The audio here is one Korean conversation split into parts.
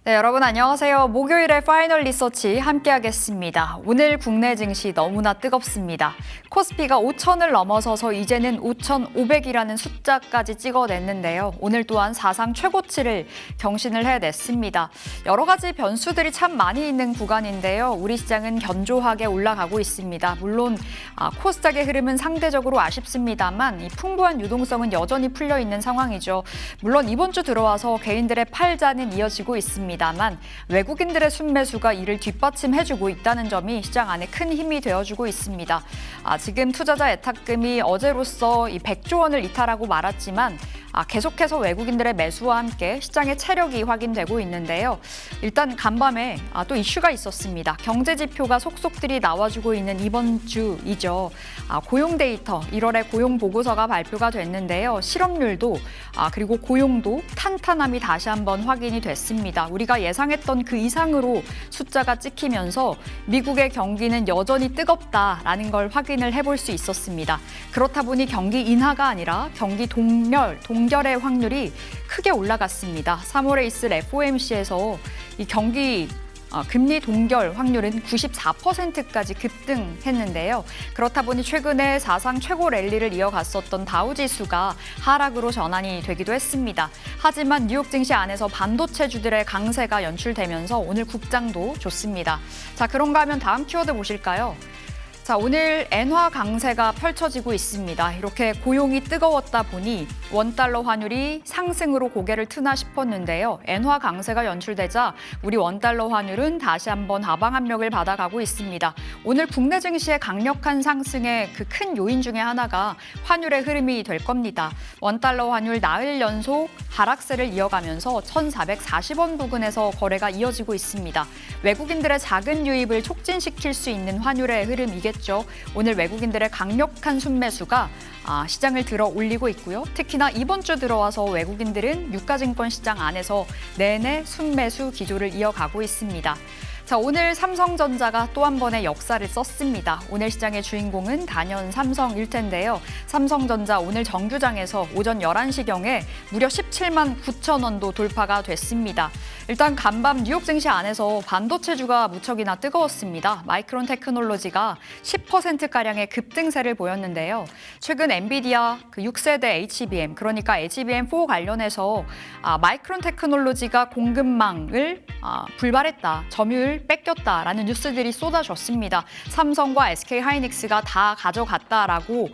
네, 여러분 안녕하세요. 목요일에 파이널 리서치 함께하겠습니다. 오늘 국내 증시 너무나 뜨겁습니다. 코스피가 5천을 넘어서서 이제는 5,500이라는 숫자까지 찍어냈는데요. 오늘 또한 사상 최고치를 경신을 해냈습니다. 여러 가지 변수들이 참 많이 있는 구간인데요. 우리 시장은 견조하게 올라가고 있습니다. 물론 코스닥의 흐름은 상대적으로 아쉽습니다만 이 풍부한 유동성은 여전히 풀려 있는 상황이죠. 물론 이번 주 들어와서 개인들의 팔자는 이어지고 있습니다만 외국인들의 순매수가 이를 뒷받침해주고 있다는 점이 시장 안에 큰 힘이 되어주고 있습니다. 지금 투자자 애탁금이 어제로서 이 100조 원을 이탈하고 말았지만 계속해서 외국인들의 매수와 함께 시장의 체력이 확인되고 있는데요. 일단 간밤에 또 이슈가 있었습니다. 경제 지표가 속속들이 나와주고 있는 이번 주이죠. 고용 데이터 1월에 고용 보고서가 발표가 됐는데요. 실업률도 그리고 고용도 탄탄함이 다시 한번 확인이 됐습니다. 우리가 예상했던 그 이상으로 숫자가 찍히면서 미국의 경기는 여전히 뜨겁다라는 걸 확인을 해볼 수 있었습니다. 그렇다 보니 경기 인하가 아니라 경기 동결의 확률이 크게 올라갔습니다. 3월에 있을 FOMC에서 이 경기 금리 동결 확률은 94%까지 급등했는데요. 그렇다 보니 최근에 사상 최고 랠리를 이어갔었던 다우지수가 하락으로 전환이 되기도 했습니다. 하지만 뉴욕 증시 안에서 반도체주들의 강세가 연출되면서 오늘 국장도 좋습니다. 자, 그런가 하면 다음 키워드 보실까요? 자, 오늘 엔화 강세가 펼쳐지고 있습니다. 이렇게 고용이 뜨거웠다 보니 원달러 환율이 상승으로 고개를 트나 싶었는데요. 엔화 강세가 연출되자 우리 원달러 환율은 다시 한번 하방 압력을 받아가고 있습니다. 오늘 국내 증시의 강력한 상승의 그 큰 요인 중에 하나가 환율의 흐름이 될 겁니다. 원달러 환율 나흘 연속 하락세를 이어가면서 1,440원 부근에서 거래가 이어지고 있습니다. 외국인들의 작은 유입을 촉진시킬 수 있는 환율의 흐름이겠죠. 오늘 외국인들의 강력한 순매수가 시장을 들어 올리고 있고요. 특히나 이번 주 들어와서 외국인들은 유가증권 시장 안에서 내내 순매수 기조를 이어가고 있습니다. 자, 오늘 삼성전자가 또 한 번의 역사를 썼습니다. 오늘 시장의 주인공은 단연 삼성일 텐데요. 삼성전자 오늘 정규장에서 오전 11시경에 무려 17만 9천 원도 돌파가 됐습니다. 일단 간밤 뉴욕 증시 안에서 반도체주가 무척이나 뜨거웠습니다. 마이크론 테크놀로지가 10%가량의 급등세를 보였는데요. 최근 엔비디아 6세대 HBM, 그러니까 HBM4 관련해서 마이크론 테크놀로지가 공급망을 불발했다, 점유율 뺏겼다라는 뉴스들이 쏟아졌습니다. 삼성과 SK하이닉스가 다 가져갔다라고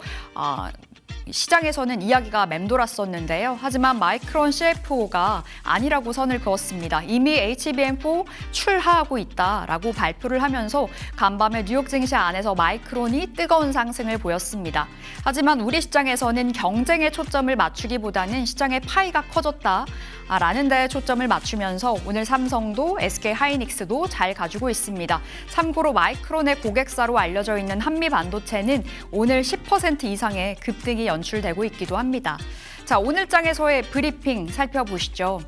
시장에서는 이야기가 맴돌았었는데요. 하지만 마이크론 CFO가 아니라고 선을 그었습니다. 이미 HBM4 출하하고 있다라고 발표를 하면서 간밤에 뉴욕 증시 안에서 마이크론이 뜨거운 상승을 보였습니다. 하지만 우리 시장에서는 경쟁에 초점을 맞추기보다는 시장의 파이가 커졌다라는 데에 초점을 맞추면서 오늘 삼성도 SK하이닉스도 잘 가지고 있습니다. 참고로 마이크론의 고객사로 알려져 있는 한미반도체는 오늘 10% 이상의 급등이 연출되고 있기도 합니다. 자, 오늘 장에서의 브리핑 살펴보시죠.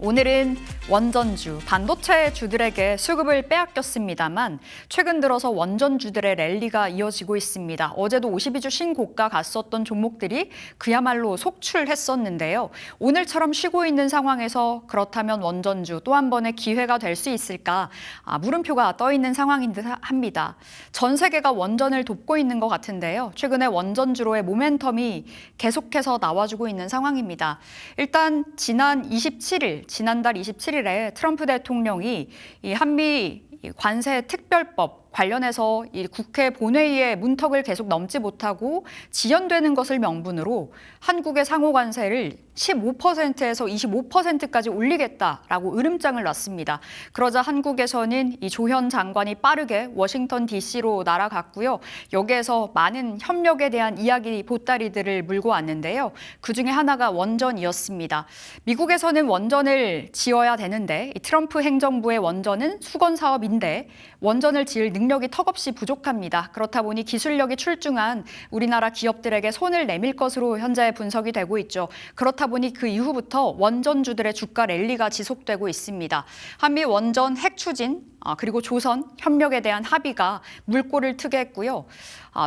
오늘은 원전주, 반도체주들에게 수급을 빼앗겼습니다만 최근 들어서 원전주들의 랠리가 이어지고 있습니다. 어제도 52주 신고가 갔었던 종목들이 그야말로 속출했었는데요. 오늘처럼 쉬고 있는 상황에서 그렇다면 원전주 또 한 번의 기회가 될 수 있을까? 물음표가 떠 있는 상황인 듯 합니다. 전 세계가 원전을 돕고 있는 것 같은데요. 최근에 원전주로의 모멘텀이 계속해서 나와주고 있는 상황입니다. 일단 지난달 27일에 트럼프 대통령이 이 한미 관세 특별법 관련해서 이 국회 본회의의 문턱을 계속 넘지 못하고 지연되는 것을 명분으로 한국의 상호 관세를 15%에서 25%까지 올리겠다라고 으름장을 놨습니다. 그러자 한국에서는 이 조현 장관이 빠르게 워싱턴 DC로 날아갔고요. 여기에서 많은 협력에 대한 이야기 보따리들을 물고 왔는데요. 그중에 하나가 원전이었습니다. 미국에서는 원전을 지어야 되는데 이 트럼프 행정부의 원전은 수건 사업인데 원전을 지을 능력이 턱없이 부족합니다. 그렇다 보니 기술력이 출중한 우리나라 기업들에게 손을 내밀 것으로 현재 분석이 되고 있죠. 그렇다 보니 그 이후부터 원전주들의 주가 랠리가 지속되고 있습니다. 한미 원전 핵 추진 그리고 조선 협력에 대한 합의가 물꼬를 트게 했고요.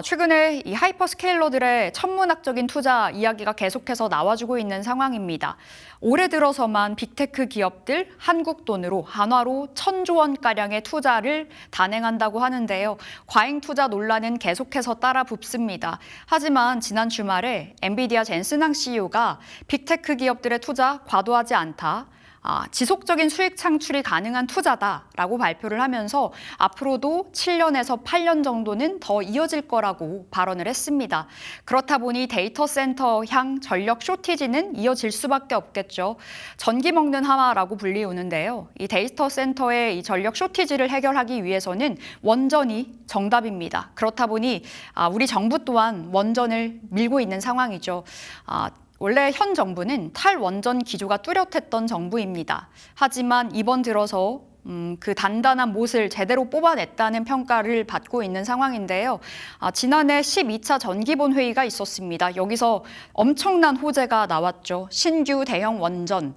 최근에 이 하이퍼스케일러들의 천문학적인 투자 이야기가 계속해서 나와주고 있는 상황입니다. 올해 들어서만 빅테크 기업들 한국 돈으로 한화로 1,000조 원가량의 투자를 단행한다고 하는데요. 과잉 투자 논란은 계속해서 따라 붙습니다. 하지만 지난 주말에 엔비디아 젠슨항 CEO가 빅테크 기업들의 투자 과도하지 않다. 지속적인 수익 창출이 가능한 투자다라고 발표를 하면서 앞으로도 7년에서 8년 정도는 더 이어질 거라고 발언을 했습니다. 그렇다 보니 데이터 센터 향 전력 쇼티지는 이어질 수밖에 없겠죠. 전기 먹는 하마라고 불리우는데요. 이 데이터 센터의 이 전력 쇼티지를 해결하기 위해서는 원전이 정답입니다. 그렇다 보니 우리 정부 또한 원전을 밀고 있는 상황이죠. 원래 현 정부는 탈원전 기조가 뚜렷했던 정부입니다. 하지만 이번 들어서 그 단단한 못을 제대로 뽑아냈다는 평가를 받고 있는 상황인데요. 지난해 12차 전기본 회의가 있었습니다. 여기서 엄청난 호재가 나왔죠. 신규 대형 원전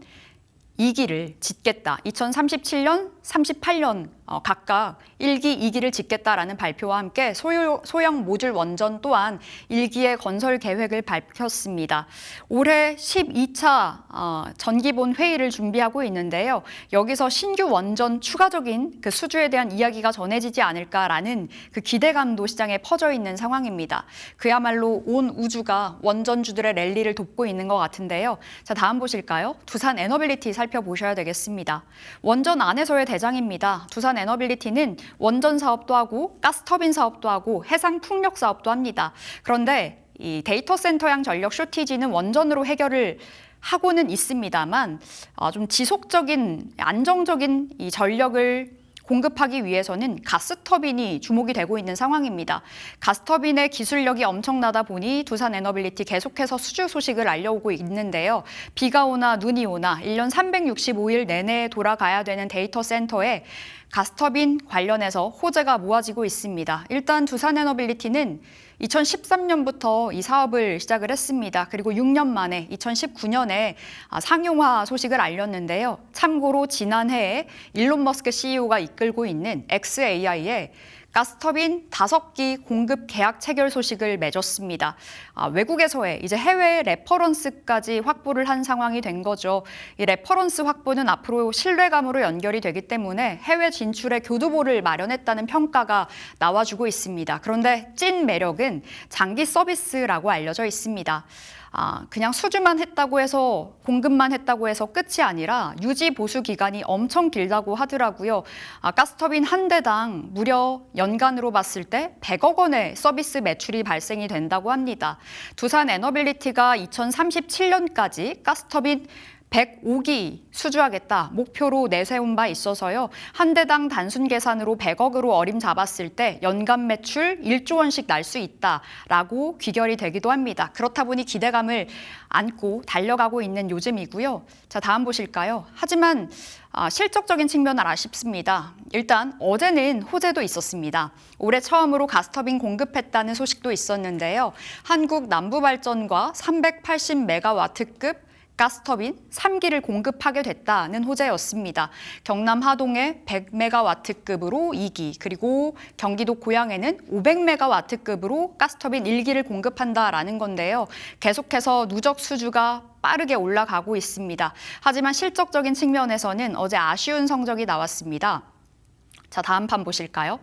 2기를 짓겠다. 2037년, 38년 각각 1기, 2기를 짓겠다라는 발표와 함께 소형 모듈 원전 또한 1기의 건설 계획을 밝혔습니다. 올해 12차 전기본 회의를 준비하고 있는데요. 여기서 신규 원전 추가적인 그 수주에 대한 이야기가 전해지지 않을까라는 그 기대감도 시장에 퍼져 있는 상황입니다. 그야말로 온 우주가 원전주들의 랠리를 돕고 있는 것 같은데요. 자, 다음 보실까요? 두산 에너빌리티 살펴보셔야 되겠습니다. 원전 안에서의 대장입니다. 두산 에너빌리티는 원전 사업도 하고 가스터빈 사업도 하고 해상 풍력 사업도 합니다. 그런데 이 데이터 센터형 전력 쇼티지는 원전으로 해결을 하고는 있습니다만 좀 지속적인 안정적인 이 전력을 공급하기 위해서는 가스터빈이 주목이 되고 있는 상황입니다. 가스터빈의 기술력이 엄청나다 보니 두산 에너빌리티 계속해서 수주 소식을 알려오고 있는데요. 비가 오나 눈이 오나 1년 365일 내내 돌아가야 되는 데이터 센터에 가스터빈 관련해서 호재가 모아지고 있습니다. 일단 두산 에너빌리티는 2013년부터 이 사업을 시작을 했습니다. 그리고 6년 만에 2019년에 상용화 소식을 알렸는데요. 참고로 지난해에 일론 머스크 CEO가 이끌고 있는 xAI에 가스터빈 5기 공급 계약 체결 소식을 맺었습니다. 외국에서의 이제 해외 레퍼런스까지 확보를 한 상황이 된 거죠. 이 레퍼런스 확보는 앞으로 신뢰감으로 연결이 되기 때문에 해외 진출의 교두보를 마련했다는 평가가 나와주고 있습니다. 그런데 찐 매력은 장기 서비스라고 알려져 있습니다. 그냥 수주만 했다고 해서 공급만 했다고 해서 끝이 아니라 유지 보수 기간이 엄청 길다고 하더라고요. 가스터빈 한 대당 무려 연간으로 봤을 때 100억 원의 서비스 매출이 발생이 된다고 합니다. 두산 에너빌리티가 2037년까지 가스터빈 105기 수주하겠다 목표로 내세운 바 있어서요. 한 대당 단순 계산으로 100억으로 어림잡았을 때 연간 매출 1조 원씩 날 수 있다라고 귀결이 되기도 합니다. 그렇다 보니 기대감을 안고 달려가고 있는 요즘이고요. 자, 다음 보실까요? 하지만 실적적인 측면은 아쉽습니다. 일단 어제는 호재도 있었습니다. 올해 처음으로 가스터빈 공급했다는 소식도 있었는데요. 한국 남부발전과 380메가와트급 가스터빈 3기를 공급하게 됐다는 호재였습니다. 경남 하동에 100메가와트급으로 2기, 그리고 경기도 고양에는 500메가와트급으로 가스터빈 1기를 공급한다라는 건데요. 계속해서 누적 수주가 빠르게 올라가고 있습니다. 하지만 실적적인 측면에서는 어제 아쉬운 성적이 나왔습니다. 자, 다음 판 보실까요?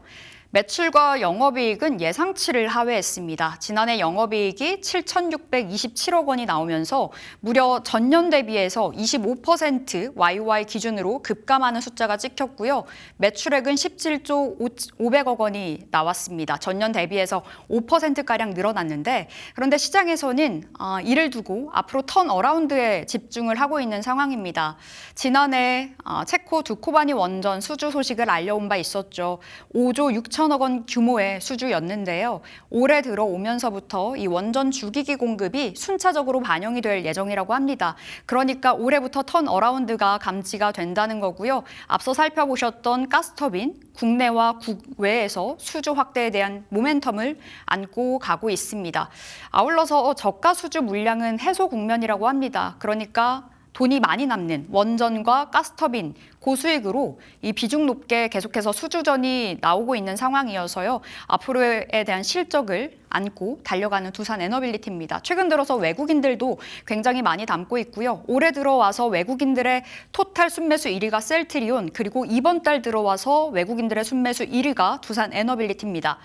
매출과 영업이익은 예상치를 하회했습니다. 지난해 영업이익이 7,627억 원이 나오면서 무려 전년 대비해서 25% YOY 기준으로 급감하는 숫자가 찍혔고요. 매출액은 17조 500억 원이 나왔습니다. 전년 대비해서 5%가량 늘어났는데 그런데 시장에서는 이를 두고 앞으로 턴어라운드에 집중을 하고 있는 상황입니다. 지난해 체코 두코바니 원전 수주 소식을 알려온 바 있었죠. 5조 6천억 원 규모의 수주였는데요. 올해 들어오면서부터 이 원전 주기기 공급이 순차적으로 반영이 될 예정이라고 합니다. 그러니까 올해부터 턴어라운드가 감지가 된다는 거고요. 앞서 살펴보셨던 가스터빈, 국내와 국외에서 수주 확대에 대한 모멘텀을 안고 가고 있습니다. 아울러서 저가 수주 물량은 해소 국면이라고 합니다. 그러니까 돈이 많이 남는 원전과 가스터빈, 고수익으로 이 비중 높게 계속해서 수주전이 나오고 있는 상황이어서요. 앞으로에 대한 실적을 안고 달려가는 두산 에너빌리티입니다. 최근 들어서 외국인들도 굉장히 많이 담고 있고요. 올해 들어와서 외국인들의 토탈 순매수 1위가 셀트리온, 그리고 이번 달 들어와서 외국인들의 순매수 1위가 두산 에너빌리티입니다.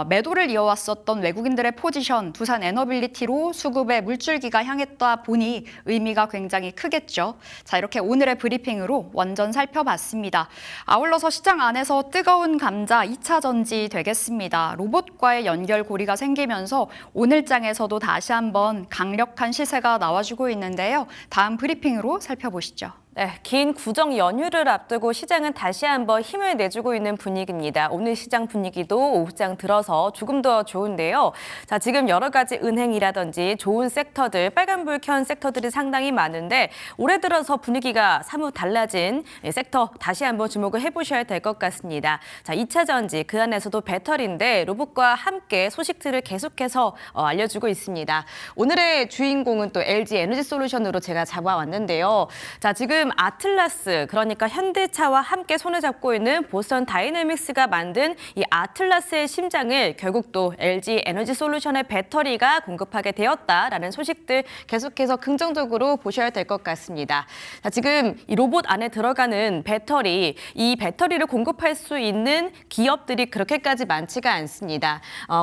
매도를 이어왔었던 외국인들의 포지션, 두산 에너빌리티로 수급의 물줄기가 향했다 보니 의미가 굉장히 크겠죠. 자, 이렇게 오늘의 브리핑으로 원전 살펴봤습니다. 아울러서 시장 안에서 뜨거운 감자 2차 전지 되겠습니다. 로봇과의 연결고리가 생기면서 오늘장에서도 다시 한번 강력한 시세가 나와주고 있는데요. 다음 브리핑으로 살펴보시죠. 네, 긴 구정 연휴를 앞두고 시장은 다시 한번 힘을 내주고 있는 분위기입니다. 오늘 시장 분위기도 오후장 들어서 조금 더 좋은데요. 자, 지금 여러 가지 은행이라든지 좋은 섹터들, 빨간불 켠 섹터들이 상당히 많은데 올해 들어서 분위기가 사뭇 달라진 섹터 다시 한번 주목을 해보셔야 될 것 같습니다. 자, 2차 전지, 그 안에서도 배터리인데 로봇과 함께 소식들을 계속해서 알려주고 있습니다. 오늘의 주인공은 또 LG 에너지 솔루션으로 제가 잡아왔는데요. 자, 지금 아틀라스, 그러니까 현대차와 함께 손을 잡고 있는 보스턴 다이내믹스가 만든 이 아틀라스의 심장을 결국 또 LG 에너지 솔루션의 배터리가 공급하게 되었다라는 소식들 계속해서 긍정적으로 보셔야 될 것 같습니다. 자, 지금 이 로봇 안에 들어가는 배터리, 이 배터리를 공급할 수 있는 기업들이 그렇게까지 많지가 않습니다.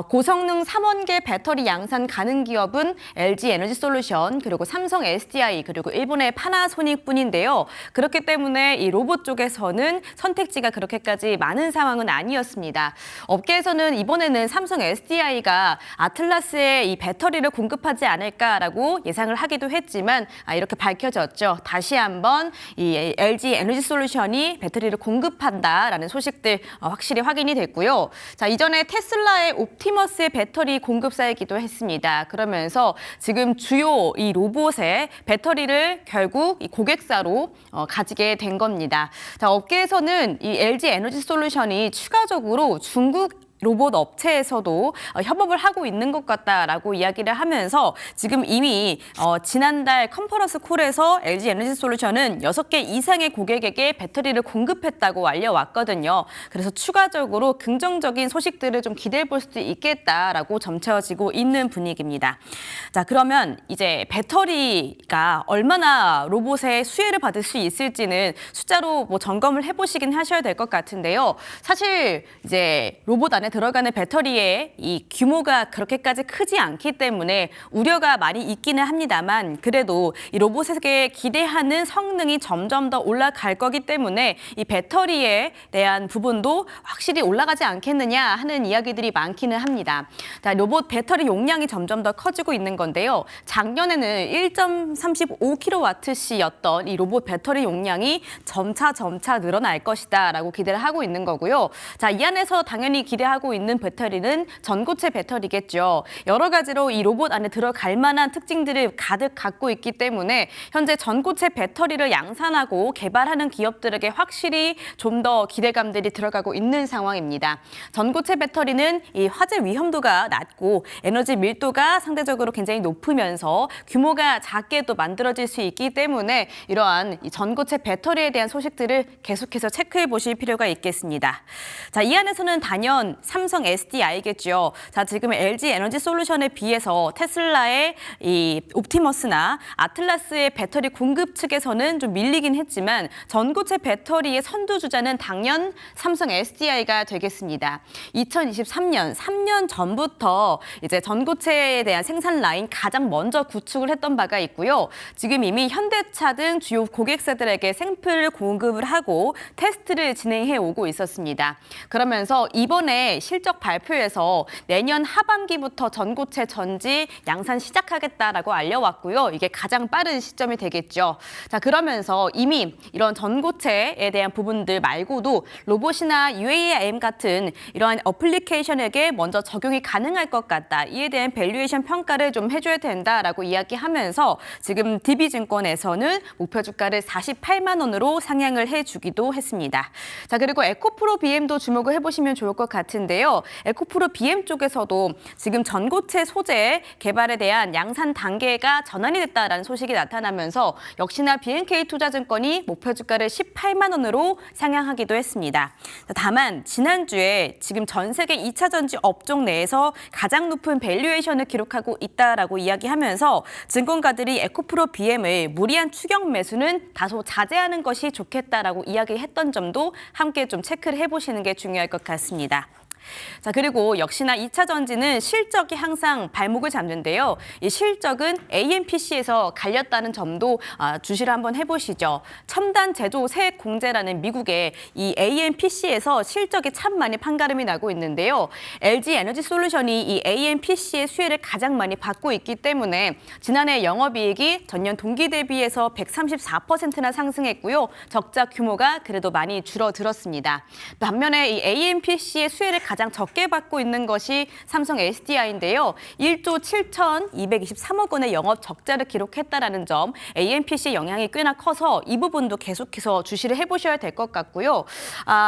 고성능 3원계 배터리 양산 가능 기업은 LG 에너지 솔루션, 그리고 삼성 SDI, 그리고 일본의 파나소닉뿐인데요. 그렇기 때문에 이 로봇 쪽에서는 선택지가 그렇게까지 많은 상황은 아니었습니다. 업계에서는 이번에는 삼성 SDI가 아틀라스에 이 배터리를 공급하지 않을까라고 예상을 하기도 했지만 이렇게 밝혀졌죠. 다시 한번 이 LG 에너지 솔루션이 배터리를 공급한다라는 소식들 확실히 확인이 됐고요. 자, 이전에 테슬라의 옵티머스의 배터리 공급사이기도 했습니다. 그러면서 지금 주요 이 로봇의 배터리를 결국 이 고객사로 가지게 된 겁니다. 자, 업계에서는 이 LG 에너지 솔루션이 추가적으로 중국 로봇 업체에서도 협업을 하고 있는 것 같다라고 이야기를 하면서 지금 이미 지난달 컨퍼런스 콜에서 LG 에너지 솔루션은 6개 이상의 고객에게 배터리를 공급했다고 알려왔거든요. 그래서 추가적으로 긍정적인 소식들을 좀 기대해 볼 수도 있겠다라고 점쳐지고 있는 분위기입니다. 자, 그러면 이제 배터리가 얼마나 로봇의 수혜를 받을 수 있을지는 숫자로 점검을 해보시긴 하셔야 될 것 같은데요. 사실 이제 로봇 안에 들어가는 배터리의 이 규모가 그렇게까지 크지 않기 때문에 우려가 많이 있기는 합니다만 그래도 이 로봇에게 기대하는 성능이 점점 더 올라갈 거기 때문에 이 배터리에 대한 부분도 확실히 올라가지 않겠느냐 하는 이야기들이 많기는 합니다. 자, 로봇 배터리 용량이 점점 더 커지고 있는 건데요. 작년에는 1.35kWh였던 이 로봇 배터리 용량이 점차 늘어날 것이다라고 기대를 하고 있는 거고요. 자, 이 안에서 당연히 기대하고 있는 배터리는 전고체 배터리겠죠. 여러 가지로 이 로봇 안에 들어갈 만한 특징들을 가득 갖고 있기 때문에 현재 전고체 배터리를 양산하고 개발하는 기업들에게 확실히 좀 더 기대감들이 들어가고 있는 상황입니다. 전고체 배터리는 이 화재 위험도가 낮고 에너지 밀도가 상대적으로 굉장히 높으면서 규모가 작게 또 만들어질 수 있기 때문에 이러한 이 전고체 배터리에 대한 소식들을 계속해서 체크해 보실 필요가 있겠습니다. 자, 이 안에서는 단연 삼성 SDI겠죠. 자, 지금 LG 에너지 솔루션에 비해서 테슬라의 이 옵티머스나 아틀라스의 배터리 공급 측에서는 좀 밀리긴 했지만 전고체 배터리의 선두주자는 당연 삼성 SDI가 되겠습니다. 2023년, 3년 전부터 이제 전고체에 대한 생산 라인 가장 먼저 구축을 했던 바가 있고요. 지금 이미 현대차 등 주요 고객사들에게 샘플을 공급을 하고 테스트를 진행해 오고 있었습니다. 그러면서 이번에 실적 발표에서 내년 하반기부터 전고체 전지 양산 시작하겠다라고 알려왔고요. 이게 가장 빠른 시점이 되겠죠. 자, 그러면서 이미 이런 전고체에 대한 부분들 말고도 로봇이나 UAM 같은 이러한 어플리케이션에게 먼저 적용이 가능할 것 같다. 이에 대한 밸류에이션 평가를 좀 해줘야 된다라고 이야기하면서 지금 DB증권에서는 목표 주가를 48만 원으로 상향을 해주기도 했습니다. 자, 그리고 에코프로 BM도 주목을 해보시면 좋을 것 같은데 텐데요. 에코프로 BM 쪽에서도 지금 전고체 소재 개발에 대한 양산 단계가 전환이 됐다라는 소식이 나타나면서 역시나 BNK 투자증권이 목표 주가를 18만 원으로 상향하기도 했습니다. 다만 지난주에 지금 전 세계 2차 전지 업종 내에서 가장 높은 밸류에이션을 기록하고 있다라고 이야기하면서 증권가들이 에코프로 BM을 무리한 추격 매수는 다소 자제하는 것이 좋겠다라고 이야기했던 점도 함께 좀 체크를 해보시는 게 중요할 것 같습니다. 자, 그리고 역시나 2차 전지는 실적이 항상 발목을 잡는데요. 이 실적은 AMPC에서 갈렸다는 점도 주시를 한번 해보시죠. 첨단 제조 세액 공제라는 미국의 이 AMPC에서 실적이 참 많이 판가름이 나고 있는데요. LG 에너지 솔루션이 이 AMPC의 수혜를 가장 많이 받고 있기 때문에 지난해 영업이익이 전년 동기 대비해서 134%나 상승했고요. 적자 규모가 그래도 많이 줄어들었습니다. 반면에 이 AMPC의 수혜를 가장 적게 받고 있는 것이 삼성 SDI인데요. 1조 7,223억 원의 영업 적자를 기록했다라는 점, AMPC 영향이 꽤나 커서 이 부분도 계속해서 주시를 해보셔야 될 것 같고요.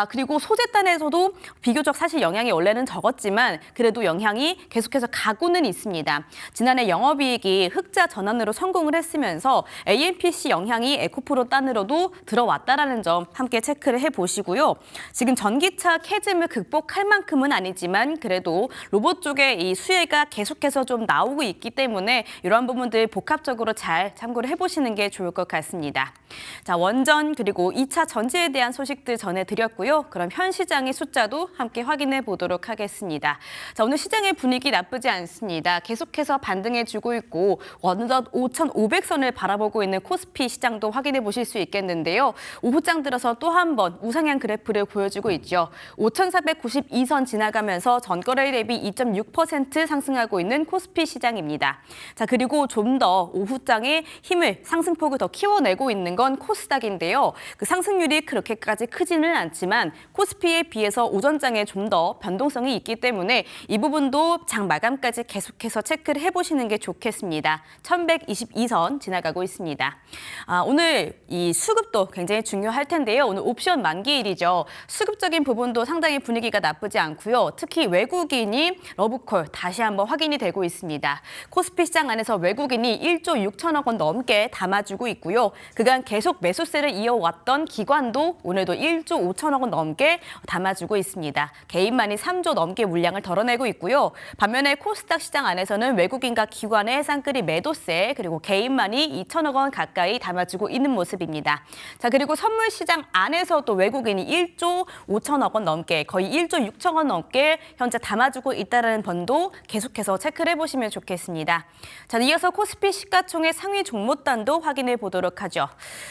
그리고 소재단에서도 비교적 사실 영향이 원래는 적었지만 그래도 영향이 계속해서 가고는 있습니다. 지난해 영업이익이 흑자 전환으로 성공을 했으면서 AMPC 영향이 에코프로 단으로도 들어왔다라는 점 함께 체크를 해보시고요. 지금 전기차 캐즘을 극복할 만큼은 아니지만 그래도 로봇 쪽에 이 수혜가 계속해서 좀 나오고 있기 때문에 이러한 부분들 복합적으로 잘 참고를 해보시는 게 좋을 것 같습니다. 자, 원전 그리고 2차 전지에 대한 소식들 전해드렸고요. 그럼 현 시장의 숫자도 함께 확인해 보도록 하겠습니다. 자, 오늘 시장의 분위기 나쁘지 않습니다. 계속해서 반등해주고 있고 원전 5,500선을 바라보고 있는 코스피 시장도 확인해 보실 수 있겠는데요. 오후장 들어서 또 한 번 우상향 그래프를 보여주고 있죠. 5,492선 지나가면서 전거래 대비 2.6% 상승하고 있는 코스피 시장입니다. 자, 그리고 좀 더 오후장에 힘을 상승폭을 더 키워내고 있는 건 코스닥인데요. 그 상승률이 그렇게까지 크지는 않지만 코스피에 비해서 오전장에 좀 더 변동성이 있기 때문에 이 부분도 장 마감까지 계속해서 체크를 해보시는 게 좋겠습니다. 1122선 지나가고 있습니다. 오늘 이 수급도 굉장히 중요할 텐데요. 오늘 옵션 만기일이죠. 수급적인 부분도 상당히 분위기가 나쁘지 않고요. 특히 외국인이 러브콜 다시 한번 확인이 되고 있습니다. 코스피 시장 안에서 외국인이 1조 6천억 원 넘게 담아주고 있고요. 그간 계속 매수세를 이어왔던 기관도 오늘도 1조 5천억 원 넘게 담아주고 있습니다. 개인만이 3조 넘게 물량을 덜어내고 있고요. 반면에 코스닥 시장 안에서는 외국인과 기관의 쌍끌이 매도세 그리고 개인만이 2천억 원 가까이 담아주고 있는 모습입니다. 자, 그리고 선물 시장 안에서도 외국인이 1조 5천억 원 넘게 거의 1조 6천 원 넘게 현재 담아주고 있다는 번도 계속해서 체크를 해보시면 좋겠습니다. 자, 이어서 코스피 시가총액 상위 종목단도 확인해 보도록 하죠.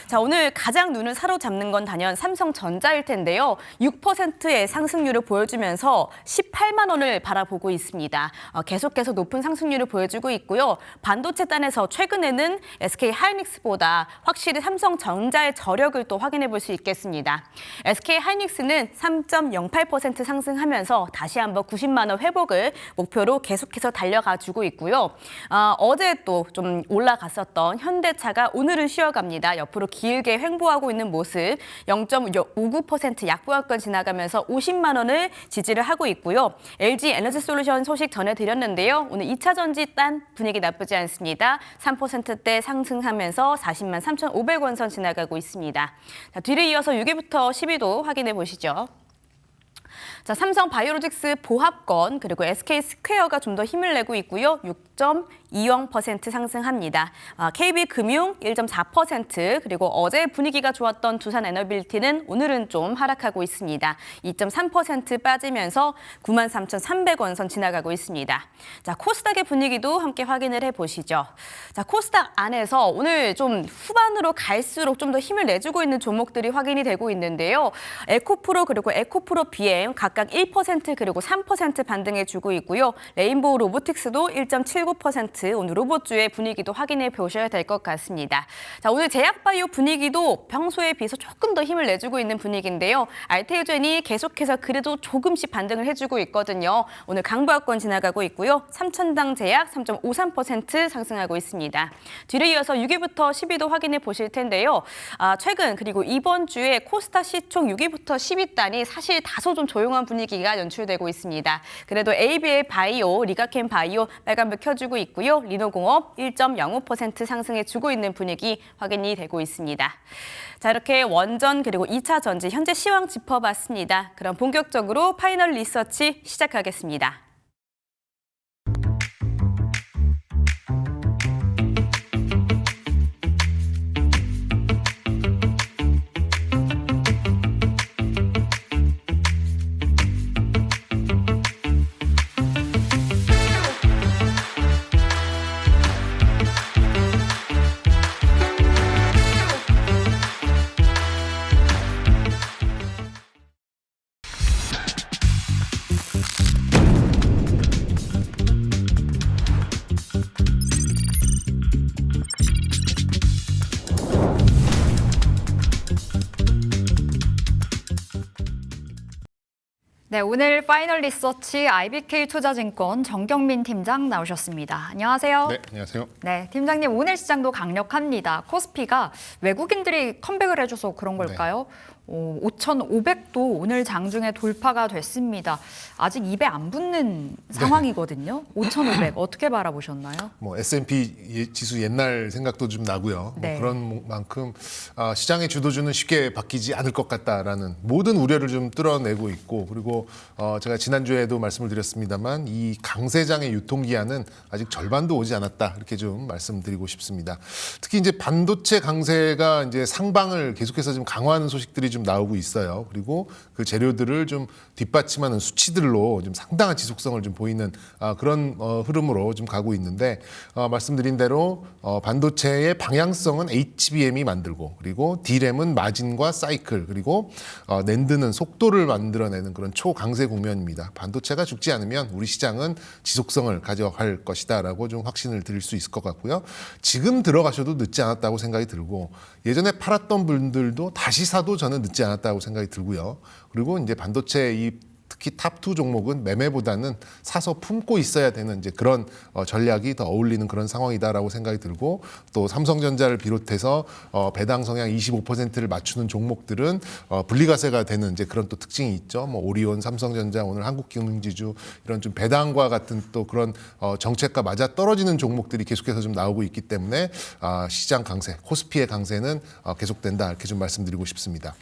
자, 오늘 가장 눈을 사로잡는 건 단연 삼성전자일 텐데요. 6%의 상승률을 보여주면서 18만 원을 바라보고 있습니다. 계속해서 높은 상승률을 보여주고 있고요. 반도체 단에서 최근에는 SK 하이닉스보다 확실히 삼성전자의 저력을 또 확인해 볼 수 있겠습니다. SK 하이닉스는 3.08% 상승하면서 다시 한번 90만 원 회복을 목표로 계속해서 달려가주고 있고요. 어제 또 좀 올라갔었던 현대차가 오늘은 쉬어갑니다. 옆으로 길게 횡보하고 있는 모습 0.59% 약보합권 지나가면서 50만 원을 지지를 하고 있고요. LG 에너지 솔루션 소식 전해드렸는데요. 오늘 2차 전지 단 분위기 나쁘지 않습니다. 3%대 상승하면서 40만 3,500원 선 지나가고 있습니다. 자, 뒤를 이어서 6위부터 10위도 확인해 보시죠. 자, 삼성 바이오로직스 보합권 그리고 SK 스퀘어가 좀 더 힘을 내고 있고요. 6.20% 상승합니다. KB금융 1.4% 그리고 어제 분위기가 좋았던 두산에너빌티는 오늘은 좀 하락하고 있습니다. 2.3% 빠지면서 93,300원 선 지나가고 있습니다. 자, 코스닥의 분위기도 함께 확인을 해보시죠. 자, 코스닥 안에서 오늘 좀 후반으로 갈수록 좀 더 힘을 내주고 있는 종목들이 확인이 되고 있는데요. 에코프로 그리고 에코프로 BM 각각 1% 그리고 3% 반등해주고 있고요. 레인보우 로보틱스도 1.79% 오늘 로봇주의 분위기도 확인해 보셔야 될 것 같습니다. 자, 오늘 제약바이오 분위기도 평소에 비해서 조금 더 힘을 내주고 있는 분위기인데요. 알테오젠이 계속해서 그래도 조금씩 반등을 해주고 있거든요. 오늘 강보합권 지나가고 있고요. 삼천당 제약 3.53% 상승하고 있습니다. 뒤를 이어서 6위부터 10위도 확인해 보실 텐데요. 최근 그리고 이번 주에 코스닥 시총 6위부터 10위 단이 사실 다소 좀 조용한 그런 분위기가 연출되고 있습니다. 그래도 ABL 바이오, 리가캠 바이오 빨간불 켜주고 있고요. 리노공업 1.05% 상승해주고 있는 분위기 확인이 되고 있습니다. 자, 이렇게 원전 그리고 2차 전지 현재 시황 짚어봤습니다. 그럼 본격적으로 파이널 리서치 시작하겠습니다. 네, 오늘 파이널 리서치 IBK 투자증권 정경민 팀장 나오셨습니다. 안녕하세요. 네, 안녕하세요. 네, 팀장님 오늘 시장도 강력합니다. 코스피가 외국인들이 컴백을 해줘서 그런 걸까요? 5,500도 오늘 장중에 돌파가 됐습니다. 아직 입에 안 붙는 상황이거든요. 5,500 어떻게 바라보셨나요? 뭐 S&P 지수 옛날 생각도 좀 나고요. 네. 뭐 그런 만큼 시장의 주도주는 쉽게 바뀌지 않을 것 같다라는 모든 우려를 좀 뚫어내고 있고, 그리고 제가 지난주에도 말씀을 드렸습니다만 이 강세장의 유통기한은 아직 절반도 오지 않았다, 이렇게 좀 말씀드리고 싶습니다. 특히 이제 반도체 강세가 이제 상방을 계속해서 좀 강화하는 소식들이 좀 나오고 있어요. 그리고 그 재료들을 좀 뒷받침하는 수치들로 좀 상당한 지속성을 좀 보이는 그런 흐름으로 좀 가고 있는데, 말씀드린 대로 반도체의 방향성은 HBM이 만들고, 그리고 D램은 마진과 사이클, 그리고 낸드는 속도를 만들어내는 그런 초강세 국면입니다. 반도체가 죽지 않으면 우리 시장은 지속성을 가져갈 것이다라고 좀 확신을 드릴 수 있을 것 같고요. 지금 들어가셔도 늦지 않았다고 생각이 들고, 예전에 팔았던 분들도 다시 사도 저는 늦지 않았다고 생각이 들고요. 그리고 이제 반도체 특히 탑2 종목은 매매보다는 사서 품고 있어야 되는 이제 그런 전략이 더 어울리는 그런 상황이다라고 생각이 들고, 또 삼성전자를 비롯해서 배당 성향 25%를 맞추는 종목들은 분리과세가 되는 이제 그런 또 특징이 있죠. 뭐 오리온, 삼성전자, 오늘 한국경영지주 이런 좀 배당과 같은 또 그런 정책과 맞아 떨어지는 종목들이 계속해서 좀 나오고 있기 때문에 시장 강세, 코스피의 강세는 계속된다, 이렇게 좀 말씀드리고 싶습니다.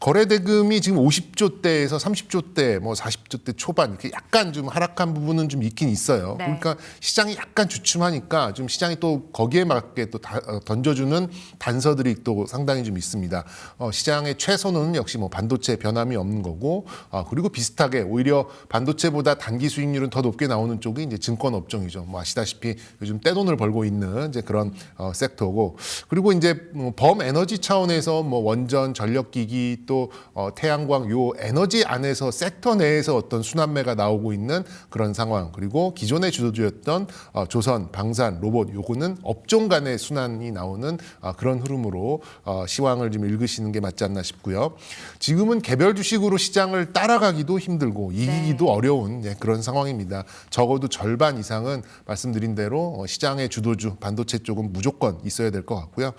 거래 대금이 지금 50조대에서 30조대, 뭐 40조대 초반 이렇게 약간 좀 하락한 부분은 좀 있긴 있어요. 네. 그러니까 시장이 약간 주춤하니까 좀 시장이 또 거기에 맞게 또 던져주는 단서들이 또 상당히 좀 있습니다. 시장의 최선호는 역시 뭐 반도체 변함이 없는 거고, 그리고 비슷하게 오히려 반도체보다 단기 수익률은 더 높게 나오는 쪽이 이제 증권 업종이죠. 뭐 아시다시피 요즘 떼돈을 벌고 있는 이제 그런 섹터고, 그리고 이제 범 에너지 차원에서 뭐 원전, 전력기기, 또 태양광, 요 에너지 안에서 섹터 내에서 어떤 순환매가 나오고 있는 그런 상황, 그리고 기존의 주도주였던 조선, 방산, 로봇, 요거는 업종 간의 순환이 나오는 그런 흐름으로 시황을 좀 읽으시는 게 맞지 않나 싶고요. 지금은 개별 주식으로 시장을 따라가기도 힘들고 이기기도 어려운 그런 상황입니다. 적어도 절반 이상은 말씀드린 대로 시장의 주도주 반도체 쪽은 무조건 있어야 될 것 같고요.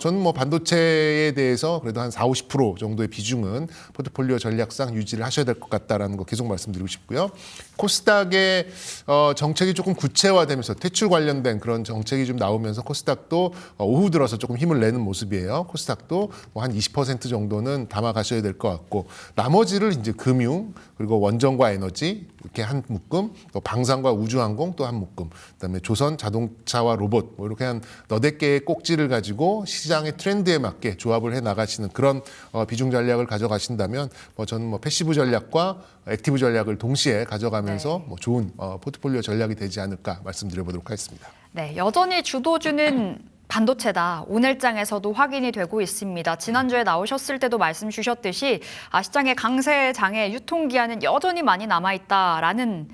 저는 뭐 반도체에 대해서 그래도 한 40-50% 정도의 비중은 포트폴리오 전략상 유지를 하셔야 될 것 같다라는 거 계속 말씀드리고 싶고요. 코스닥의 정책이 조금 구체화되면서 퇴출 관련된 그런 정책이 좀 나오면서 코스닥도 오후 들어서 조금 힘을 내는 모습이에요. 코스닥도 뭐 한 20% 정도는 담아 가셔야 될 것 같고, 나머지를 이제 금융, 그리고 원전과 에너지 이렇게 한 묶음, 또 방산과 우주항공 또 한 묶음, 그다음에 조선, 자동차와 로봇, 뭐 이렇게 한 너댓 개의 꼭지를 가지고 시장의 트렌드에 맞게 조합을 해 나가시는 그런 비중 전략을 가져가신다면, 뭐 저는 뭐 패시브 전략과 액티브 전략을 동시에 가져가면서 뭐 좋은 포트폴리오 전략이 되지 않을까 말씀드려보도록 하겠습니다. 네, 여전히 주도주는 반도체다. 오늘장에서도 확인이 되고 있습니다. 지난주에 나오셨을 때도 말씀 주셨듯이 시장의 강세장의 유통기한은 여전히 많이 남아있다라는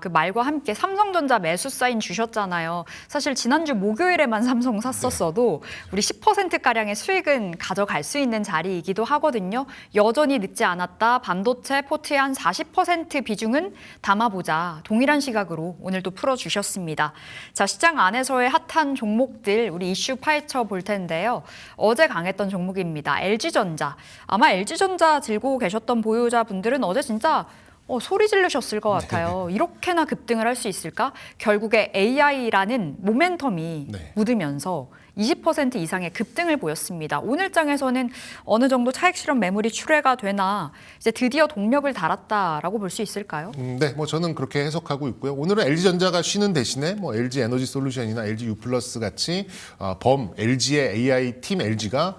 그 말과 함께 삼성전자 매수 사인 주셨잖아요. 사실 지난주 목요일에만 삼성 샀었어도 우리 10%가량의 수익은 가져갈 수 있는 자리이기도 하거든요. 여전히 늦지 않았다. 반도체 포트의 한 40% 비중은 담아보자. 동일한 시각으로 오늘도 풀어주셨습니다. 자, 시장 안에서의 핫한 종목들 우리 이슈 파헤쳐 볼 텐데요. 어제 강했던 종목입니다. LG전자. 아마 LG전자 들고 계셨던 보유자분들은 어제 진짜 소리 지르셨을 것 같아요. 이렇게나 급등을 할 수 있을까? 결국에 AI라는 모멘텀이 네. 묻으면서 20% 이상의 급등을 보였습니다. 오늘 장에서는 어느 정도 차익 실현 매물이 출회가 되나 이제 드디어 동력을 달았다라고 볼 수 있을까요? 네, 뭐 저는 그렇게 해석하고 있고요. 오늘은 LG전자가 쉬는 대신에 뭐 LG 에너지 솔루션이나 LG U+ 같이 LG의 AI 팀 LG가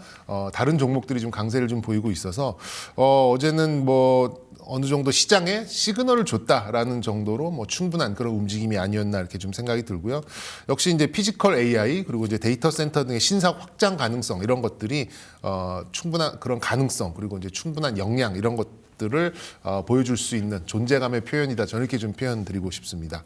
다른 종목들이 좀 강세를 좀 보이고 있어서 어제는 뭐 어느 정도 시장에 시그널을 줬다라는 정도로 뭐 충분한 그런 움직임이 아니었나 이렇게 좀 생각이 들고요. 역시 이제 피지컬 AI 그리고 이제 데이터 센터 등의 신사 확장 가능성 이런 것들이 충분한 그런 가능성 그리고 이제 충분한 역량 이런 것들을 보여줄 수 있는 존재감의 표현이다. 저는 이렇게 좀 표현드리고 싶습니다.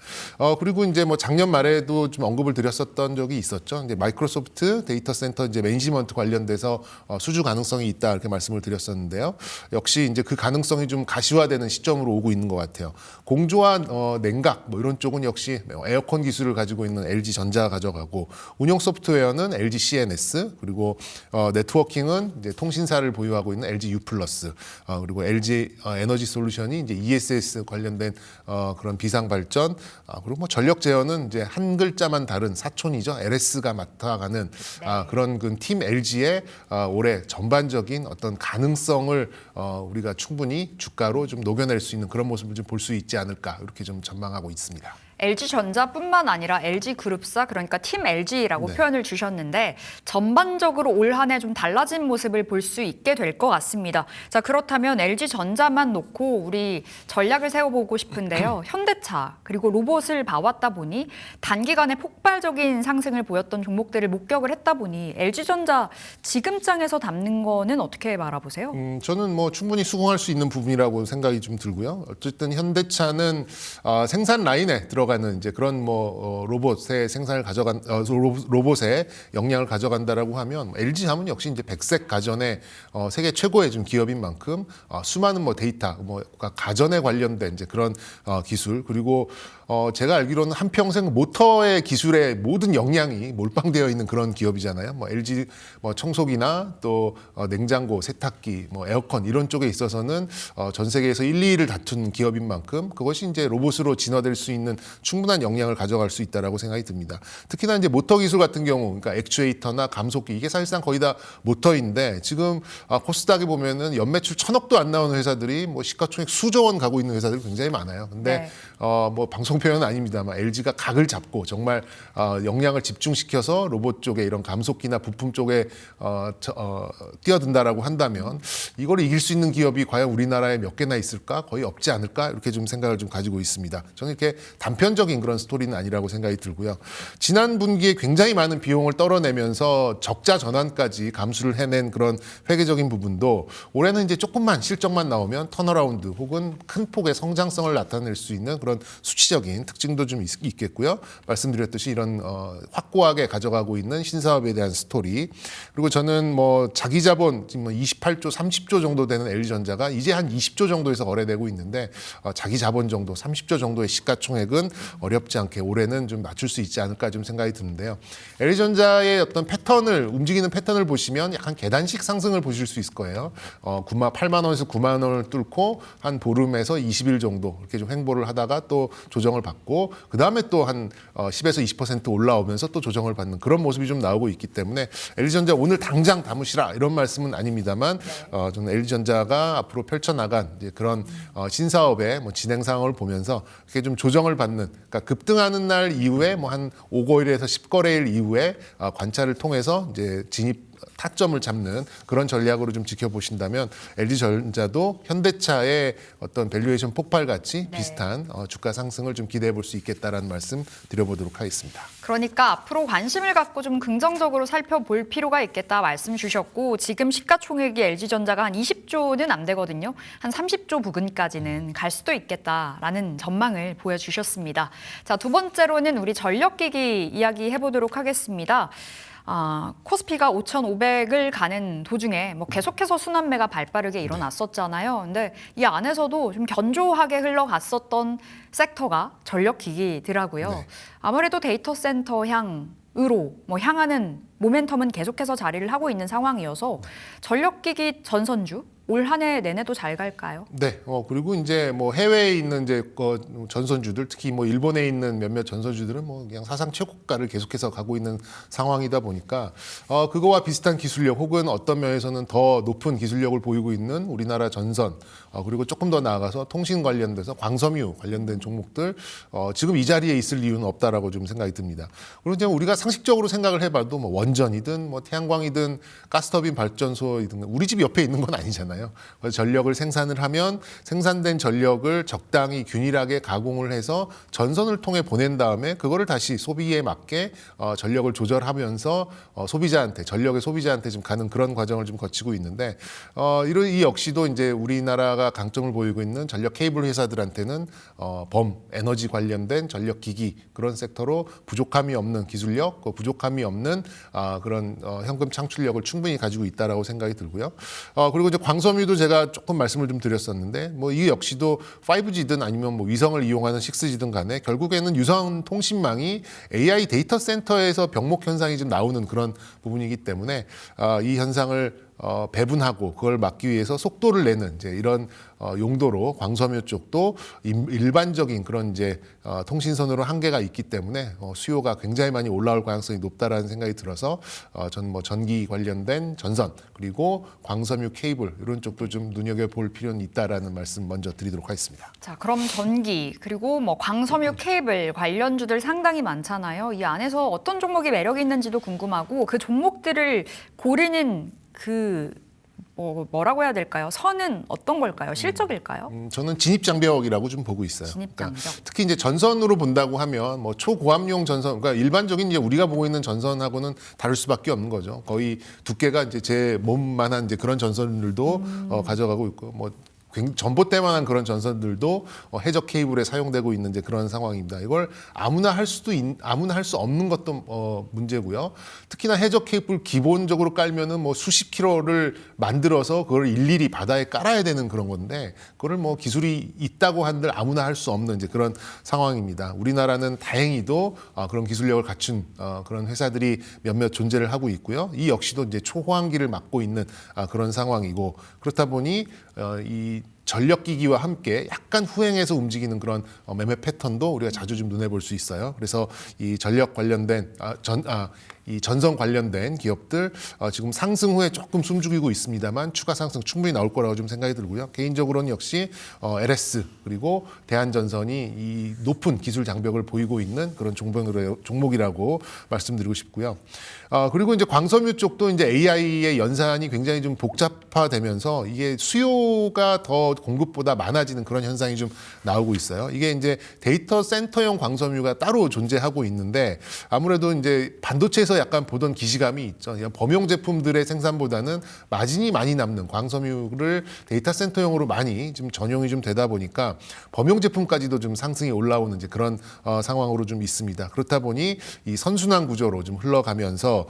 그리고 이제 뭐 작년 말에도 좀 언급을 드렸었던 적이 있었죠. 이제 마이크로소프트 데이터 센터 이제 매니지먼트 관련돼서 수주 가능성이 있다 이렇게 말씀을 드렸었는데요. 역시 이제 그 가능성이 좀 가시화되는 시점으로 오고 있는 것 같아요. 공조와 냉각 뭐 이런 쪽은 역시 에어컨 기술을 가지고 있는 LG 전자가 가져가고 운영 소프트웨어는 LG CNS 그리고 네트워킹은 이제 통신사를 보유하고 있는 LG U+, 그리고 LG 에너지 솔루션이 이제 ESS 관련된 그런 비상 발전 그리고 뭐 전력 제어는 이제 한 글자만 다른 사촌이죠. LS가 맡아가는 그런 그 팀 LG의 올해 전반적인 어떤 가능성을 우리가 충분히 주가로 좀 녹여낼 수 있는 그런 모습을 좀 볼 수 있지 않을까 이렇게 좀 전망하고 있습니다. LG전자뿐만 아니라 LG그룹사 그러니까 팀 LG라고 네. 표현을 주셨는데 전반적으로 올 한 해 좀 달라진 모습을 볼 수 있게 될 것 같습니다. 자, 그렇다면 LG전자만 놓고 우리 전략을 세워보고 싶은데요. 현대차 그리고 로봇을 봐왔다 보니 단기간에 폭발적인 상승을 보였던 종목들을 목격을 했다 보니 LG전자 지금 장에서 담는 거는 어떻게 바라보세요? 저는 뭐 충분히 수긍할 수 있는 부분이라고 생각이 좀 들고요. 어쨌든 현대차는 생산 라인에 들어가는 이제 그런 뭐 로봇의 생산을 가져간 로봇의 역량을 가져간다라고 하면 LG 하면 역시 이제 백색 가전의 세계 최고의 좀 기업인 만큼 수많은 뭐 데이터 뭐 가전에 관련된 이제 그런 기술 그리고 제가 알기로는 한평생 모터의 기술의 모든 역량이 몰빵되어 있는 그런 기업이잖아요. 뭐 LG 뭐 청소기나 또 냉장고, 세탁기, 뭐 에어컨 이런 쪽에 있어서는 전 세계에서 1, 2위를 다툰 기업인 만큼 그것이 이제 로봇으로 진화될 수 있는 충분한 역량을 가져갈 수 있다라고 생각이 듭니다. 특히나 이제 모터 기술 같은 경우, 그러니까 액추에이터나 감속기 이게 사실상 거의 다 모터인데 지금 코스닥에 보면은 연매출 1,000억도 안 나오는 회사들이 뭐 시가총액 수조 원 가고 있는 회사들이 굉장히 많아요. 근데 네. 뭐 방송 표현은 아닙니다만 LG가 각을 잡고 정말 역량을 집중시켜서 로봇 쪽에 이런 감속기나 부품 쪽에 뛰어든다라고 한다면 이걸 이길 수 있는 기업이 과연 우리나라에 몇 개나 있을까? 거의 없지 않을까? 이렇게 좀 생각을 좀 가지고 있습니다. 저는 이렇게 단편적인 그런 스토리는 아니라고 생각이 들고요. 지난 분기에 굉장히 많은 비용을 떨어내면서 적자 전환까지 감수를 해낸 그런 회계적인 부분도 올해는 이제 조금만 실적만 나오면 턴어라운드 혹은 큰 폭의 성장성을 나타낼 수 있는 그런 수치적인 특징도 좀 있겠고요. 말씀드렸듯이 이런 확고하게 가져가고 있는 신사업에 대한 스토리 그리고 저는 뭐 자기 자본 지금 뭐 28조, 30조 정도 되는 LG전자가 이제 한 20조 정도에서 거래되고 있는데 자기 자본 정도, 30조 정도의 시가총액은 어렵지 않게 올해는 좀 맞출 수 있지 않을까 좀 생각이 드는데요. LG전자의 어떤 움직이는 패턴을 보시면 약간 계단식 상승을 보실 수 있을 거예요. 8만 원에서 9만 원을 뚫고 한 보름에서 20일 정도 이렇게 좀 횡보를 하다가 또 조정을 받고 그 다음에 또 한 10에서 20% 올라오면서 또 조정을 받는 그런 모습이 좀 나오고 있기 때문에 LG전자 오늘 당장 담으시라 이런 말씀은 아닙니다만 저는 LG전자가 앞으로 펼쳐나간 이제 그런 신사업의 뭐 진행 상황을 보면서 이렇게 좀 조정을 받는 그러니까 급등하는 날 이후에 뭐 한 5거래일에서 10거래일 이후에 관찰을 통해서 이제 진입 타점을 잡는 그런 전략으로 좀 지켜보신다면 LG전자도 현대차의 어떤 밸류에이션 폭발같이 비슷한 주가 상승을 좀 기대해 볼 수 있겠다라는 말씀 드려보도록 하겠습니다. 그러니까 앞으로 관심을 갖고 좀 긍정적으로 살펴볼 필요가 있겠다 말씀 주셨고 지금 시가총액이 LG전자가 한 20조는 안 되거든요. 한 30조 부근까지는 갈 수도 있겠다라는 전망을 보여주셨습니다. 자, 두 번째로는 우리 전력기기 이야기 해보도록 하겠습니다. 코스피가 5,500을 가는 도중에 뭐 계속해서 순환매가 발빠르게 일어났었잖아요. 근데 이 안에서도 좀 견조하게 흘러갔었던 섹터가 전력기기더라고요. 네. 아무래도 데이터 센터 향으로 향하는 모멘텀은 계속해서 자리를 하고 있는 상황이어서 전력기기 전선주 올 한 해 내내도 잘 갈까요? 네, 그리고 이제 뭐 해외에 있는 이제 전선주들, 특히 뭐 일본에 있는 몇몇 전선주들은 뭐 그냥 사상 최고가를 계속해서 가고 있는 상황이다 보니까 그거와 비슷한 기술력 혹은 어떤 면에서는 더 높은 기술력을 보이고 있는 우리나라 전선, 그리고 조금 더 나아가서 통신 관련돼서 광섬유 관련된 종목들 지금 이 자리에 있을 이유는 없다라고 좀 생각이 듭니다. 그리고 이제 우리가 상식적으로 생각을 해봐도 뭐 원전이든 뭐 태양광이든 가스터빈 발전소이든 우리 집 옆에 있는 건 아니잖아요. 그래서 전력을 생산을 하면 생산된 전력을 적당히 균일하게 가공을 해서 전선을 통해 보낸 다음에 그거를 다시 소비에 맞게 전력을 조절하면서 전력의 소비자한테 좀 가는 그런 과정을 좀 거치고 있는데 이 역시도 이제 우리나라가 강점을 보이고 있는 전력 케이블 회사들한테는 에너지 관련된 전력 기기 그런 섹터로 부족함이 없는 기술력, 부족함이 없는 그런 현금 창출력을 충분히 가지고 있다라고 생각이 들고요. 그리고 이제 광섬유도 제가 조금 말씀을 좀 드렸었는데 뭐 이 역시도 5G든 아니면 뭐 위성을 이용하는 6G든 간에 결국에는 유선 통신망이 AI 데이터 센터에서 병목 현상이 좀 나오는 그런 부분이기 때문에 이 현상을 배분하고 그걸 막기 위해서 속도를 내는 이제 이런 용도로 광섬유 쪽도 일반적인 그런 이제 통신선으로 한계가 있기 때문에 수요가 굉장히 많이 올라올 가능성이 높다라는 생각이 들어서 전 뭐 전기 관련된 전선 그리고 광섬유 케이블 이런 쪽도 좀 눈여겨볼 필요는 있다라는 말씀 먼저 드리도록 하겠습니다. 자, 그럼 전기 그리고 뭐 광섬유 케이블 관련주들 상당히 많잖아요. 이 안에서 어떤 종목이 매력이 있는지도 궁금하고 그 종목들을 고르는 뭐라고 해야 될까요? 선은 어떤 걸까요? 실적일까요? 저는 진입장벽이라고 좀 보고 있어요. 진입장벽. 그러니까 특히 이제 전선으로 본다고 하면 뭐 초고압용 전선, 그러니까 일반적인 이제 우리가 보고 있는 전선하고는 다를 수밖에 없는 거죠. 거의 두께가 이제 제 몸만한 이제 그런 전선들도 가져가고 있고 뭐. 전봇대만한 그런 전선들도 해적 케이블에 사용되고 있는 이제 그런 상황입니다. 이걸 아무나 할 수 없는 것도 문제고요. 특히나 해적 케이블 기본적으로 깔면은 뭐 수십 킬로를 만들어서 그걸 일일이 바다에 깔아야 되는 그런 건데 그걸 뭐 기술이 있다고 한들 아무나 할 수 없는 이제 그런 상황입니다. 우리나라는 다행히도 그런 기술력을 갖춘 그런 회사들이 몇몇 존재를 하고 있고요. 이 역시도 이제 초호황기를 맞고 있는 그런 상황이고 그렇다 보니 이 전력기기와 함께 약간 후행해서 움직이는 그런 매매 패턴도 우리가 자주 좀 눈에 볼 수 있어요. 그래서 이 전력 관련된 이 전선 관련된 기업들 지금 상승 후에 조금 숨죽이고 있습니다만 추가 상승 충분히 나올 거라고 좀 생각이 들고요. 개인적으로는 역시 LS 그리고 대한전선이 이 높은 기술 장벽을 보이고 있는 그런 종목이라고 말씀드리고 싶고요. 그리고 이제 광섬유 쪽도 이제 AI의 연산이 굉장히 좀 복잡화되면서 이게 수요가 더 공급보다 많아지는 그런 현상이 좀 나오고 있어요. 이게 이제 데이터 센터용 광섬유가 따로 존재하고 있는데 아무래도 이제 반도체에서 약간 보던 기시감이 있죠. 범용 제품들의 생산보다는 마진이 많이 남는 광섬유를 데이터 센터용으로 많이 좀 전용이 좀 되다 보니까 범용 제품까지도 좀 상승이 올라오는 이제 그런 상황으로 좀 있습니다. 그렇다 보니 이 선순환 구조로 좀 흘러가면서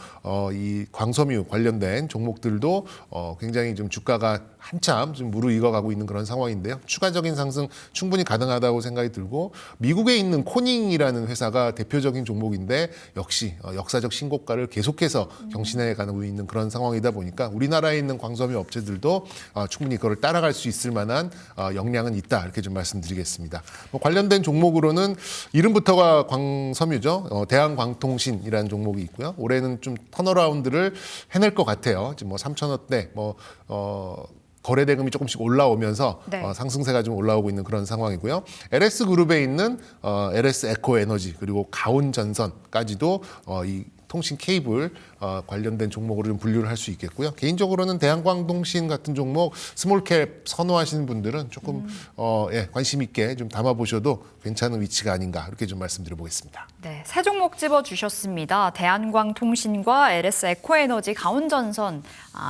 이 광섬유 관련된 종목들도 굉장히 좀 주가가 한참 좀 무르익어가고 있는 그런 상황인데요. 추가적인 상승 충분히 가능하다고 생각이 들고 미국에 있는 코닝이라는 회사가 대표적인 종목인데 역시 역사적 신고가를 계속해서 경신해 가고 있는 그런 상황이다 보니까 우리나라에 있는 광섬유 업체들도 충분히 그걸 따라갈 수 있을 만한 역량은 있다 이렇게 좀 말씀드리겠습니다. 관련된 종목으로는 이름부터가 광섬유죠. 대한광통신이라는 종목이 있고요. 올해는 좀 턴어라운드를 해낼 것 같아요. 지금 뭐 3,000원대 거래 대금이 조금씩 올라오면서 네. 상승세가 좀 올라오고 있는 그런 상황이고요. LS 그룹에 있는 LS 에코 에너지 그리고 가온전선까지도 이 통신 케이블 관련된 종목으로 좀 분류를 할 수 있겠고요. 개인적으로는 대한광통신 같은 종목 스몰캡 선호하시는 분들은 조금 관심 있게 좀 담아보셔도 괜찮은 위치가 아닌가 이렇게 좀 말씀드려 보겠습니다. 네, 세 종목 집어주셨습니다. 대한광통신과 LS 에코에너지, 가온전선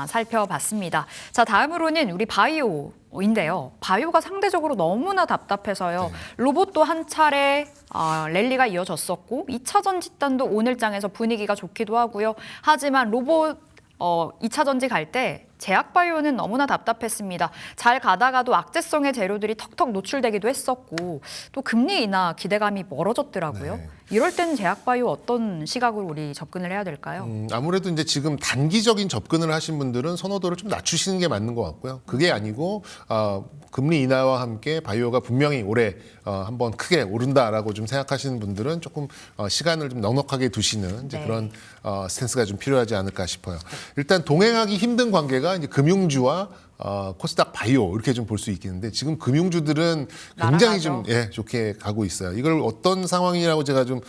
살펴봤습니다. 자, 다음으로는 우리 바이오인데요. 바이오가 상대적으로 너무나 답답해서요. 네. 로봇도 한 차례 랠리가 이어졌었고 2차 전지단도 오늘 장에서 분위기가 좋기도 하고요. 하지만 로봇 2차 전지 갈 때 제약바이오는 너무나 답답했습니다. 잘 가다가도 악재성의 재료들이 턱턱 노출되기도 했었고 또 금리 인하 기대감이 멀어졌더라고요. 네. 이럴 때는 제약바이오 어떤 시각으로 우리 접근을 해야 될까요? 아무래도 이제 지금 단기적인 접근을 하신 분들은 선호도를 좀 낮추시는 게 맞는 것 같고요. 그게 아니고 금리 인하와 함께 바이오가 분명히 올해 한번 크게 오른다라고 좀 생각하시는 분들은 조금 시간을 좀 넉넉하게 두시는 이제 네. 그런 스탠스가 좀 필요하지 않을까 싶어요. 일단 동행하기 힘든 관계가 이제 금융주와 코스닥 바이오 이렇게 좀 볼 수 있겠는데 지금 금융주들은 굉장히 좀 날아가죠. 좋게 가고 있어요. 이걸 어떤 상황이라고 제가 좀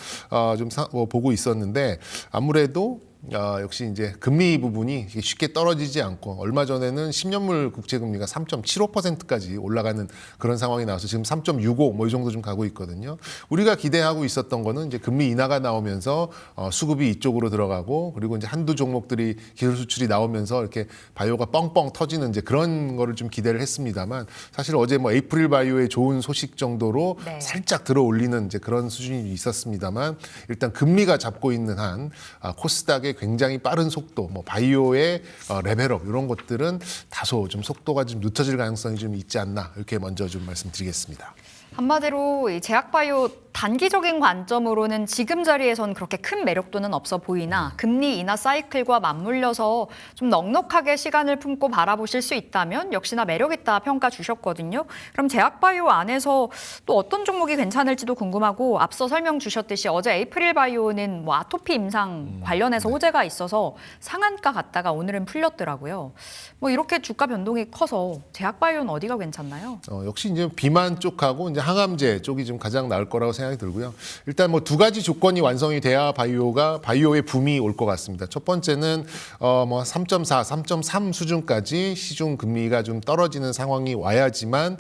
보고 있었는데 아무래도 역시 이제 금리 부분이 쉽게 떨어지지 않고 얼마 전에는 10년물 국채금리가 3.75%까지 올라가는 그런 상황이 나와서 지금 3.65 뭐 이 정도 좀 가고 있거든요. 우리가 기대하고 있었던 거는 이제 금리 인하가 나오면서 수급이 이쪽으로 들어가고 그리고 이제 한두 종목들이 기술 수출이 나오면서 이렇게 바이오가 뻥뻥 터지는 이제 그런 거를 좀 기대를 했습니다만 사실 어제 뭐 에이프릴 바이오의 좋은 소식 정도로 네. 살짝 들어 올리는 이제 그런 수준이 있었습니다만 일단 금리가 잡고 있는 한 코스닥의 굉장히 빠른 속도, 뭐 바이오의 레벨업 이런 것들은 다소 좀 속도가 좀 늦춰질 가능성이 좀 있지 않나 이렇게 먼저 좀 말씀드리겠습니다. 한마디로 이 제약바이오 단기적인 관점으로는 지금 자리에선 그렇게 큰 매력도는 없어 보이나 금리 인하 사이클과 맞물려서 좀 넉넉하게 시간을 품고 바라보실 수 있다면 역시나 매력 있다 평가 주셨거든요. 그럼 제약바이오 안에서 또 어떤 종목이 괜찮을지도 궁금하고 앞서 설명 주셨듯이 어제 에이프릴 바이오는 뭐 아토피 임상 관련해서 호재가 있어서 상한가 갔다가 오늘은 풀렸더라고요. 뭐 이렇게 주가 변동이 커서 제약바이오는 어디가 괜찮나요? 역시 이제 비만 쪽하고 이제 항암제 쪽이 좀 가장 나을 거라고 생각이 들고요. 일단 뭐 두 가지 조건이 완성이 돼야 바이오의 붐이 올 것 같습니다. 첫 번째는 뭐 3.4, 3.3 수준까지 시중 금리가 좀 떨어지는 상황이 와야지만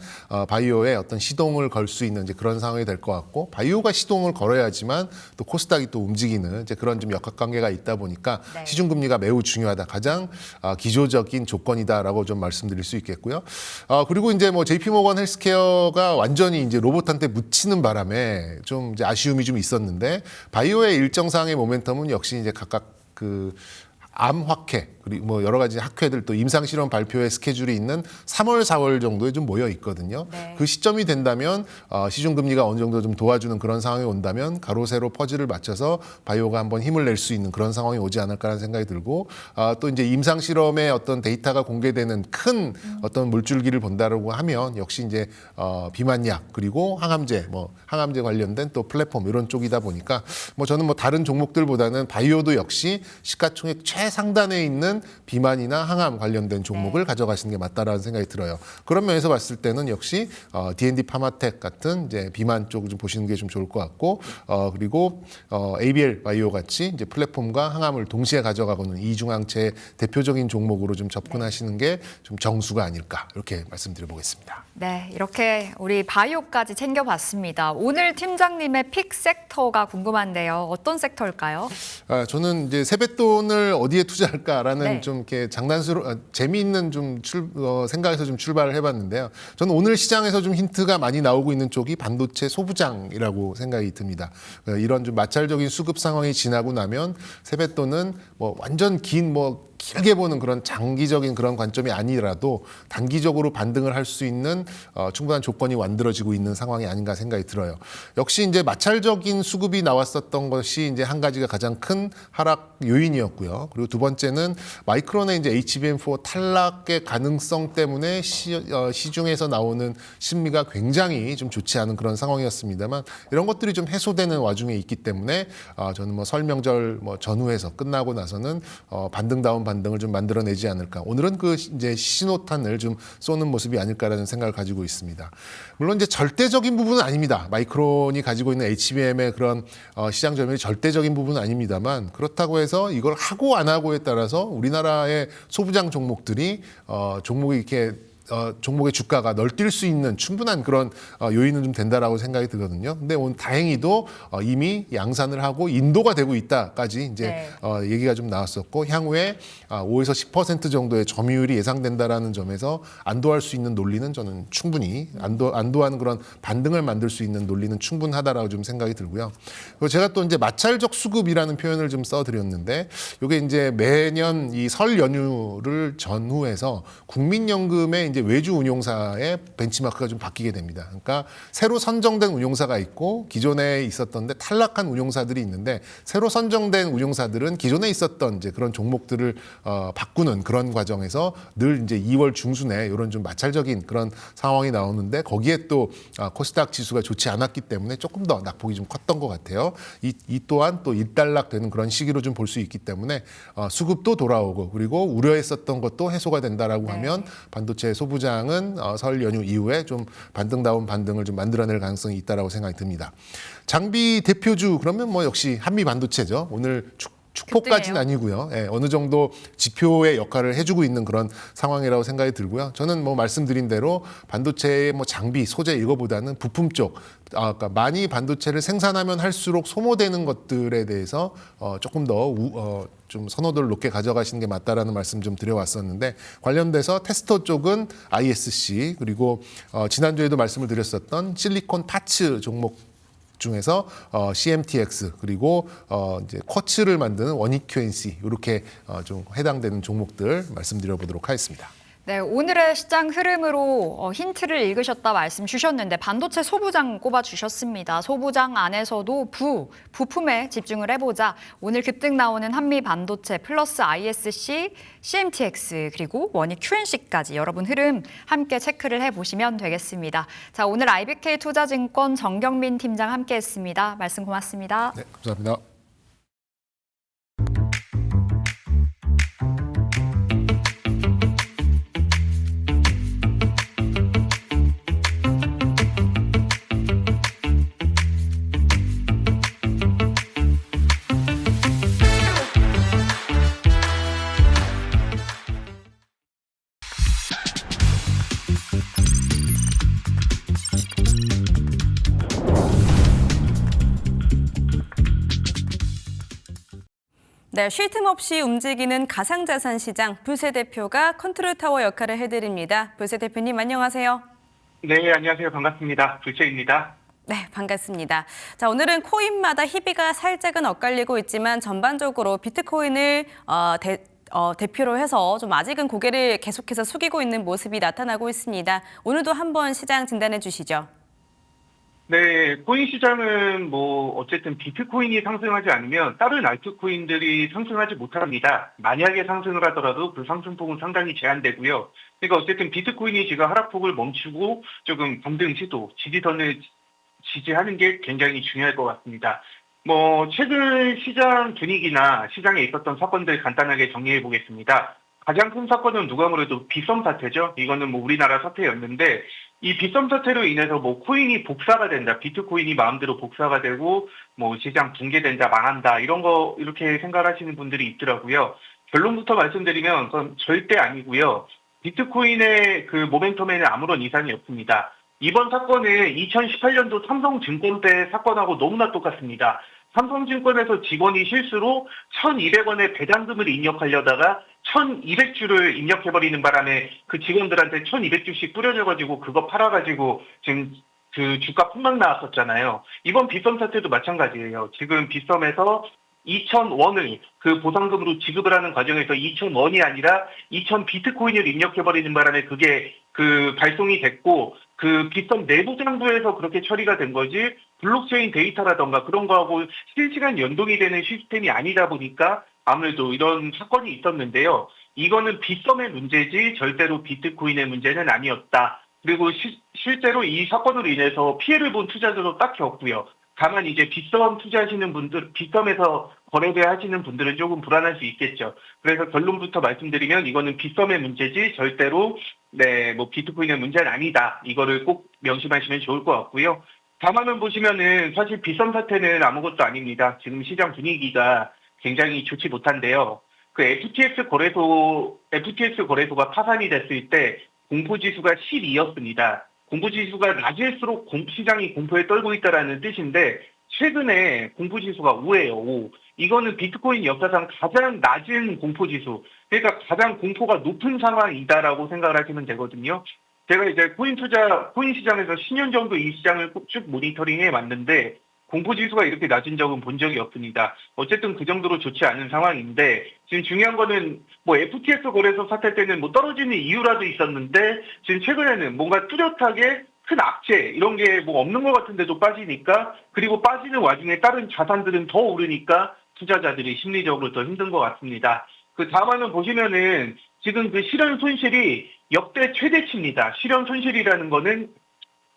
바이오의 어떤 시동을 걸 수 있는 이제 그런 상황이 될 것 같고 바이오가 시동을 걸어야지만 또 코스닥이 또 움직이는 이제 그런 좀 역학관계가 있다 보니까 네. 시중 금리가 매우 중요하다. 가장 기조적인 조건이다라고 좀 말씀드릴 수 있겠고요. 그리고 이제 뭐 JP모건 헬스케어가 완전히 이제 로봇한테 묻히는 바람에 좀 이제 아쉬움이 좀 있었는데 바이오의 일정상의 모멘텀은 역시 이제 각각 그 암학회 그리고 뭐 여러 가지 학회들 또 임상 실험 발표의 스케줄이 있는 3월, 4월 정도에 좀 모여 있거든요. 네. 그 시점이 된다면 시중 금리가 어느 정도 좀 도와주는 그런 상황이 온다면 가로 세로 퍼즐을 맞춰서 바이오가 한번 힘을 낼 수 있는 그런 상황이 오지 않을까라는 생각이 들고 또 이제 임상 실험의 어떤 데이터가 공개되는 큰 어떤 물줄기를 본다라고 하면 역시 이제 비만약 그리고 항암제 뭐 항암제 관련된 또 플랫폼 이런 쪽이다 보니까 뭐 저는 뭐 다른 종목들보다는 바이오도 역시 시가총액 최상단에 있는 비만이나 항암 관련된 종목을 가져가시는 게 맞다라는 생각이 들어요. 그런 면에서 봤을 때는 역시 D&D 파마텍 같은 이제 비만 쪽을 좀 보시는 게 좀 좋을 것 같고 그리고 ABL 바이오 같이 이제 플랫폼과 항암을 동시에 가져가고는 이중항체의 대표적인 종목으로 좀 접근하시는 게 좀 정수가 아닐까 이렇게 말씀드려 보겠습니다. 네, 이렇게 우리 바이오까지 챙겨봤습니다. 오늘 팀장님의 픽 섹터가 궁금한데요. 어떤 섹터일까요? 저는 이제 세뱃돈을 어디에 투자할까라는 네. 좀 이렇게 재미있는 좀 생각에서 좀 출발을 해봤는데요. 저는 오늘 시장에서 좀 힌트가 많이 나오고 있는 쪽이 반도체 소부장이라고 생각이 듭니다. 이런 좀 마찰적인 수급 상황이 지나고 나면 세뱃돈은 뭐 완전 길게 보는 그런 장기적인 그런 관점이 아니라도 단기적으로 반등을 할 수 있는 충분한 조건이 만들어지고 있는 상황이 아닌가 생각이 들어요. 역시 이제 마찰적인 수급이 나왔었던 것이 이제 한 가지가 가장 큰 하락 요인이었고요. 그리고 두 번째는 마이크론의 이제 HBM4 탈락의 가능성 때문에 시중에서 나오는 심리가 굉장히 좀 좋지 않은 그런 상황이었습니다만 이런 것들이 좀 해소되는 와중에 있기 때문에 저는 뭐 설 명절 뭐 전후에서 끝나고 나서는 반등다운 반등을 좀 만들어내지 않을까. 오늘은 그 이제 신호탄을 좀 쏘는 모습이 아닐까라는 생각을 가지고 있습니다. 물론 이제 절대적인 부분은 아닙니다. 마이크론이 가지고 있는 HBM의 그런 시장 점유율이 절대적인 부분은 아닙니다만 그렇다고 해서 이걸 하고 안 하고에 따라서 우리나라의 소부장 종목들이 종목이 이렇게 종목의 주가가 널뛸 수 있는 충분한 그런 요인은 좀 된다라고 생각이 들거든요. 근데 오늘 다행히도 이미 양산을 하고 인도가 되고 있다까지 이제 얘기가 좀 나왔었고 향후에 5에서 10% 정도의 점유율이 예상된다라는 점에서 안도할 수 있는 논리는 저는 충분히 안도하는 그런 반등을 만들 수 있는 논리는 충분하다라고 좀 생각이 들고요. 그리고 제가 또 이제 마찰적 수급이라는 표현을 좀 써드렸는데 이게 이제 매년 이 설 연휴를 전후해서 국민연금의 이제 이제 외주 운용사의 벤치마크가 좀 바뀌게 됩니다. 그러니까 새로 선정된 운용사가 있고 기존에 있었던데 탈락한 운용사들이 있는데 새로 선정된 운용사들은 기존에 있었던 이제 그런 종목들을 바꾸는 그런 과정에서 늘 이제 2월 중순에 이런 좀 마찰적인 그런 상황이 나오는데 거기에 또 코스닥 지수가 좋지 않았기 때문에 조금 더 낙폭이 좀 컸던 것 같아요. 이 또한 또 일단락되는 그런 시기로 좀 볼 수 있기 때문에 수급도 돌아오고 그리고 우려했었던 것도 해소가 된다라고 하면 반도체 소부장은 설 연휴 이후에 좀 반등다운 반등을 좀 만들어낼 가능성이 있다라고 생각이 듭니다. 장비 대표주 그러면 뭐 역시 한미 반도체죠. 오늘 축포까지는 아니고요. 예, 어느 정도 지표의 역할을 해주고 있는 그런 상황이라고 생각이 들고요. 저는 뭐 말씀드린 대로 반도체의 뭐 장비, 소재 이거보다는 부품 쪽, 그러니까 많이 반도체를 생산하면 할수록 소모되는 것들에 대해서 조금 더 좀 선호도를 높게 가져가시는 게 맞다라는 말씀 좀 드려왔었는데 관련돼서 테스터 쪽은 ISC 그리고 지난주에도 말씀을 드렸었던 실리콘 파츠 종목 중에서 CMTX 그리고 이제 쿼츠를 만드는 원익 QNC 이렇게 좀 해당되는 종목들 말씀드려보도록 하겠습니다. 네, 오늘의 시장 흐름으로 힌트를 읽으셨다 말씀 주셨는데 반도체 소부장 꼽아주셨습니다. 소부장 안에서도 부품에 집중을 해보자. 오늘 급등 나오는 한미 반도체 플러스 ISC, CMTX 그리고 원익 QNC까지 여러분 흐름 함께 체크를 해보시면 되겠습니다. 자, 오늘 IBK 투자증권 정경민 팀장 함께했습니다. 말씀 고맙습니다. 네, 감사합니다. 네, 쉴 틈 없이 움직이는 가상자산 시장 불세 대표가 컨트롤 타워 역할을 해드립니다. 불세 대표님 안녕하세요. 네, 안녕하세요. 반갑습니다. 불채입니다. 네, 반갑습니다. 자, 오늘은 코인마다 희비가 살짝은 엇갈리고 있지만 전반적으로 비트코인을 대표로 해서 좀 아직은 고개를 계속해서 숙이고 있는 모습이 나타나고 있습니다. 오늘도 한번 시장 진단해 주시죠. 네, 코인 시장은 어쨌든 비트코인이 상승하지 않으면 다른 알트코인들이 상승하지 못합니다. 만약에 상승을 하더라도 그 상승폭은 상당히 제한되고요. 그러니까 어쨌든 비트코인이 지금 하락폭을 멈추고 조금 반등 시도, 지지선을 지지하는 게 굉장히 중요할 것 같습니다. 최근 시장 분위기나 시장에 있었던 사건들 간단하게 정리해 보겠습니다. 가장 큰 사건은 누가 뭐래도 빗썸 사태죠. 이거는 우리나라 사태였는데 이 빗썸 사태로 인해서 코인이 복사가 된다. 비트코인이 마음대로 복사가 되고 시장 붕괴된다, 망한다 이런 거 이렇게 생각하시는 분들이 있더라고요. 결론부터 말씀드리면 그건 절대 아니고요. 비트코인의 그 모멘텀에는 아무런 이상이 없습니다. 이번 사건은 2018년도 삼성증권 때 사건하고 너무나 똑같습니다. 삼성증권에서 직원이 실수로 1,200원의 배당금을 입력하려다가 1,200주를 입력해버리는 바람에 그 직원들한테 1,200주씩 뿌려져가지고 그거 팔아가지고 지금 그 주가 폭락 나왔었잖아요. 이번 빗썸 사태도 마찬가지예요. 지금 빗썸에서 2,000원을 그 보상금으로 지급을 하는 과정에서 2,000원이 아니라 2,000 비트코인을 입력해버리는 바람에 그게 그 발송이 됐고 그 빗썸 내부 장부에서 그렇게 처리가 된 거지 블록체인 데이터라던가 그런 거하고 실시간 연동이 되는 시스템이 아니다 보니까 아무래도 이런 사건이 있었는데요. 이거는 빗썸의 문제지 절대로 비트코인의 문제는 아니었다. 그리고 실제로 이 사건으로 인해서 피해를 본 투자자도 딱히 없고요. 다만 이제 빗썸 투자하시는 분들, 빗썸에서 거래대 하시는 분들은 조금 불안할 수 있겠죠. 그래서 결론부터 말씀드리면 이거는 빗썸의 문제지 절대로 비트코인의 문제는 아니다. 이거를 꼭 명심하시면 좋을 것 같고요. 다만은 보시면은 사실 빗썸 사태는 아무것도 아닙니다. 지금 시장 분위기가 굉장히 좋지 못한데요. 그 FTX 거래소가 파산이 됐을 때 공포지수가 12였습니다. 공포지수가 낮을수록 시장이 공포에 떨고 있다는 뜻인데 최근에 공포지수가 5예요. 5. 이거는 비트코인 역사상 가장 낮은 공포지수, 그러니까 가장 공포가 높은 상황이다라고 생각을 하시면 되거든요. 제가 이제 코인 시장에서 10년 정도 이 시장을 쭉 모니터링해 왔는데 공포지수가 이렇게 낮은 적은 본 적이 없습니다. 어쨌든 그 정도로 좋지 않은 상황인데 지금 중요한 거는 뭐 FTX 거래소 사태 때는 뭐 떨어지는 이유라도 있었는데 지금 최근에는 뭔가 뚜렷하게 큰 악재 이런 게 뭐 없는 것 같은데도 빠지니까 그리고 빠지는 와중에 다른 자산들은 더 오르니까 투자자들이 심리적으로 더 힘든 것 같습니다. 그 다음 화면 보시면은 지금 그 실현 손실이 역대 최대치입니다. 실현 손실이라는 거는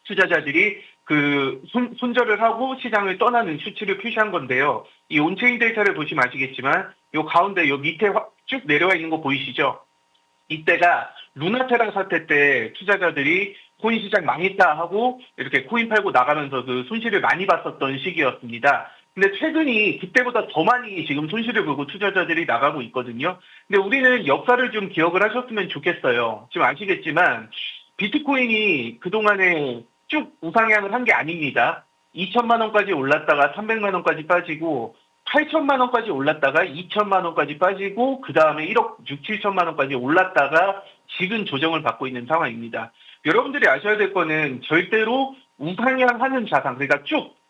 투자자들이 그 손절을 하고 시장을 떠나는 수치를 표시한 건데요. 이 온체인 데이터를 보시면 아시겠지만 요 가운데 요 밑에 쭉 내려와 있는 거 보이시죠? 이때가 루나테라 사태 때 투자자들이 코인 시장 망했다 하고 이렇게 코인 팔고 나가면서 그 손실을 많이 봤었던 시기였습니다. 근데 최근이 그때보다 더 많이 지금 손실을 보고 투자자들이 나가고 있거든요. 근데 우리는 역사를 좀 기억을 하셨으면 좋겠어요. 지금 아시겠지만 비트코인이 그동안에 쭉 우상향을 한 게 아닙니다. 2천만 원까지 올랐다가 300만 원까지 빠지고 8천만 원까지 올랐다가 2천만 원까지 빠지고 그 다음에 1억 6, 7천만 원까지 올랐다가 지금 조정을 받고 있는 상황입니다. 여러분들이 아셔야 될 거는 절대로 우상향하는 자산, 그러니까 쭉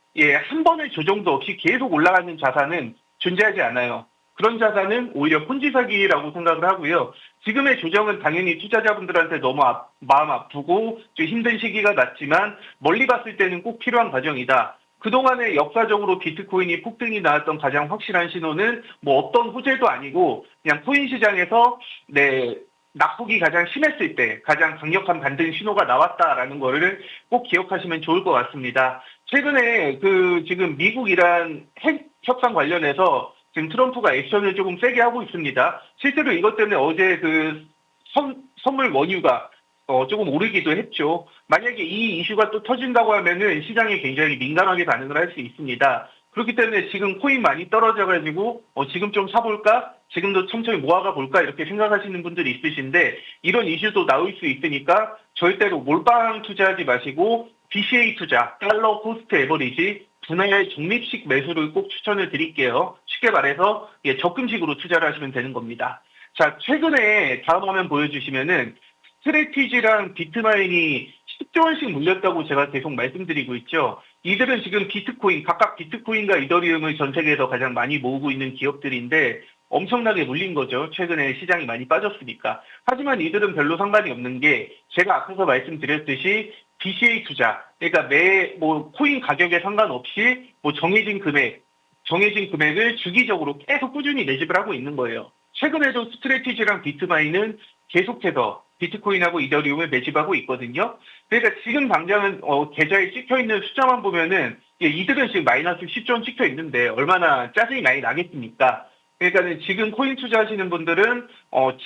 한 번의 조정도 없이 계속 올라가는 자산은 존재하지 않아요. 그런 자산은 오히려 폰지 사기라고 생각을 하고요. 지금의 조정은 당연히 투자자분들한테 너무 마음 아프고 좀 힘든 시기가 났지만 멀리 봤을 때는 꼭 필요한 과정이다. 그동안에 역사적으로 비트코인이 폭등이 나왔던 가장 확실한 신호는 뭐 어떤 호재도 아니고 그냥 코인 시장에서 낙폭이 가장 심했을 때 가장 강력한 반등 신호가 나왔다라는 거를 꼭 기억하시면 좋을 것 같습니다. 최근에 그 지금 미국 이란 핵 협상 관련해서 지금 트럼프가 액션을 조금 세게 하고 있습니다. 실제로 이것 때문에 어제 그 선물 원유가 조금 오르기도 했죠. 만약에 이 이슈가 또 터진다고 하면은 시장이 굉장히 민감하게 반응을 할 수 있습니다. 그렇기 때문에 지금 코인 많이 떨어져가지고 지금 좀 사볼까? 지금도 천천히 모아가 볼까? 이렇게 생각하시는 분들이 있으신데 이런 이슈도 나올 수 있으니까 절대로 몰빵 투자하지 마시고 BCA 투자, 달러 코스트 에버리지, 분할 적립식 매수를 꼭 추천을 드릴게요. 쉽게 말해서 적금식으로 투자를 하시면 되는 겁니다. 자, 최근에 다음 화면 보여주시면은 스트레티지랑 비트마인이 10조 원씩 물렸다고 제가 계속 말씀드리고 있죠. 이들은 지금 비트코인, 각각 비트코인과 이더리움을 전 세계에서 가장 많이 모으고 있는 기업들인데 엄청나게 물린 거죠. 최근에 시장이 많이 빠졌으니까. 하지만 이들은 별로 상관이 없는 게 제가 앞서서 말씀드렸듯이 BCA 투자, 그러니까 코인 가격에 상관없이 정해진 금액을 주기적으로 계속 꾸준히 매집을 하고 있는 거예요. 최근에도 스트레티지랑 비트마인은 계속해서 비트코인하고 이더리움을 매집하고 있거든요. 그러니까 지금 당장은 계좌에 찍혀있는 숫자만 보면은 이들은 지금 마이너스 10조 원 찍혀 있는데 얼마나 짜증이 많이 나겠습니까? 그러니까 지금 코인 투자하시는 분들은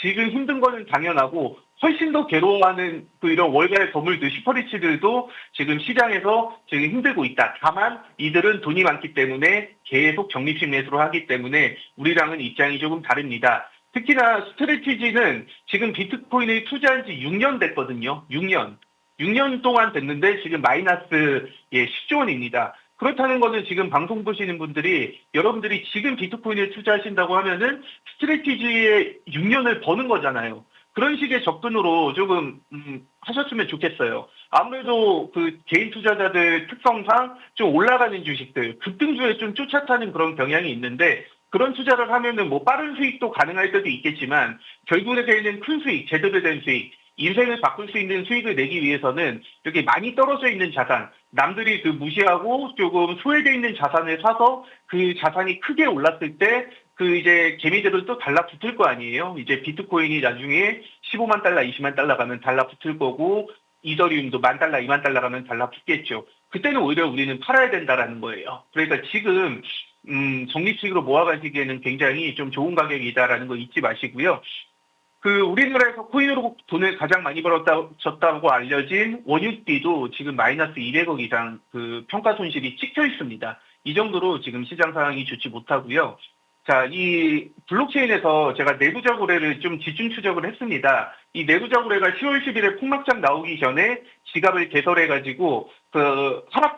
지금 힘든 거는 당연하고 훨씬 더 괴로워하는 이런 월가의 거물들, 슈퍼리치들도 지금 시장에서 지금 힘들고 있다. 다만 이들은 돈이 많기 때문에 계속 적립식 매수를 하기 때문에 우리랑은 입장이 조금 다릅니다. 특히나 스트레티지는 지금 비트코인을 투자한 지 6년 됐거든요. 6년 동안 됐는데 지금 마이너스 10조 원입니다. 그렇다는 거는 지금 방송 보시는 분들이 여러분들이 지금 비트코인을 투자하신다고 하면은 스트레티지에 6년을 버는 거잖아요. 그런 식의 접근으로 조금 하셨으면 좋겠어요. 아무래도 그 개인 투자자들 특성상 좀 올라가는 주식들, 급등주에 좀 쫓아타는 그런 경향이 있는데 그런 투자를 하면은 빠른 수익도 가능할 때도 있겠지만 결국에는 큰 수익, 제대로 된 수익, 인생을 바꿀 수 있는 수익을 내기 위해서는 이렇게 많이 떨어져 있는 자산, 남들이 무시하고 조금 소외되어 있는 자산을 사서 그 자산이 크게 올랐을 때 이제 개미들은 또 달라붙을 거 아니에요. 이제 비트코인이 나중에 15만 달러, 20만 달러 가면 달라붙을 거고 이더리움도 10,000 달러, 20,000 달러 가면 달라붙겠죠. 그때는 오히려 우리는 팔아야 된다라는 거예요. 그러니까 지금 적립식으로 모아가시기에는 굉장히 좀 좋은 가격이다라는 거 잊지 마시고요. 우리나라에서 코인으로 돈을 가장 많이 벌었다고 알려진 원유띠도 지금 마이너스 200억 이상 평가 손실이 찍혀 있습니다. 이 정도로 지금 시장 상황이 좋지 못하고요. 자, 이 블록체인에서 제가 내부자 거래를 좀 집중 추적을 했습니다. 이 내부자 거래가 10월 10일에 폭락장 나오기 전에 지갑을 개설해가지고 하락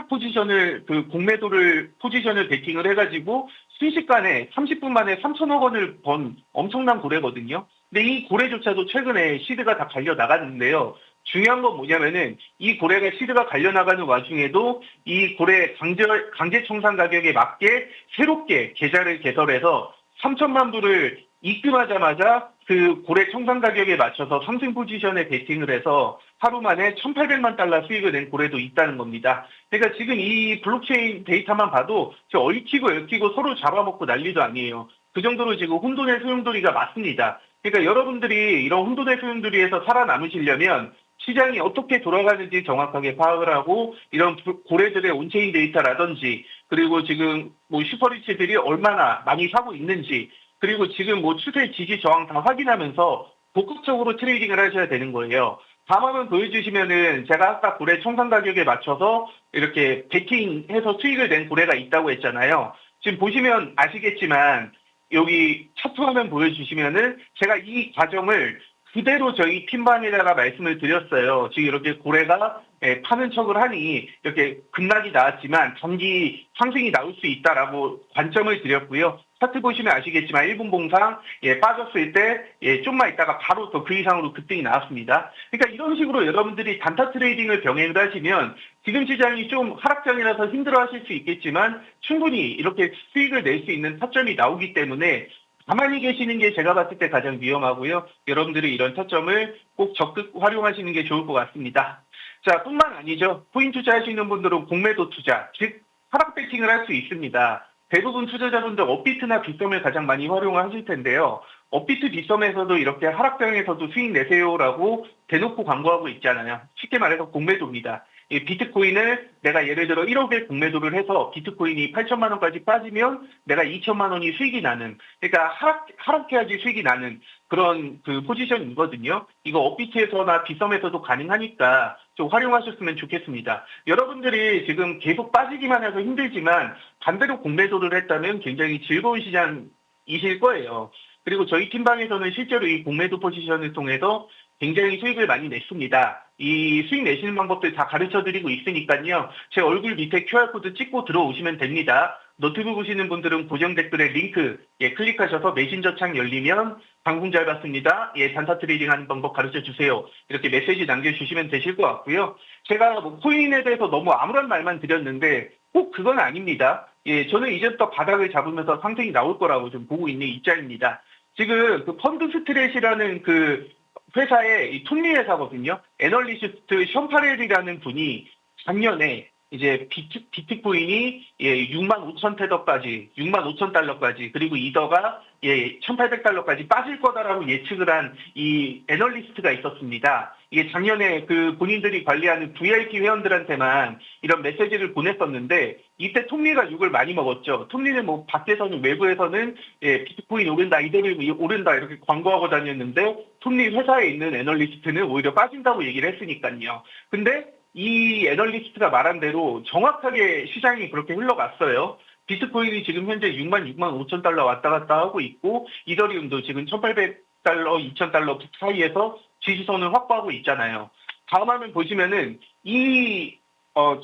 포지션을 공매도를 포지션을 베팅을 해가지고 순식간에 30분 만에 3천억 원을 번 엄청난 고래거든요. 근데 이 고래조차도 최근에 시드가 다 갈려 나갔는데요. 중요한 건 뭐냐면은 이 고래가 시드가 갈려나가는 와중에도 이 고래 강제 청산 가격에 맞게 새롭게 계좌를 개설해서 3천만 불을 입금하자마자 그 고래 청산 가격에 맞춰서 상승 포지션에 베팅을 해서 하루 만에 1,800만 달러 수익을 낸 고래도 있다는 겁니다. 그러니까 지금 이 블록체인 데이터만 봐도 얽히고 서로 잡아먹고 난리도 아니에요. 그 정도로 지금 혼돈의 소용돌이가 맞습니다. 그러니까 여러분들이 이런 혼돈의 소용돌이에서 살아남으시려면 시장이 어떻게 돌아가는지 정확하게 파악을 하고 이런 고래들의 온체인 데이터라든지 그리고 지금 뭐 슈퍼리치들이 얼마나 많이 사고 있는지 그리고 지금 뭐 추세 지지 저항 다 확인하면서 복합적으로 트레이딩을 하셔야 되는 거예요. 다음화면 보여주시면은 제가 아까 고래 청산 가격에 맞춰서 이렇게 베팅해서 수익을 낸 고래가 있다고 했잖아요. 지금 보시면 아시겠지만 여기 차트 화면 보여주시면은 제가 이 과정을 그대로 저희 팀방에다가 말씀을 드렸어요. 지금 이렇게 고래가 파는 척을 하니 이렇게 급락이 나왔지만 단기 상승이 나올 수 있다라고 관점을 드렸고요. 차트 보시면 아시겠지만 1분 봉상 빠졌을 때 좀만 있다가 바로 더 그 이상으로 급등이 나왔습니다. 그러니까 이런 식으로 여러분들이 단타 트레이딩을 병행을 하시면 지금 시장이 좀 하락장이라서 힘들어하실 수 있겠지만 충분히 이렇게 수익을 낼 수 있는 타점이 나오기 때문에 가만히 계시는 게 제가 봤을 때 가장 위험하고요. 여러분들이 이런 타점을 꼭 적극 활용하시는 게 좋을 것 같습니다. 자, 뿐만 아니죠. 코인 투자하시는 분들은 공매도 투자, 즉 하락 베팅을 할 수 있습니다. 대부분 투자자분들 업비트나 빗썸을 가장 많이 활용을 하실 텐데요. 업비트 빗썸에서도 이렇게 하락장에서도 수익 내세요라고 대놓고 광고하고 있잖아요. 쉽게 말해서 공매도입니다. 이 비트코인을 내가 예를 들어 1억에 공매도를 해서 비트코인이 8천만 원까지 빠지면 내가 2천만 원이 수익이 나는, 그러니까 하락해야지 수익이 나는 그런 그 포지션이거든요. 이거 업비트에서나 빗썸에서도 가능하니까 좀 활용하셨으면 좋겠습니다. 여러분들이 지금 계속 빠지기만 해서 힘들지만 반대로 공매도를 했다면 굉장히 즐거운 시장이실 거예요. 그리고 저희 팀방에서는 실제로 이 공매도 포지션을 통해서 굉장히 수익을 많이 냈습니다. 이 수익 내시는 방법들 다 가르쳐드리고 있으니까요. 제 얼굴 밑에 QR코드 찍고 들어오시면 됩니다. 노트북 보시는 분들은 고정 댓글에 링크 클릭하셔서 메신저 창 열리면 방송 잘 봤습니다. 단타 트레이딩 하는 방법 가르쳐주세요. 이렇게 메시지 남겨주시면 되실 것 같고요. 제가 뭐 코인에 대해서 너무 아무런 말만 드렸는데 꼭 그건 아닙니다. 저는 이제부터 바닥을 잡으면서 상승이 나올 거라고 좀 보고 있는 입장입니다. 지금 그 펀드 스트렛이라는 그 회사의 톱니 회사거든요. 애널리스트 션파렐이라는 분이 작년에 이제 비트코인이 6만 5천 테더까지, 6만 5천 달러까지, 그리고 이더가 1,800달러까지 빠질 거다라고 예측을 한 이 애널리스트가 있었습니다. 이게 작년에 그 본인들이 관리하는 VIP 회원들한테만 이런 메시지를 보냈었는데 이때 톱니가 욕을 많이 먹었죠. 톱니는 뭐 밖에서는 외부에서는 비트코인 오른다, 이더리움 오른다 이렇게 광고하고 다녔는데 톱니 회사에 있는 애널리스트는 오히려 빠진다고 얘기를 했으니까요. 근데 이 애널리스트가 말한 대로 정확하게 시장이 그렇게 흘러갔어요. 비트코인이 지금 현재 6만 5천 달러 왔다 갔다 하고 있고 이더리움도 지금 1,800달러, 2,000달러 사이에서 지지선을 확보하고 있잖아요. 다음 화면 보시면은 이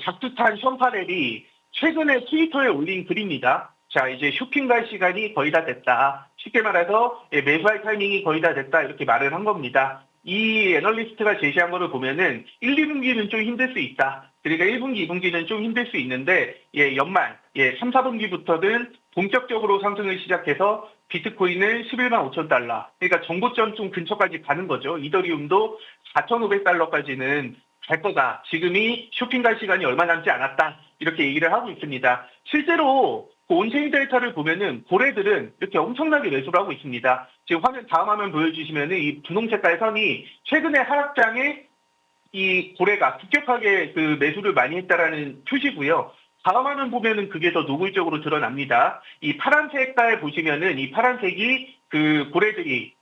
작두탄 션파렐이 최근에 트위터에 올린 글입니다. 자, 이제 쇼핑 갈 시간이 거의 다 됐다. 쉽게 말해서 매수할 타이밍이 거의 다 됐다. 이렇게 말을 한 겁니다. 이 애널리스트가 제시한 거를 보면은 1, 2분기는 좀 힘들 수 있다. 그러니까 1분기, 2분기는 좀 힘들 수 있는데 연말 3, 4분기부터는 본격적으로 상승을 시작해서 비트코인은 11만 5천 달러. 그러니까 정고점 좀 근처까지 가는 거죠. 이더리움도 4,500달러까지는 갈 거다. 지금이 쇼핑 갈 시간이 얼마 남지 않았다. 이렇게 얘기를 하고 있습니다. 실제로 그 온체인 데이터를 보면은 고래들은 이렇게 엄청나게 매수를 하고 있습니다. 지금 다음 화면 보여주시면은 이 분홍 색깔 선이 최근에 하락장에 이 고래가 급격하게 그 매수를 많이 했다라는 표시고요. 다음 화면 보면은 그게 더 노골적으로 드러납니다. 이 파란 색깔 보시면은 이 파란색이 그 고래들이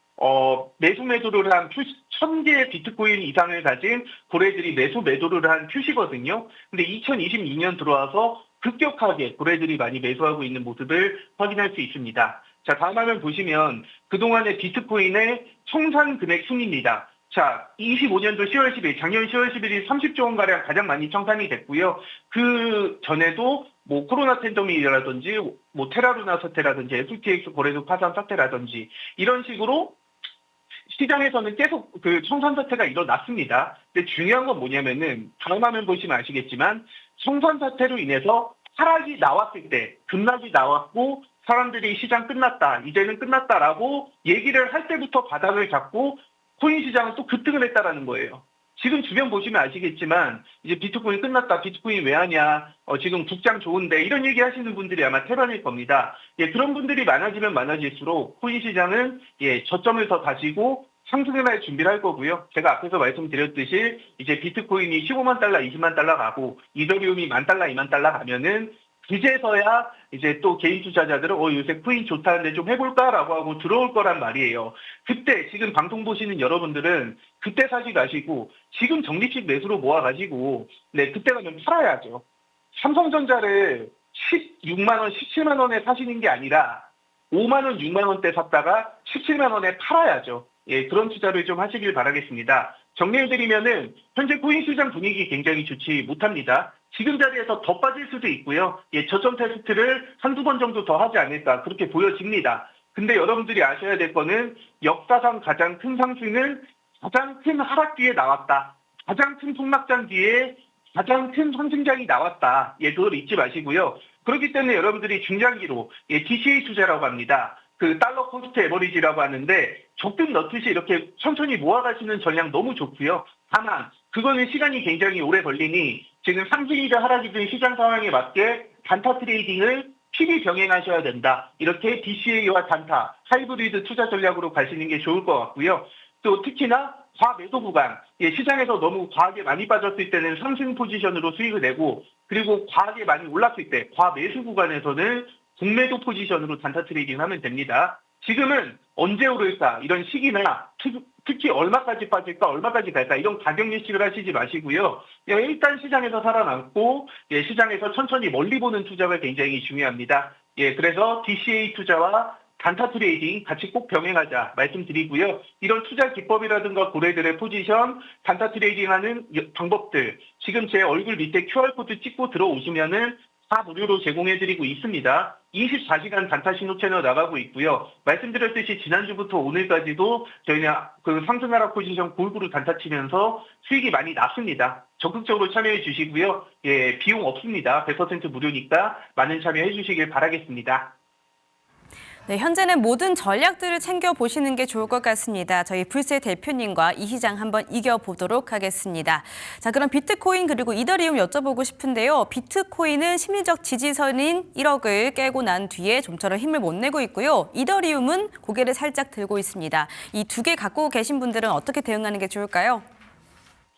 매수 매도를 한 1,000개의 비트코인 이상을 가진 고래들이 매수 매도를 한 표시거든요. 근데 2022년 들어와서 급격하게 고래들이 많이 매수하고 있는 모습을 확인할 수 있습니다. 자, 다음 화면 보시면 그동안의 비트코인의 청산 금액 순입니다. 자, 25년도 10월 10일, 작년 10월 11일 30조 원가량 가장 많이 청산이 됐고요. 그 전에도 뭐 코로나 팬데믹이라든지 뭐 테라루나 사태라든지 FTX 거래소 파산 사태라든지 이런 식으로 시장에서는 계속 그 청산 사태가 일어났습니다. 근데 중요한 건 뭐냐면은 다음 화면 보시면 아시겠지만 청산 사태로 인해서 하락이 나왔을 때 급락이 나왔고 사람들이 시장 끝났다, 이제는 끝났다라고 얘기를 할 때부터 바닥을 잡고 코인 시장은 또 급등을 했다라는 거예요. 지금 주변 보시면 아시겠지만 이제 비트코인 끝났다, 비트코인 왜 하냐, 지금 국장 좋은데 이런 얘기 하시는 분들이 아마 태반일 겁니다. 예, 그런 분들이 많아지면 많아질수록 코인 시장은 저점을 더 다지고 상승을 할 준비를 할 거고요. 제가 앞에서 말씀드렸듯이 이제 비트코인이 15만 달러, 20만 달러 가고 이더리움이 1만 달러, 2만 달러 가면은 그제서야 이제 또 개인 투자자들은 요새 코인 좋다는데 좀 해볼까라고 하고 들어올 거란 말이에요. 그때 지금 방송 보시는 여러분들은 그때 사지 마시고 지금 적립식 매수로 모아가지고 그때 가면 팔아야죠. 삼성전자를 16만 원, 17만 원에 사시는 게 아니라 5만 원, 6만 원대 샀다가 17만 원에 팔아야죠. 예, 그런 투자를 좀 하시길 바라겠습니다. 정리해드리면은 현재 코인 시장 분위기 굉장히 좋지 못합니다. 지금 자리에서 더 빠질 수도 있고요. 예, 저점 테스트를 한두 번 정도 더 하지 않을까 그렇게 보여집니다. 근데 여러분들이 아셔야 될 거는 역사상 가장 큰 상승은 가장 큰 하락 뒤에 나왔다. 가장 큰 폭락장 뒤에 가장 큰 상승장이 나왔다. 예, 그걸 잊지 마시고요. 그렇기 때문에 여러분들이 중장기로 DCA 투자라고 합니다. 그 달러 코스트 에버리지라고 하는데 적금 넣듯이 이렇게 천천히 모아가시는 전략 너무 좋고요. 다만 그거는 시간이 굉장히 오래 걸리니 지금 상승이든 하락이든 시장 상황에 맞게 단타 트레이딩을 필히 병행하셔야 된다. 이렇게 DCA와 단타, 하이브리드 투자 전략으로 가시는 게 좋을 것 같고요. 또 특히나 과매도 구간, 시장에서 너무 과하게 많이 빠졌을 때는 상승 포지션으로 수익을 내고 그리고 과하게 많이 올랐을 때 과매수 구간에서는 공매도 포지션으로 단타 트레이딩 하면 됩니다. 지금은 언제 오를까 이런 시기나 특히 얼마까지 빠질까 얼마까지 갈까 이런 가격 예측을 하시지 마시고요. 일단 시장에서 살아남고 시장에서 천천히 멀리 보는 투자가 굉장히 중요합니다. 그래서 DCA 투자와 단타 트레이딩 같이 꼭 병행하자 말씀드리고요. 이런 투자 기법이라든가 고래들의 포지션, 단타 트레이딩하는 방법들 지금 제 얼굴 밑에 QR코드 찍고 들어오시면은 다 무료로 제공해드리고 있습니다. 24시간 단타 신호 채널 나가고 있고요. 말씀드렸듯이 지난주부터 오늘까지도 저희는 그 상승하락 포지션 골고루 단타 치면서 수익이 많이 났습니다. 적극적으로 참여해 주시고요. 예, 비용 없습니다. 100% 무료니까 많은 참여해 주시길 바라겠습니다. 네, 현재는 모든 전략들을 챙겨보시는 게 좋을 것 같습니다. 저희 불세 대표님과 이 시장 한번 이겨보도록 하겠습니다. 자, 그럼 비트코인 그리고 이더리움 여쭤보고 싶은데요. 비트코인은 심리적 지지선인 1억을 깨고 난 뒤에 좀처럼 힘을 못 내고 있고요. 이더리움은 고개를 살짝 들고 있습니다. 이 두 개 갖고 계신 분들은 어떻게 대응하는 게 좋을까요?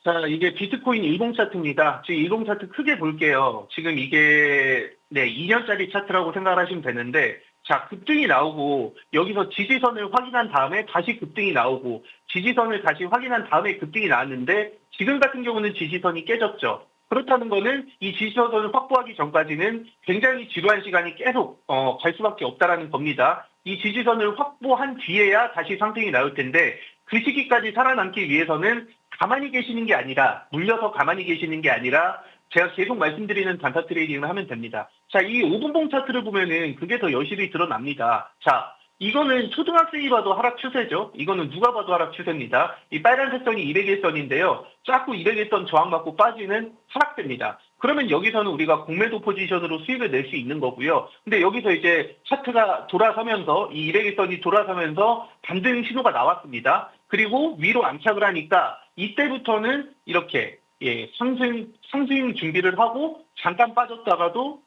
자, 이게 비트코인 일봉 차트입니다. 지금 일봉 차트 크게 볼게요. 지금 이게 2년짜리 차트라고 생각을 하시면 되는데 자, 급등이 나오고 여기서 지지선을 확인한 다음에 다시 급등이 나오고 지지선을 다시 확인한 다음에 급등이 나왔는데 지금 같은 경우는 지지선이 깨졌죠. 그렇다는 거는 이 지지선을 확보하기 전까지는 굉장히 지루한 시간이 계속 갈 수밖에 없다라는 겁니다. 이 지지선을 확보한 뒤에야 다시 상승이 나올 텐데 그 시기까지 살아남기 위해서는 가만히 계시는 게 아니라 물려서 가만히 계시는 게 아니라 제가 계속 말씀드리는 단타 트레이딩을 하면 됩니다. 자, 이 5분봉 차트를 보면은 그게 더 여실히 드러납니다. 자, 이거는 초등학생이 봐도 하락 추세죠. 이거는 누가 봐도 하락 추세입니다. 이 빨간색 선이 200일선인데요. 자꾸 200일선 저항받고 빠지는 하락세입니다. 그러면 여기서는 우리가 공매도 포지션으로 수익을 낼 수 있는 거고요. 근데 여기서 이제 차트가 돌아서면서 이 200일선이 돌아서면서 반등 신호가 나왔습니다. 그리고 위로 안착을 하니까 이때부터는 이렇게 상승 준비를 하고 잠깐 빠졌다가도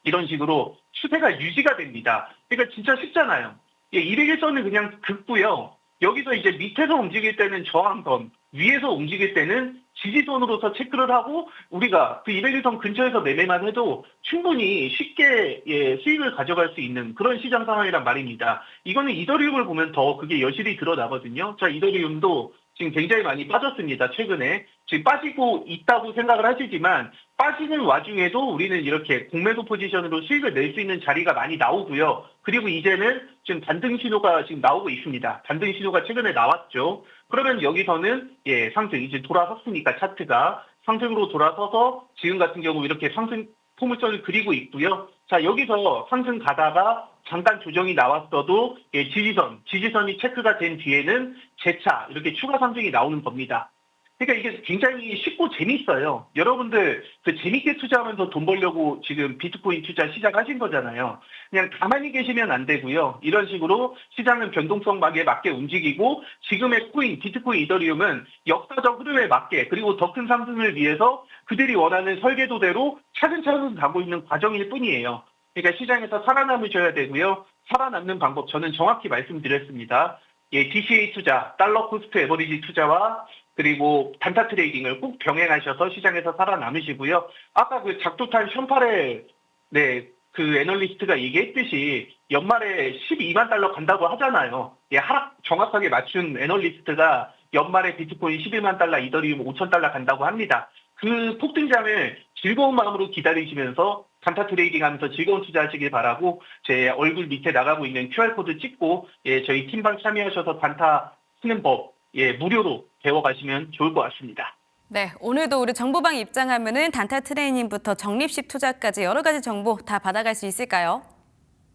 이런 식으로 추세가 유지가 됩니다. 그러니까 진짜 쉽잖아요. 200일선은 그냥 긋고요. 여기서 이제 밑에서 움직일 때는 저항선, 위에서 움직일 때는 지지선으로서 체크를 하고 우리가 그 200일선 근처에서 매매만 해도 충분히 쉽게 수익을 가져갈 수 있는 그런 시장 상황이란 말입니다. 이거는 이더리움을 보면 더 그게 여실히 드러나거든요. 자, 이더리움도 지금 굉장히 많이 빠졌습니다. 최근에. 지금 빠지고 있다고 생각을 하시지만 빠지는 와중에도 우리는 이렇게 공매도 포지션으로 수익을 낼 수 있는 자리가 많이 나오고요. 그리고 이제는 지금 반등 신호가 지금 나오고 있습니다. 반등 신호가 최근에 나왔죠. 그러면 여기서는 상승 이제 돌아섰으니까 차트가 상승으로 돌아서서 지금 같은 경우 이렇게 상승 포물선을 그리고 있고요. 자, 여기서 상승 가다가 잠깐 조정이 나왔어도 지지선이 체크가 된 뒤에는 재차 이렇게 추가 상승이 나오는 겁니다. 그러니까 이게 굉장히 쉽고 재밌어요. 여러분들 그 재밌게 투자하면서 돈 벌려고 지금 비트코인 투자 시작하신 거잖아요. 그냥 가만히 계시면 안 되고요. 이런 식으로 시장은 변동성에 맞게 움직이고 지금의 비트코인, 이더리움은 역사적 흐름에 맞게 그리고 더 큰 상승을 위해서 그들이 원하는 설계도대로 차근차근 가고 있는 과정일 뿐이에요. 그러니까 시장에서 살아남으셔야 되고요. 살아남는 방법 저는 정확히 말씀드렸습니다. DCA 투자, 달러 코스트 에버리지 투자와 그리고 단타 트레이딩을 꼭 병행하셔서 시장에서 살아남으시고요. 아까 그 작두탄 션파렐 그 애널리스트가 얘기했듯이 연말에 12만 달러 간다고 하잖아요. 하락 정확하게 맞춘 애널리스트가 연말에 비트코인 11만 달러, 이더리움 5천 달러 간다고 합니다. 그 폭등장을 즐거운 마음으로 기다리시면서 단타 트레이딩 하면서 즐거운 투자하시길 바라고 제 얼굴 밑에 나가고 있는 QR코드 찍고 저희 팀방 참여하셔서 단타 쓰는 법 무료로 배워가시면 좋을 것 같습니다. 네, 오늘도 우리 정보방 입장하면은 단타 트레이닝부터 적립식 투자까지 여러 가지 정보 다 받아갈 수 있을까요?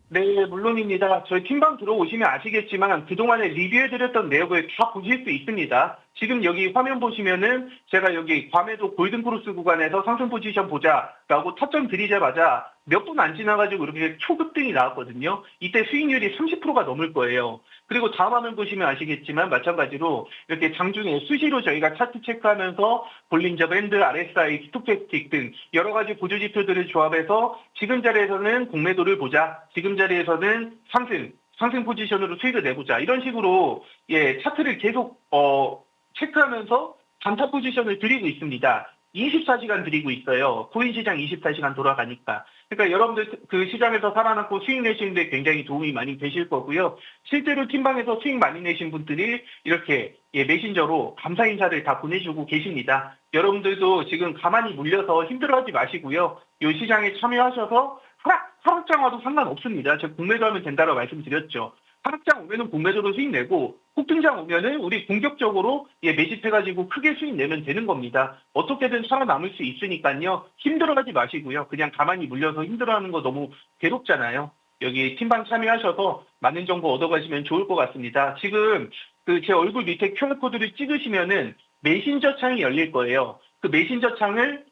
네, 물론입니다. 저희 팀방 들어오시면 아시겠지만 그동안에 리뷰해드렸던 내역을 다 보실 수 있습니다. 지금 여기 화면 보시면은 제가 여기 밤에도 골든크로스 구간에서 상승 포지션 보자라고 타점 드리자마자 몇 분 안 지나가지고 이렇게 초급등이 나왔거든요. 이때 수익률이 30%가 넘을 거예요. 그리고 다음 화면 보시면 아시겠지만 마찬가지로 이렇게 장중에 수시로 저희가 차트 체크하면서 볼린저 밴드, RSI, 스톡캐스틱 등 여러 가지 보조 지표들을 조합해서 지금 자리에서는 공매도를 보자. 지금 자리에서는 상승 포지션으로 수익을 내보자. 이런 식으로 차트를 계속 체크하면서 단타 포지션을 드리고 있습니다. 24시간 드리고 있어요. 코인 시장 24시간 돌아가니까. 그러니까 여러분들 그 시장에서 살아남고 수익 내시는데 굉장히 도움이 많이 되실 거고요. 실제로 팀방에서 수익 많이 내신 분들이 이렇게 메신저로 감사 인사를 다 보내주고 계십니다. 여러분들도 지금 가만히 물려서 힘들어하지 마시고요. 이 시장에 참여하셔서 하락장 와도 상관없습니다. 제가 공매도 하면 된다고 말씀드렸죠. 하락장 오면은 공매도로 수익 내고 폭등장 오면은 우리 공격적으로 매집해가지고 크게 수익 내면 되는 겁니다. 어떻게든 살아남을 수 있으니까요. 힘들어하지 마시고요. 그냥 가만히 물려서 힘들어하는 거 너무 괴롭잖아요. 여기 팀방 참여하셔서 많은 정보 얻어가시면 좋을 것 같습니다. 지금 그 제 얼굴 밑에 QR코드를 찍으시면은 메신저 창이 열릴 거예요. 그 메신저 창을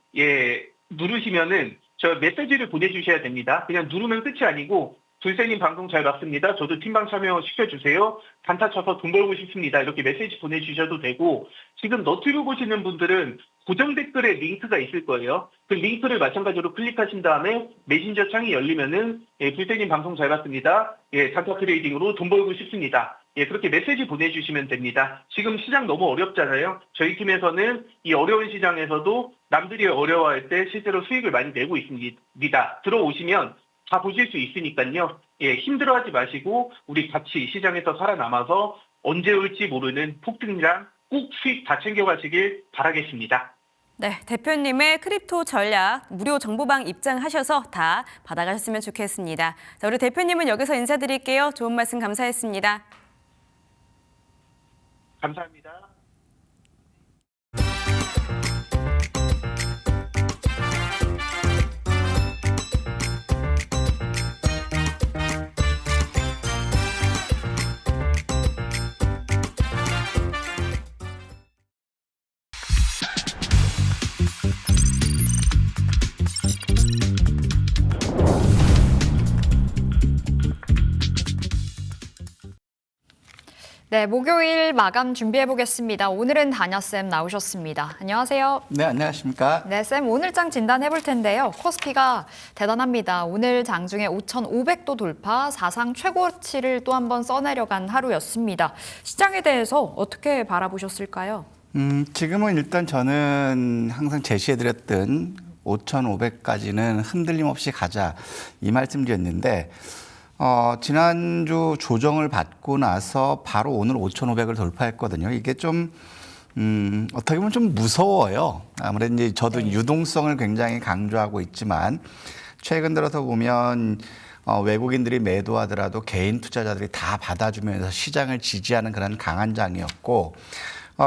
누르시면은 저 메시지를 보내주셔야 됩니다. 그냥 누르면 끝이 아니고 둘세님 방송 잘 봤습니다. 저도 팀방 참여 시켜주세요. 단타 쳐서 돈 벌고 싶습니다. 이렇게 메시지 보내주셔도 되고 지금 너튜브 보시는 분들은 고정 댓글에 링크가 있을 거예요. 그 링크를 마찬가지로 클릭하신 다음에 메신저 창이 열리면은 둘세님 방송 잘 봤습니다. 단타 트레이딩으로 돈 벌고 싶습니다. 그렇게 메시지 보내주시면 됩니다. 지금 시장 너무 어렵잖아요. 저희 팀에서는 이 어려운 시장에서도 남들이 어려워할 때 실제로 수익을 많이 내고 있습니다. 들어오시면 다 보실 수 있으니까요. 힘들어하지 마시고 우리 같이 시장에서 살아남아서 언제 올지 모르는 폭등이랑 꼭 수익 다 챙겨가시길 바라겠습니다. 네, 대표님의 크립토 전략 무료 정보방 입장하셔서 다 받아가셨으면 좋겠습니다. 자, 우리 대표님은 여기서 인사드릴게요. 좋은 말씀 감사했습니다. 감사합니다. 네, 목요일 마감 준비해 보겠습니다. 오늘은 다냐쌤 나오셨습니다. 안녕하세요. 네, 안녕하십니까. 네, 쌤 오늘장 진단해 볼 텐데요. 코스피가 대단합니다. 오늘 장중에 5,500도 돌파, 사상 최고치를 또 한 번 써내려간 하루였습니다. 시장에 대해서 어떻게 바라보셨을까요? 지금은 일단 저는 항상 제시해드렸던 5,500까지는 흔들림 없이 가자 이 말씀드렸는데 지난주 조정을 받고 나서 바로 오늘 5,500을 돌파했거든요. 이게 좀 어떻게 보면 좀 무서워요. 아무래도 이제 저도 유동성을 굉장히 강조하고 있지만 최근 들어서 보면 외국인들이 매도하더라도 개인 투자자들이 다 받아주면서 시장을 지지하는 그런 강한 장이었고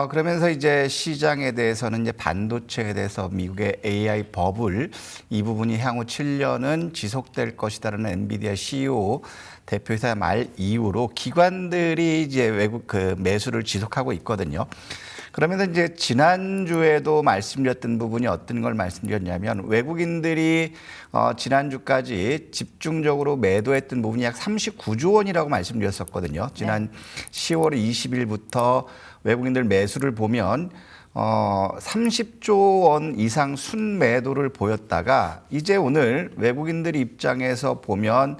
그러면서 이제 시장에 대해서는 이제 반도체에 대해서 미국의 AI 버블 이 부분이 향후 7년은 지속될 것이다라는 엔비디아 CEO 대표이사 말 이후로 기관들이 이제 외국 그 매수를 지속하고 있거든요. 그러면서 이제 지난주에도 말씀드렸던 부분이 어떤 걸 말씀드렸냐면 외국인들이 지난주까지 집중적으로 매도했던 부분이 약 39조 원이라고 말씀드렸었거든요. 지난 10월 20일부터 외국인들 매수를 보면 30조 원 이상 순매도를 보였다가 이제 오늘 외국인들 입장에서 보면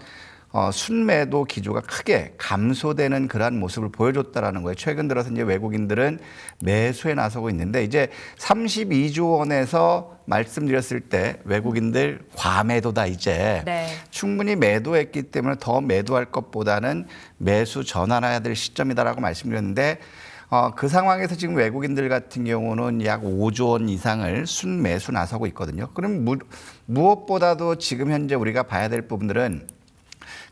순매도 기조가 크게 감소되는 그러한 모습을 보여줬다라는 거예요. 최근 들어서 이제 외국인들은 매수에 나서고 있는데 이제 32조 원에서 말씀드렸을 때 외국인들 과매도다 이제 충분히 매도했기 때문에 더 매도할 것보다는 매수 전환해야 될 시점이다라고 말씀드렸는데 그 상황에서 지금 외국인들 같은 경우는 약 5조 원 이상을 순매수 나서고 있거든요. 그럼 무엇보다도 지금 현재 우리가 봐야 될 부분들은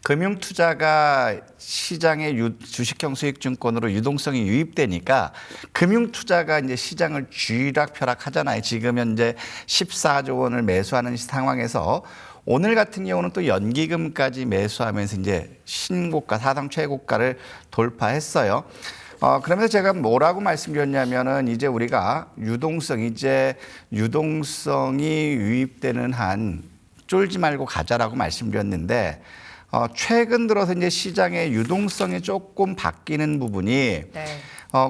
금융투자가 시장의 주식형 수익증권으로 유동성이 유입되니까 금융투자가 이제 시장을 쥐락펴락 하잖아요. 지금 현재 14조 원을 매수하는 상황에서 오늘 같은 경우는 또 연기금까지 매수하면서 이제 신고가, 사상 최고가를 돌파했어요. 그러면서 제가 뭐라고 말씀드렸냐면은 이제 우리가 유동성이 유입되는 한 쫄지 말고 가자라고 말씀드렸는데 최근 들어서 이제 시장의 유동성이 조금 바뀌는 부분이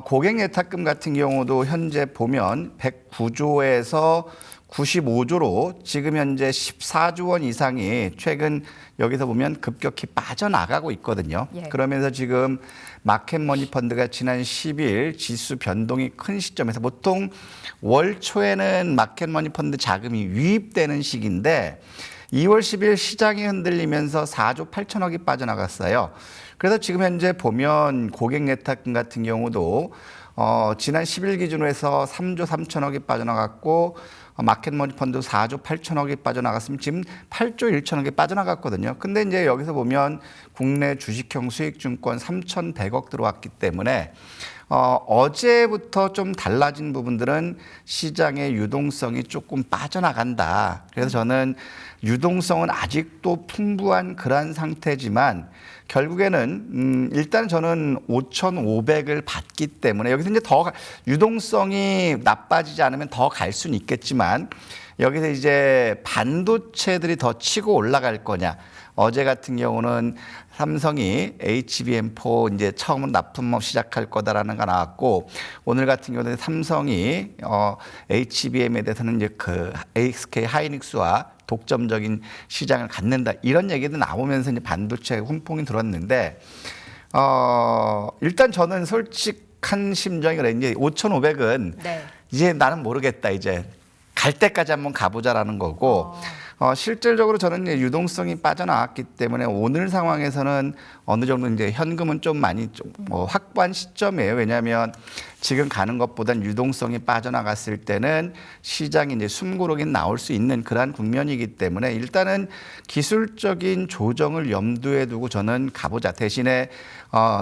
고객 예탁금 같은 경우도 현재 보면 109조에서 95조로 지금 현재 14조 원 이상이 최근 여기서 보면 급격히 빠져나가고 있거든요. 그러면서 지금 마켓머니 펀드가 지난 10일 지수 변동이 큰 시점에서 보통 월 초에는 마켓머니 펀드 자금이 유입되는 시기인데 2월 10일 시장이 흔들리면서 4조 8천억이 빠져나갔어요. 그래서 지금 현재 보면 고객 예탁금 같은 경우도 지난 10일 기준으로 해서 3조 3천억이 빠져나갔고 마켓머니 펀드 4조 8천억이 빠져나갔으면 지금 8조 1천억이 빠져나갔거든요. 근데 이제 여기서 보면 국내 주식형 수익증권 3,100억 들어왔기 때문에 어제부터 좀 달라진 부분들은 시장의 유동성이 조금 빠져나간다. 그래서 저는 유동성은 아직도 풍부한 그러한 상태지만 결국에는 일단 저는 5,500을 받기 때문에 여기서 이제 더 유동성이 나빠지지 않으면 더 갈 수는 있겠지만 여기서 이제 반도체들이 더 치고 올라갈 거냐. 어제 같은 경우는 삼성이 HBM4 이제 처음으로 납품업 시작할 거다라는 거 나왔고 오늘 같은 경우는 삼성이 HBM에 대해서는 이제 그 SK 하이닉스와 독점적인 시장을 갖는다 이런 얘기도 나오면서 이제 반도체 훈풍이 들었는데 일단 저는 솔직한 심정이 그래 이제 5,500은 이제 나는 모르겠다 이제 갈 때까지 한번 가보자라는 거고. 실질적으로 저는 이제 유동성이 빠져나왔기 때문에 오늘 상황에서는 어느 정도 이제 현금은 좀 많이 확보한 시점이에요. 왜냐하면 지금 가는 것보단 유동성이 빠져나갔을 때는 시장이 이제 숨고르긴 나올 수 있는 그러한 국면이기 때문에 일단은 기술적인 조정을 염두에 두고 저는 가보자. 대신에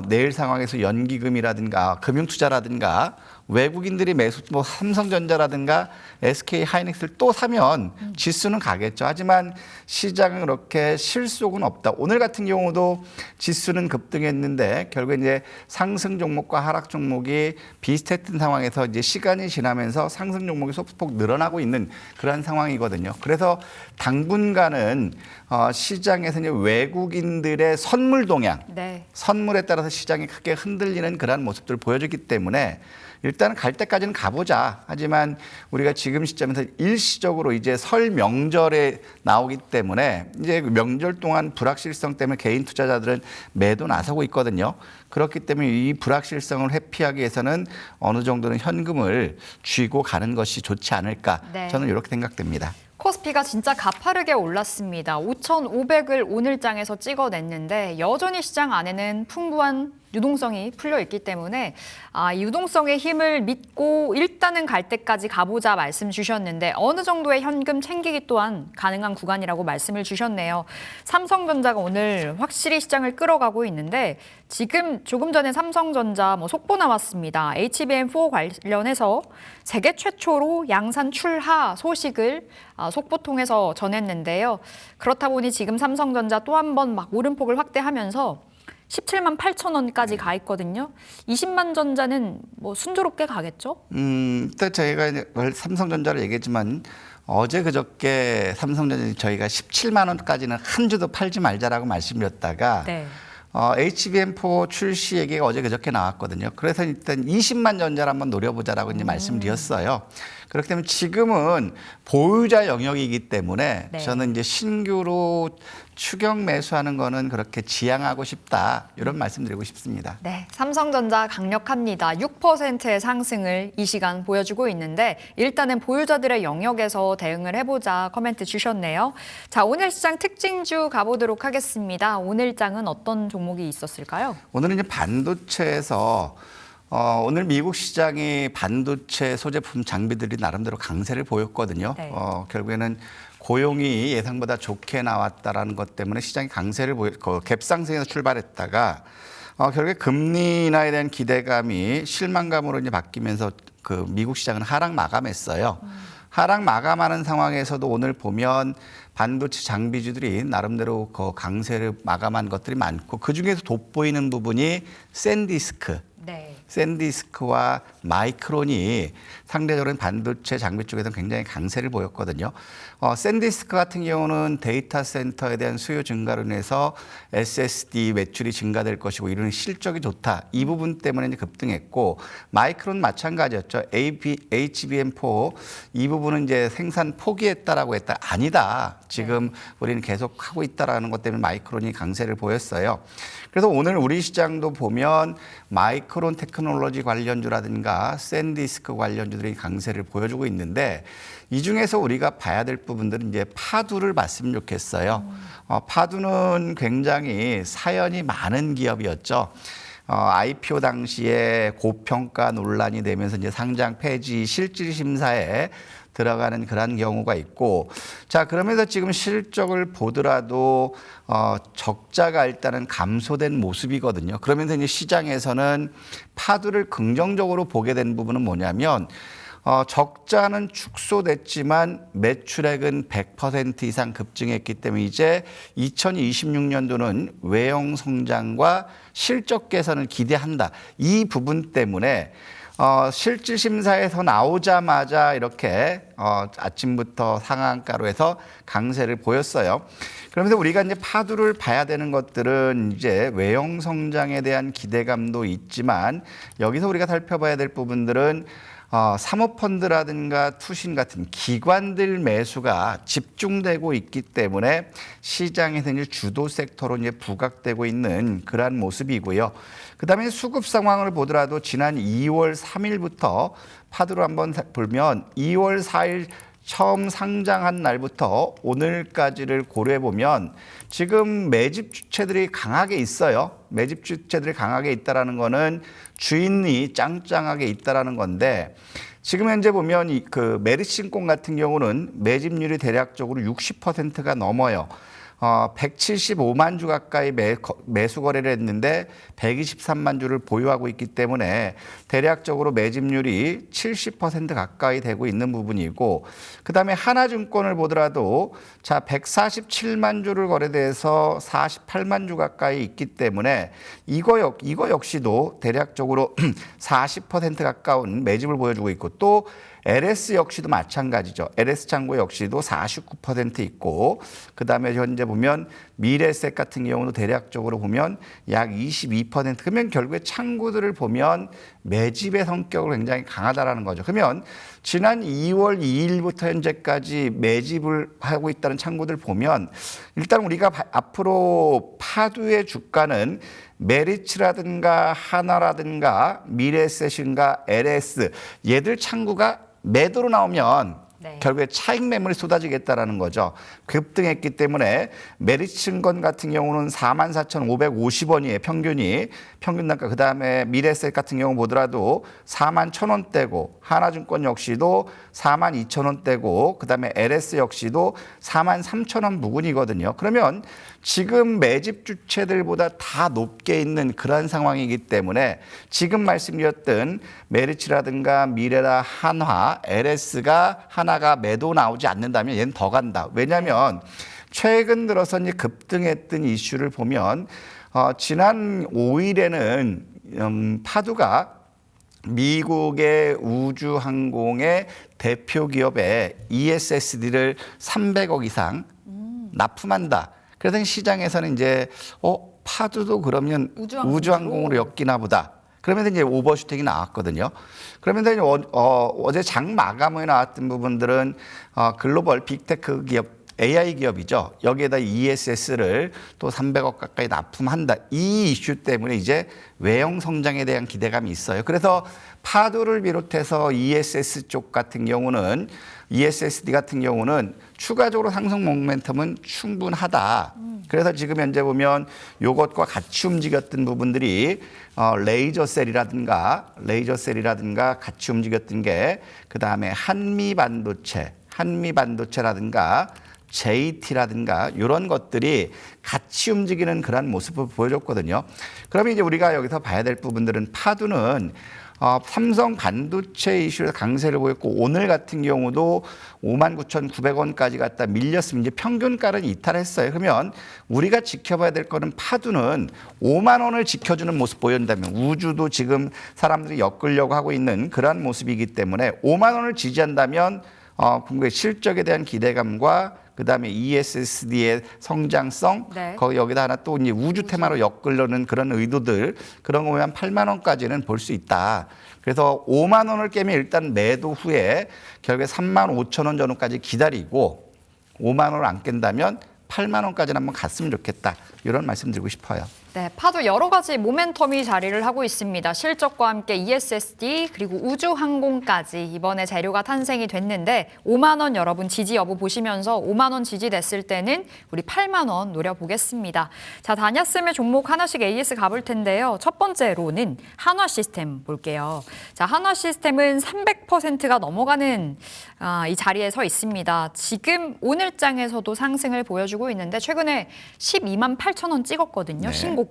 내일 상황에서 연기금이라든가 금융투자라든가 외국인들이 매수, 삼성전자라든가 SK 하이닉스를 또 사면 지수는 가겠죠. 하지만 시장은 그렇게 실속은 없다. 오늘 같은 경우도 지수는 급등했는데 결국에 이제 상승 종목과 하락 종목이 비슷했던 상황에서 이제 시간이 지나면서 상승 종목이 소폭 늘어나고 있는 그런 상황이거든요. 그래서 당분간은 시장에서 이제 외국인들의 선물 동향, 선물에 따라서 시장이 크게 흔들리는 그런 모습들을 보여주기 때문에 일단 갈 때까지는 가보자. 하지만 우리가 지금 시점에서 일시적으로 이제 설 명절에 나오기 때문에 이제 명절 동안 불확실성 때문에 개인 투자자들은 매도 나서고 있거든요. 그렇기 때문에 이 불확실성을 회피하기 위해서는 어느 정도는 현금을 쥐고 가는 것이 좋지 않을까. 저는 이렇게 생각됩니다. 코스피가 진짜 가파르게 올랐습니다. 5,500을 오늘장에서 찍어냈는데 여전히 시장 안에는 풍부한 유동성이 풀려 있기 때문에 이 유동성의 힘을 믿고 일단은 갈 때까지 가보자 말씀 주셨는데 어느 정도의 현금 챙기기 또한 가능한 구간이라고 말씀을 주셨네요. 삼성전자가 오늘 확실히 시장을 끌어가고 있는데 지금 조금 전에 삼성전자 속보 나왔습니다. HBM4 관련해서 세계 최초로 양산 출하 소식을 속보 통해서 전했는데요. 그렇다 보니 지금 삼성전자 또 한 번 막 오름폭을 확대하면서 17만 8천 원까지 가 있거든요. 20만 전자는 순조롭게 가겠죠? 일단 저희가 이제 삼성전자를 얘기했지만 어제 그저께 삼성전자 저희가 17만 원까지는 한 주도 팔지 말자라고 말씀드렸다가 네. HBM4 출시 얘기가 어제 그저께 나왔거든요. 그래서 일단 20만 전자를 한번 노려보자라고 이제 말씀드렸어요. 그렇기 때문에 지금은 보유자 영역이기 때문에 네. 저는 이제 신규로 추격 매수하는 거는 그렇게 지양하고 싶다. 이런 말씀드리고 싶습니다. 네, 삼성전자 강력합니다. 6%의 상승을 이 시간 보여주고 있는데 일단은 보유자들의 영역에서 대응을 해보자 코멘트 주셨네요. 자, 오늘 시장 특징주 가보도록 하겠습니다. 오늘 장은 어떤 종목이 있었을까요? 오늘은 이제 반도체에서 오늘 미국 시장이 반도체 소제품 장비들이 나름대로 강세를 보였거든요. 네. 결국에는 고용이 예상보다 좋게 나왔다라는 것 때문에 시장이 강세를 갭상승에서 출발했다가 결국에 금리 인하에 대한 기대감이 실망감으로 이제 바뀌면서 그 미국 시장은 하락 마감했어요. 하락 마감하는 상황에서도 오늘 보면 반도체 장비주들이 나름대로 그 강세를 마감한 것들이 많고 그 중에서 돋보이는 부분이 샌디스크. 네. 샌디스크와 마이크론이 상대적으로 반도체 장비 쪽에서는 굉장히 강세를 보였거든요. 샌디스크 같은 경우는 데이터 센터에 대한 수요 증가로 인해서 SSD 매출이 증가될 것이고 이런 실적이 좋다. 이 부분 때문에 이제 급등했고 마이크론 마찬가지였죠. HBM4 이 부분은 이제 생산 포기했다라고 했다. 아니다. 지금 우리는 계속 하고 있다라는 것 때문에 마이크론이 강세를 보였어요. 그래서 오늘 우리 시장도 보면 마이크론 테크놀로지 관련주라든가 샌디스크 관련주들이 강세를 보여주고 있는데 이 중에서 우리가 봐야 될 부분들은 이제 파두를 봤으면 좋겠어요. 파두는 굉장히 사연이 많은 기업이었죠. IPO 당시에 고평가 논란이 되면서 이제 상장 폐지 실질 심사에 들어가는 그런 경우가 있고 자 그러면서 지금 실적을 보더라도 적자가 일단은 감소된 모습이거든요. 그러면서 이제 시장에서는 파두를 긍정적으로 보게 된 부분은 뭐냐면 적자는 축소됐지만 매출액은 100% 이상 급증했기 때문에 이제 2026년도는 외형 성장과 실적 개선을 기대한다. 이 부분 때문에 실질 심사에서 나오자마자 이렇게 아침부터 상한가로 해서 강세를 보였어요. 그러면서 우리가 이제 파두를 봐야 되는 것들은 이제 외형 성장에 대한 기대감도 있지만 여기서 우리가 살펴봐야 될 부분들은 사모펀드라든가 투신 같은 기관들 매수가 집중되고 있기 때문에 시장에서 이제 주도 섹터로 이제 부각되고 있는 그러한 모습이고요. 그다음에 수급 상황을 보더라도 지난 2월 3일부터 파도를 한번 보면 2월 4일 처음 상장한 날부터 오늘까지를 고려해 보면 지금 매집 주체들이 강하게 있어요. 매집 주체들이 강하게 있다라는 거는 주인이 짱짱하게 있다라는 건데 지금 현재 보면 그 메리신권 같은 경우는 매집률이 대략적으로 60%가 넘어요. 175만 주 가까이 매수 거래를 했는데 123만 주를 보유하고 있기 때문에 대략적으로 매집률이 70% 가까이 되고 있는 부분이고 그다음에 하나증권을 보더라도 자 147만 주를 거래돼서 48만 주 가까이 있기 때문에 이거 역시도 대략적으로 40% 가까운 매집을 보여주고 있고 또 LS 역시도 마찬가지죠. LS 창고 역시도 49% 있고 그다음에 현재 보면 미래셋 같은 경우도 대략적으로 보면 약 22% 그러면 결국에 창구들을 보면 매집의 성격을 굉장히 강하다라는 거죠. 그러면 지난 2월 2일부터 현재까지 매집을 하고 있다는 창구들 보면 일단 우리가 앞으로 파두의 주가는 메리츠라든가 하나라든가 미래셋인가 LS 얘들 창구가 매도로 나오면 네. 결국에 차익 매물이 쏟아지겠다라는 거죠. 급등했기 때문에 메리츠증권 같은 경우는 44,550원이에요. 평균 단가. 그다음에 미래에셋 같은 경우 보더라도 41,000원대고 하나증권 역시도 42,000원대고 그다음에 LS 역시도 43,000원 부근이거든요. 그러면 지금 매집 주체들보다 다 높게 있는 그런 상황이기 때문에 지금 말씀드렸던 메리츠라든가 미래라 한화, LS가 하나가 매도 나오지 않는다면 얘는 더 간다. 왜냐하면 최근 들어서 이제 급등했던 이슈를 보면 지난 5일에는 파두가 미국의 우주항공의 대표 기업에 ESSD를 300억 이상 납품한다. 그래서 시장에서는 이제 파두도 그러면 우주항공으로 엮이나 보다. 그러면서 이제 오버슈팅이 나왔거든요. 그러면서 이제 어제 장 마감에 나왔던 부분들은 글로벌 빅테크 기업 AI 기업이죠. 여기에다 ESS를 또 300억 가까이 납품한다. 이 이슈 때문에 이제 외형 성장에 대한 기대감이 있어요. 그래서 파도를 비롯해서 ESS 쪽 같은 경우는 ESSD 같은 경우는 추가적으로 상승 모멘텀은 충분하다. 그래서 지금 현재 보면 이것과 같이 움직였던 부분들이 레이저셀이라든가 같이 움직였던 게 그다음에 한미반도체라든가 JT라든가 이런 것들이 같이 움직이는 그런 모습을 보여줬거든요. 그러면 이제 우리가 여기서 봐야 될 부분들은 파두는 삼성 반도체 이슈에서 강세를 보였고 오늘 같은 경우도 59,900원까지 갔다 밀렸으면 이제 평균가를 이탈했어요. 그러면 우리가 지켜봐야 될 거는 파두는 5만 원을 지켜주는 모습 보였다면 우주도 지금 사람들이 엮으려고 하고 있는 그런 모습이기 때문에 5만 원을 지지한다면 궁극의 실적에 대한 기대감과 그다음에 ESSD의 성장성, 네. 여기다 하나 또 이제 우주 테마로 엮으려는 그런 의도들 그런 거 보면 8만 원까지는 볼 수 있다. 그래서 5만 원을 깨면 일단 매도 후에 결국에 3만 5천 원 전후까지 기다리고 5만 원을 안 깬다면 8만 원까지는 한번 갔으면 좋겠다. 이런 말씀 드리고 싶어요. 네, 파도 여러 가지 모멘텀이 자리를 하고 있습니다. 실적과 함께 ESSD 그리고 우주항공까지 이번에 재료가 탄생이 됐는데 5만 원 여러분 지지 여부 보시면서 5만 원 지지됐을 때는 우리 8만 원 노려보겠습니다. 자, 다녔으면 종목 하나씩 AS 가볼 텐데요. 첫 번째로는 한화시스템 볼게요. 자, 한화시스템은 300%가 넘어가는 이 자리에 서 있습니다. 지금 오늘장에서도 상승을 보여주고 있는데 최근에 12만 8천 원 찍었거든요. 네. 신고가.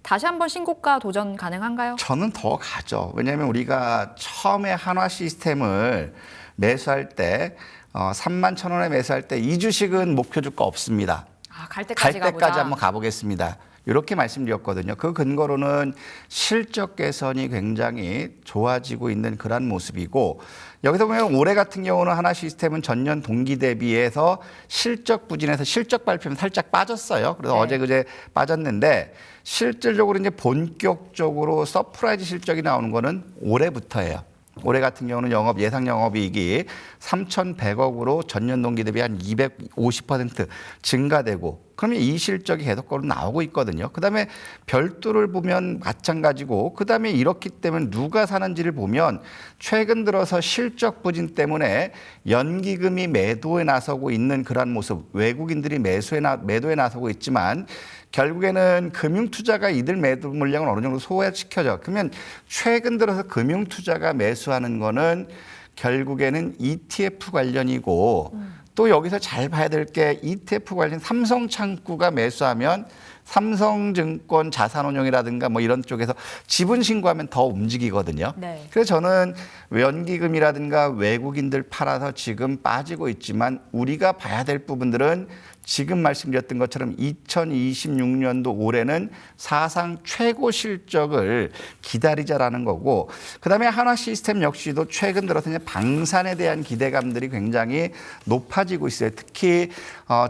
다시 한번 신고가 도전 가능한가요? 저는 더 가죠. 왜냐하면 우리가 처음에 한화 시스템을 매수할 때 3만 1천 원에 매수할 때 이 주식은 목표 주가 없습니다. 갈 때까지 가보자. 한번 가보겠습니다. 이렇게 말씀드렸거든요. 그 근거로는 실적 개선이 굉장히 좋아지고 있는 그런 모습이고 여기서 보면 올해 같은 경우는 하나 시스템은 전년 동기 대비해서 실적 부진해서 실적 발표는 살짝 빠졌어요. 그래서 네. 어제 그제 빠졌는데 실질적으로 이제 본격적으로 서프라이즈 실적이 나오는 거는 올해부터예요. 올해 같은 경우는 예상 영업이익이 3,100억으로 전년 동기 대비 한 250% 증가되고 그러면 이 실적이 계속적으로 나오고 있거든요. 그다음에 별도를 보면 마찬가지고 그다음에 이렇기 때문에 누가 사는지를 보면 최근 들어서 실적 부진 때문에 연기금이 매도에 나서고 있는 그런 모습 외국인들이 매도에 나서고 있지만 결국에는 금융투자가 이들 매도 물량을 어느 정도 소화시켜줘. 그러면 최근 들어서 금융투자가 매수하는 거는 결국에는 ETF 관련이고 또 여기서 잘 봐야 될 게 ETF 관련 삼성창구가 매수하면 삼성증권 자산운용이라든가 뭐 이런 쪽에서 지분 신고하면 더 움직이거든요. 네. 그래서 저는 연기금이라든가 외국인들 팔아서 지금 빠지고 있지만 우리가 봐야 될 부분들은 지금 말씀드렸던 것처럼 2026년도 올해는 사상 최고 실적을 기다리자라는 거고 그다음에 한화 시스템 역시도 최근 들어서 이제 방산에 대한 기대감들이 굉장히 높아지고 있어요. 특히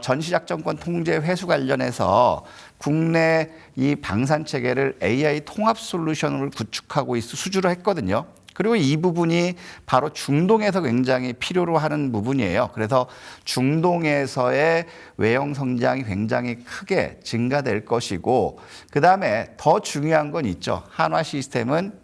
전시작전권 통제 회수 관련해서 국내 이 방산 체계를 AI 통합 솔루션을 구축하고 수주를 했거든요. 그리고 이 부분이 바로 중동에서 굉장히 필요로 하는 부분이에요. 그래서 중동에서의 외형 성장이 굉장히 크게 증가될 것이고 그다음에 더 중요한 건 있죠. 한화 시스템은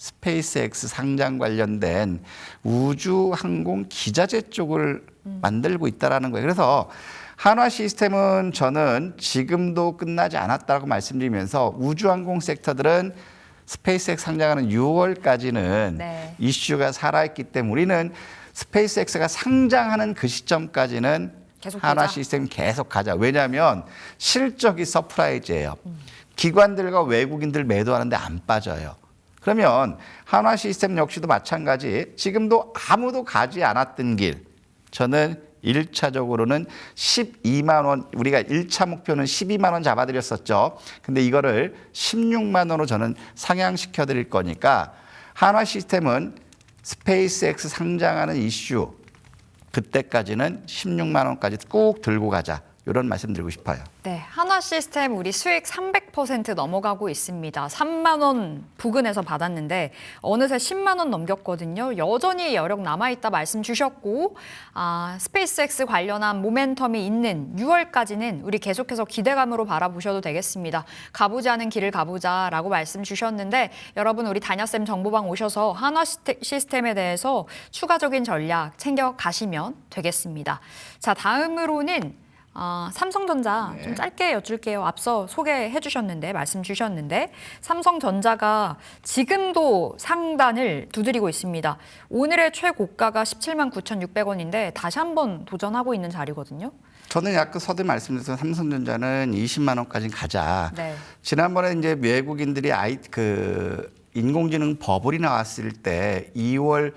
스페이스X 상장 관련된 우주항공 기자재 쪽을 만들고 있다는 거예요. 그래서 한화 시스템은 저는 지금도 끝나지 않았다고 말씀드리면서 우주항공 섹터들은 스페이스X 상장하는 6월까지는 네. 이슈가 살아있기 때문에 우리는 스페이스X가 상장하는 그 시점까지는 계속 한화 보자. 시스템 계속 가자. 왜냐하면 실적이 서프라이즈예요. 기관들과 외국인들 매도하는데 안 빠져요. 그러면 한화 시스템 역시도 마찬가지. 지금도 아무도 가지 않았던 길. 저는 1차적으로는 12만 원, 우리가 1차 목표는 12만 원 잡아드렸었죠. 근데 이거를 16만 원으로 저는 상향시켜 드릴 거니까 한화 시스템은 스페이스X 상장하는 이슈, 그때까지는 16만 원까지 꾹 들고 가자. 이런 말씀 드리고 싶어요. 네, 한화 시스템 우리 수익 300% 넘어가고 있습니다. 3만 원 부근에서 받았는데 어느새 10만 원 넘겼거든요. 여전히 여력 남아있다 말씀 주셨고 스페이스X 관련한 모멘텀이 있는 6월까지는 우리 계속해서 기대감으로 바라보셔도 되겠습니다. 가보지 않은 길을 가보자라고 말씀 주셨는데 여러분 우리 다녀쌤 정보방 오셔서 한화 시스템에 대해서 추가적인 전략 챙겨가시면 되겠습니다. 자, 다음으로는 삼성전자 좀 짧게 여쭐게요. 앞서 소개해 주셨는데 말씀 주셨는데 삼성전자가 지금도 상단을 두드리고 있습니다. 오늘의 최고가가 17만 9,600원인데 다시 한번 도전하고 있는 자리거든요. 저는 아까 서두에 말씀드렸던 삼성전자는 20만 원까지 가자. 네. 지난번에 이제 외국인들이 인공지능 버블이 나왔을 때 1월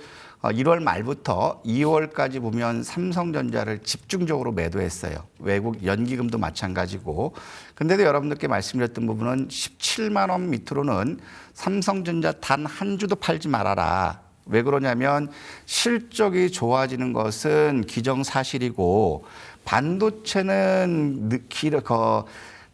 말부터 2월까지 보면 삼성전자를 집중적으로 매도했어요. 외국 연기금도 마찬가지고. 근데도 여러분들께 말씀드렸던 부분은 17만 원 밑으로는 삼성전자 단 한 주도 팔지 말아라. 왜 그러냐면 실적이 좋아지는 것은 기정사실이고 반도체는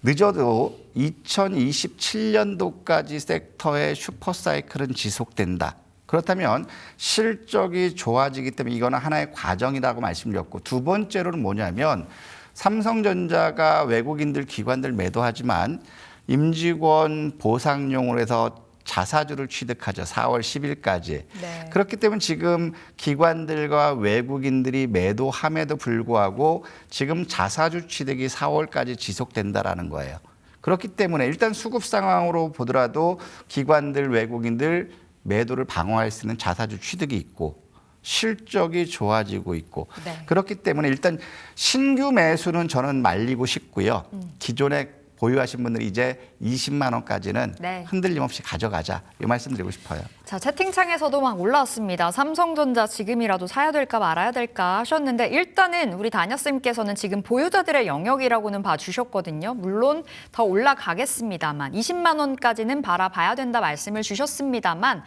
늦어도 2027년도까지 섹터의 슈퍼사이클은 지속된다. 그렇다면 실적이 좋아지기 때문에 이거는 하나의 과정이라고 말씀드렸고 두 번째로는 뭐냐면 삼성전자가 외국인들 기관들 매도하지만 임직원 보상용으로 해서 자사주를 취득하죠. 4월 10일까지. 네. 그렇기 때문에 지금 기관들과 외국인들이 매도함에도 불구하고 지금 자사주 취득이 4월까지 지속된다라는 거예요. 그렇기 때문에 일단 수급 상황으로 보더라도 기관들, 외국인들 매도를 방어할 수 있는 자사주 취득이 있고 실적이 좋아지고 있고 네. 그렇기 때문에 일단 신규 매수는 저는 말리고 싶고요. 기존에 보유하신 분들이 이제 20만 원까지는 네. 흔들림 없이 가져가자. 이 말씀 드리고 싶어요. 자, 채팅창에서도 막 올라왔습니다. 삼성전자 지금이라도 사야 될까 말아야 될까 하셨는데 일단은 우리 다녀쌤께서는 지금 보유자들의 영역이라고는 봐주셨거든요. 물론 더 올라가겠습니다만 20만 원까지는 바라봐야 된다 말씀을 주셨습니다만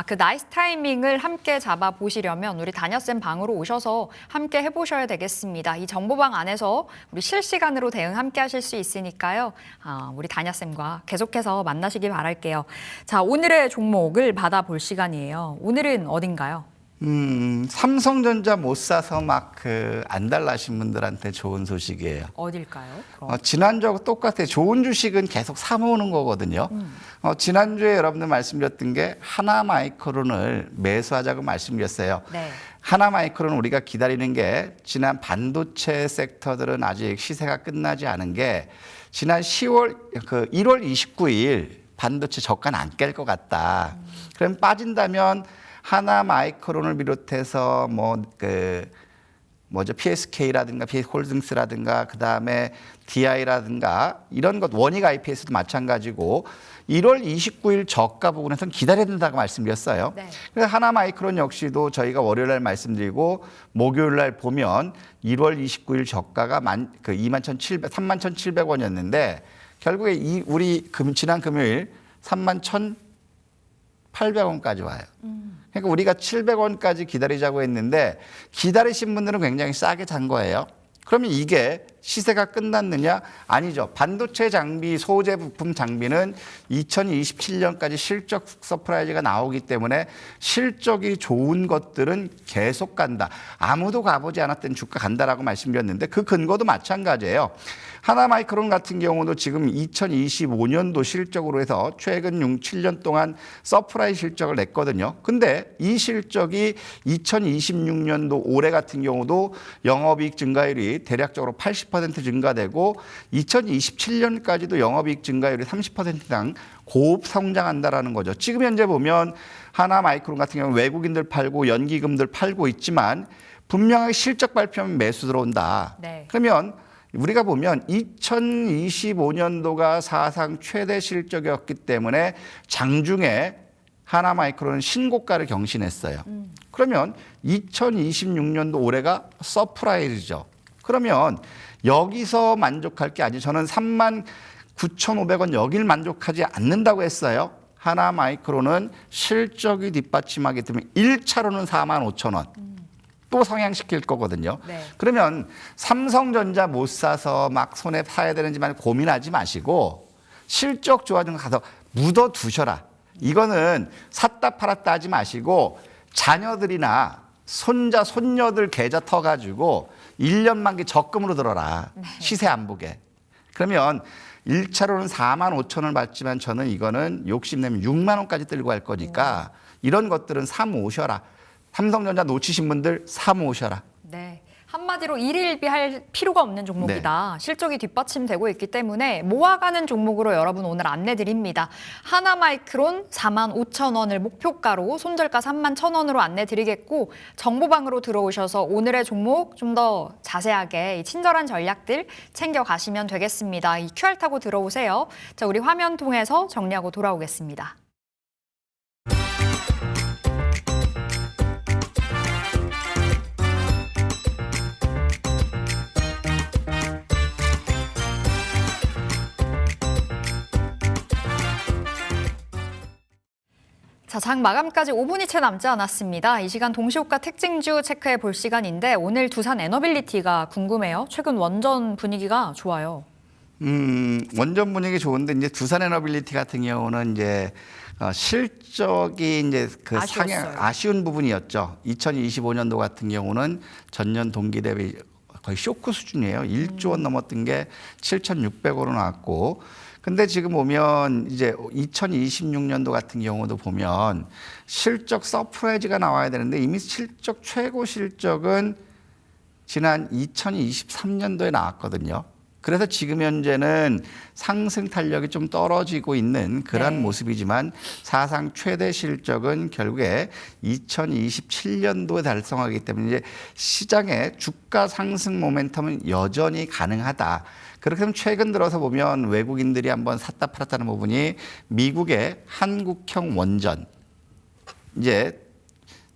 그 나이스 타이밍을 함께 잡아보시려면 우리 다녀쌤 방으로 오셔서 함께 해보셔야 되겠습니다. 이 정보방 안에서 우리 실시간으로 대응 함께 하실 수 있으니까요. 우리 다녀쌤과 계속해서 만나시길 바랄게요. 자, 오늘의 종목을 받아볼 시간이에요. 오늘은 어딘가요? 삼성전자 못 사서 막 안달나신 분들한테 좋은 소식이에요. 어딜까요? 그럼? 지난주하고 똑같아요. 좋은 주식은 계속 사모으는 거거든요. 지난주에 여러분들 말씀드렸던 게 하나마이크론을 매수하자고 말씀드렸어요. 네. 하나마이크론은 우리가 기다리는 게 지난 반도체 섹터들은 아직 시세가 끝나지 않은 게 지난 1월 29일 반도체 저가는 안 깰 것 같다. 그럼 빠진다면 하나마이크론을 비롯해서 PSK라든가 PS홀딩스라든가 그다음에 DI라든가 이런 것 원익 IPS도 마찬가지고 1월 29일 저가 부분에서는 기다려야 된다고 말씀드렸어요. 네. 그래서 하나마이크론 역시도 저희가 월요일 날 말씀드리고 목요일 날 보면 1월 29일 저가가 31,700원이었는데 결국에 우리 지난 금요일 31,800원까지 와요. 그러니까 우리가 700원까지 기다리자고 했는데 기다리신 분들은 굉장히 싸게 산 거예요. 그러면 이게 시세가 끝났느냐? 아니죠. 반도체 장비, 소재 부품 장비는 2027년까지 실적 서프라이즈가 나오기 때문에 실적이 좋은 것들은 계속 간다. 아무도 가보지 않았던 주가 간다라고 말씀드렸는데 그 근거도 마찬가지예요. 하나마이크론 같은 경우도 지금 2025년도 실적으로 해서 최근 7년 동안 서프라이즈 실적을 냈거든요. 근데 이 실적이 2026년도 올해 같은 경우도 영업이익 증가율이 대략적으로 80% 증가되고 2027년까지도 영업이익 증가율이 30%당 고급 성장한다라는 거죠. 지금 현재 보면 하나마이크론 같은 경우는 외국인들 팔고 연기금들 팔고 있지만 분명하게 실적 발표하면 매수 들어온다. 네. 그러면 우리가 보면 2025년도가 사상 최대 실적이었기 때문에 장중에 하나마이크론은 신고가를 경신했어요. 그러면 2026년도 올해가 서프라이즈죠. 그러면 여기서 만족할 게 아니죠. 저는 39,500원 여길 만족하지 않는다고 했어요. 하나마이크론은 실적이 뒷받침하기 때문에 1차로는 45,000원. 또 성향시킬 거거든요. 네. 그러면 삼성전자 못 사서 막 손에 사야 되는지만 고민하지 마시고 실적 좋아지는 거 가서 묻어 두셔라. 이거는 샀다 팔았다 하지 마시고 자녀들이나 손자, 손녀들 계좌 터가지고 1년 만기 적금으로 들어라. 시세 안 보게. 그러면 1차로는 45,000원을 받지만 저는 이거는 욕심내면 6만 원까지 들고 갈 거니까 이런 것들은 사 모으셔라. 삼성전자 놓치신 분들 사 모으셔라. 네. 한마디로 일일비할 필요가 없는 종목이다. 실적이 뒷받침되고 있기 때문에 모아가는 종목으로 여러분 오늘 안내드립니다. 하나마이크론 45,000원을 목표가로 손절가 31,000원으로 안내드리겠고 정보방으로 들어오셔서 오늘의 종목 좀 더 자세하게 이 친절한 전략들 챙겨가시면 되겠습니다. 이 QR 타고 들어오세요. 자, 우리 화면 통해서 정리하고 돌아오겠습니다. 자, 장 마감까지 5분이 채 남지 않았습니다. 이 시간 동시호가 특징주 체크해 볼 시간인데 오늘 두산 에너빌리티가 궁금해요. 최근 원전 분위기가 좋아요. 원전 분위기 좋은데 이제 두산 에너빌리티 같은 경우는 이제 실적이 이제 그 아쉬웠어요. 아쉬운 부분이었죠. 2025년도 같은 경우는 전년 동기 대비 거의 쇼크 수준이에요. 1조 원 넘었던 게 7,600원으로 나왔고. 근데 지금 보면 이제 2026년도 같은 경우도 보면 실적 서프라이즈가 나와야 되는데 이미 실적 최고 실적은 지난 2023년도에 나왔거든요. 그래서 지금 현재는 상승 탄력이 좀 떨어지고 있는 그런 네. 모습이지만 사상 최대 실적은 결국에 2027년도에 달성하기 때문에 이제 시장의 주가 상승 모멘텀은 여전히 가능하다. 그렇게 하면 최근 들어서 보면 외국인들이 한번 샀다 팔았다는 부분이 미국의 한국형 원전. 이제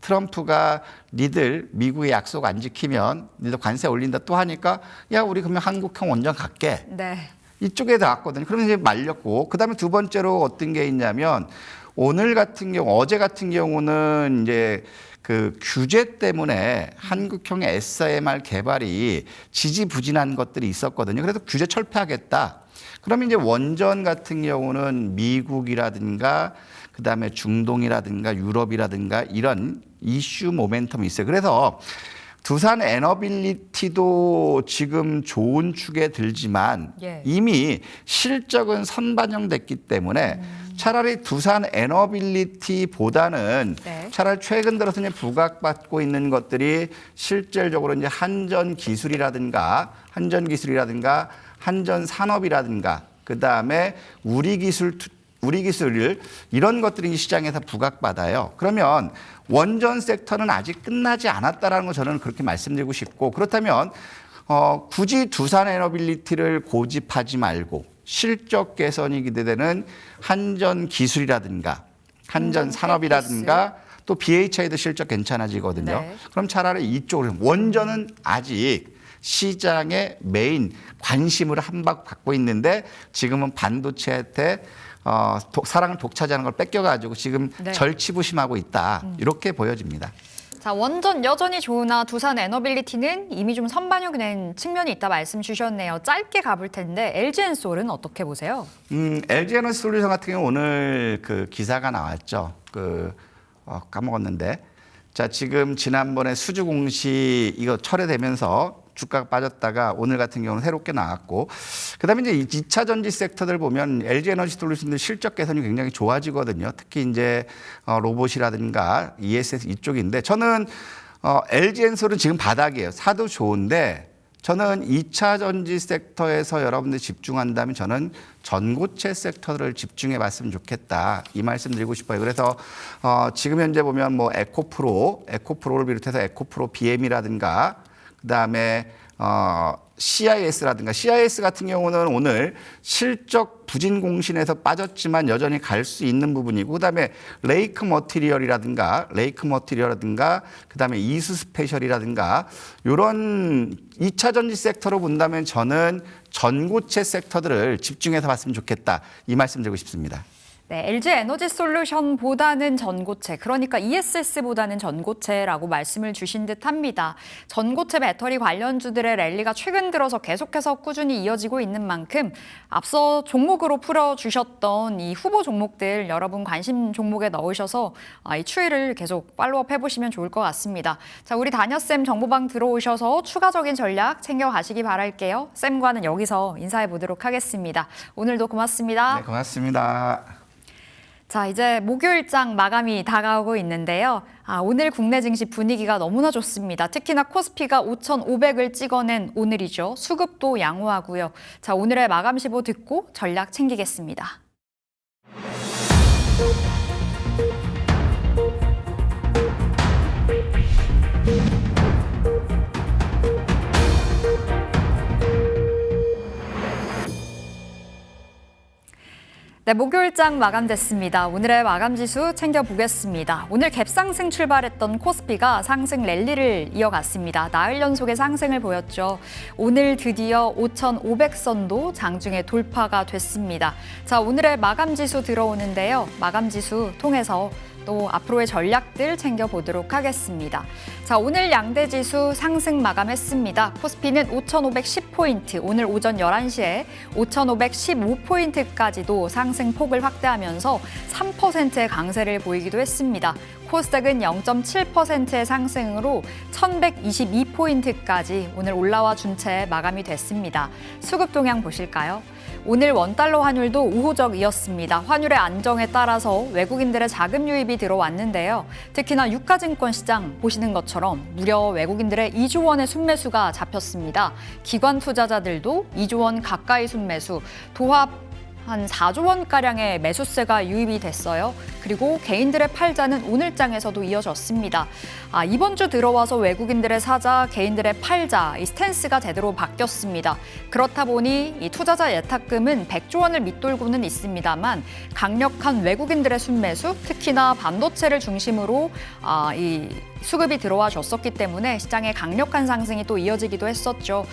트럼프가 니들 미국의 약속 안 지키면 니들 관세 올린다 또 하니까 야 우리 그러면 한국형 원전 갈게. 네. 이쪽에 나왔거든요. 그러면 이제 말렸고 그다음에 두 번째로 어떤 게 있냐면 오늘 같은 경우 어제 같은 경우는 이제 그 규제 때문에 한국형의 SMR 개발이 지지부진한 것들이 있었거든요. 그래서 규제 철폐하겠다. 그러면 이제 원전 같은 경우는 미국이라든가 그다음에 중동이라든가 유럽이라든가 이런 이슈 모멘텀이 있어요. 그래서 두산 에너빌리티도 지금 좋은 축에 들지만 예. 이미 실적은 선반영됐기 때문에 차라리 두산 에너빌리티보다는 네. 차라리 최근 들어서 이제 부각받고 있는 것들이 실질적으로 이제 한전 기술이라든가 한전 산업이라든가 그다음에 우리 기술 이런 것들이 시장에서 부각받아요. 그러면 원전 섹터는 아직 끝나지 않았다라는 거 저는 그렇게 말씀드리고 싶고 그렇다면 굳이 두산 에너빌리티를 고집하지 말고 실적 개선이 기대되는 한전 기술이라든가 한전 산업이라든가 또 BHI도 실적 괜찮아지거든요. 네. 그럼 차라리 이쪽으로 원전은 아직 시장의 메인 관심을 한박 받고 있는데 지금은 반도체한테 사랑을 독차지하는 걸 뺏겨가지고 지금 네. 절치부심하고 있다. 이렇게 보여집니다. 자, 원전 여전히 좋으나 두산 에너빌리티는 이미 좀 선반영이 된 측면이 있다 말씀 주셨네요. 짧게 가볼 텐데 LG엔솔은 어떻게 보세요? LG에너지솔루션 같은 경우 오늘 그 기사가 나왔죠. 까먹었는데. 자, 지금 지난번에 수주 공시 이거 철회되면서 주가가 빠졌다가 오늘 같은 경우는 새롭게 나왔고, 그다음에 이제 2차 전지 섹터들 보면 LG 에너지 솔루션들 실적 개선이 굉장히 좋아지거든요. 특히 이제 로봇이라든가 ESS 이쪽인데, 저는 LG 엔솔은 지금 바닥이에요. 사도 좋은데 저는 2차 전지 섹터에서 여러분들 집중한다면 저는 전고체 섹터를 집중해 봤으면 좋겠다. 이 말씀 드리고 싶어요. 그래서 지금 현재 보면 뭐 에코프로를 비롯해서 에코프로 BM이라든가 그다음에 CIS라든가 CIS 같은 경우는 오늘 실적 부진 공신에서 빠졌지만 여전히 갈 수 있는 부분이고, 그다음에 레이크 머티리얼이라든가 그다음에 이수 스페셜이라든가 이런 2차 전지 섹터로 본다면 저는 전고체 섹터들을 집중해서 봤으면 좋겠다. 이 말씀 드리고 싶습니다. 네, LG 에너지 솔루션보다는 전고체, 그러니까 ESS보다는 전고체라고 말씀을 주신 듯 합니다. 전고체 배터리 관련주들의 랠리가 최근 들어서 계속해서 꾸준히 이어지고 있는 만큼 앞서 종목으로 풀어주셨던 이 후보 종목들 여러분 관심 종목에 넣으셔서 이 추이를 계속 팔로우업 해보시면 좋을 것 같습니다. 자, 우리 다녀쌤 정보방 들어오셔서 추가적인 전략 챙겨가시기 바랄게요. 쌤과는 여기서 인사해 보도록 하겠습니다. 오늘도 고맙습니다. 네, 고맙습니다. 자, 이제 목요일장 마감이 다가오고 있는데요. 오늘 국내 증시 분위기가 너무나 좋습니다. 특히나 코스피가 5,500을 찍어낸 오늘이죠. 수급도 양호하고요. 자, 오늘의 마감 시보 듣고 전략 챙기겠습니다. 네, 목요일장 마감됐습니다. 오늘의 마감지수 챙겨보겠습니다. 오늘 갭상승 출발했던 코스피가 상승 랠리를 이어갔습니다. 나흘 연속의 상승을 보였죠. 오늘 드디어 5,500선도 장중에 돌파가 됐습니다. 자, 오늘의 마감지수 들어오는데요. 마감지수 통해서 또 앞으로의 전략들 챙겨보도록 하겠습니다. 자, 오늘 양대지수 상승 마감했습니다. 코스피는 5,510포인트, 오늘 오전 11시에 5,515포인트까지도 상승폭을 확대하면서 3%의 강세를 보이기도 했습니다. 코스닥은 0.7%의 상승으로 1,122포인트까지 오늘 올라와 준 채 마감이 됐습니다. 수급 동향 보실까요? 오늘 원달러 환율도 우호적이었습니다. 환율의 안정에 따라서 외국인들의 자금 유입이 들어왔는데요. 특히나 유가증권 시장 보시는 것처럼 무려 외국인들의 2조 원의 순매수가 잡혔습니다. 기관 투자자들도 2조 원 가까이 순매수, 도합 한 4조 원가량의 매수세가 유입이 됐어요. 그리고 개인들의 팔자는 오늘장에서도 이어졌습니다. 이번 주 들어와서 외국인들의 사자, 개인들의 팔자, 이 스탠스가 제대로 바뀌었습니다. 그렇다 보니 이 투자자 예탁금은 100조 원을 밑돌고는 있습니다만 강력한 외국인들의 순매수, 특히나 반도체를 중심으로 이 수급이 들어와 줬었기 때문에 시장의 강력한 상승이 또 이어지기도 했었죠.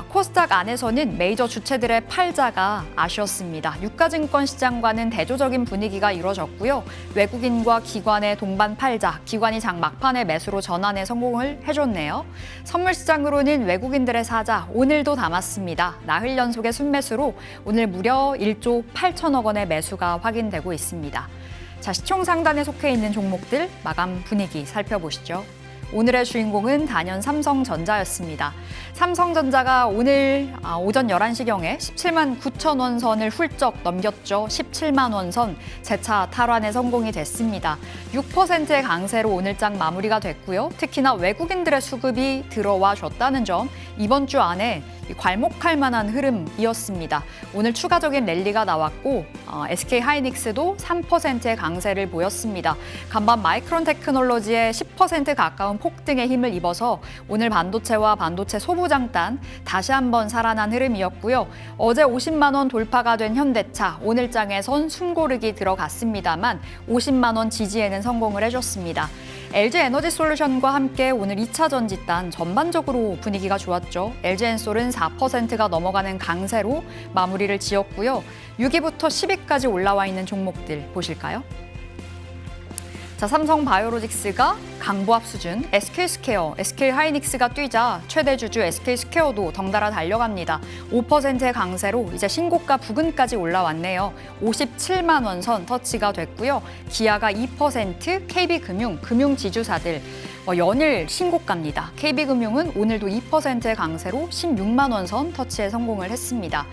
코스닥 안에서는 메이저 주체들의 팔자가 아쉬웠습니다. 유가증권 시장과는 대조적인 분위기가 이루어졌고요. 외국인과 기관의 동반 팔자, 기관이 장 막판에 매수로 전환에 성공을 해줬네요. 선물 시장으로는 외국인들의 사자, 오늘도 담았습니다. 나흘 연속의 순매수로 오늘 무려 1조 8천억 원의 매수가 확인되고 있습니다. 자, 시총 상단에 속해 있는 종목들 마감 분위기 살펴보시죠. 오늘의 주인공은 단연 삼성전자였습니다. 삼성전자가 오늘 오전 11시경에 17만 9천 원 선을 훌쩍 넘겼죠. 17만 원 선 재차 탈환에 성공이 됐습니다. 6%의 강세로 오늘장 마무리가 됐고요. 특히나 외국인들의 수급이 들어와 줬다는 점, 이번 주 안에 괄목할 만한 흐름이었습니다. 오늘 추가적인 랠리가 나왔고 SK하이닉스도 3%의 강세를 보였습니다. 간반 마이크론 테크놀로지의 10% 가까운 폭등의 힘을 입어서 오늘 반도체와 반도체 소부장단 다시 한번 살아난 흐름이었고요. 어제 50만 원 돌파가 된 현대차, 오늘장에선 숨고르기 들어갔습니다만 50만 원 지지에는 성공을 해줬습니다. LG 에너지 솔루션과 함께 오늘 2차 전지단 전반적으로 분위기가 좋았죠. LG엔솔은 4%가 넘어가는 강세로 마무리를 지었고요. 6위부터 10위까지 올라와 있는 종목들 보실까요? 자, 삼성 바이오로직스가 강보합 수준, SK스퀘어, SK하이닉스가 뛰자 최대 주주 SK스퀘어도 덩달아 달려갑니다. 5%의 강세로 이제 신고가 부근까지 올라왔네요. 57만 원 선 터치가 됐고요. 기아가 2%, KB금융, 금융지주사들 연일 신고가입니다. KB금융은 오늘도 2%의 강세로 16만 원 선 터치에 성공을 했습니다.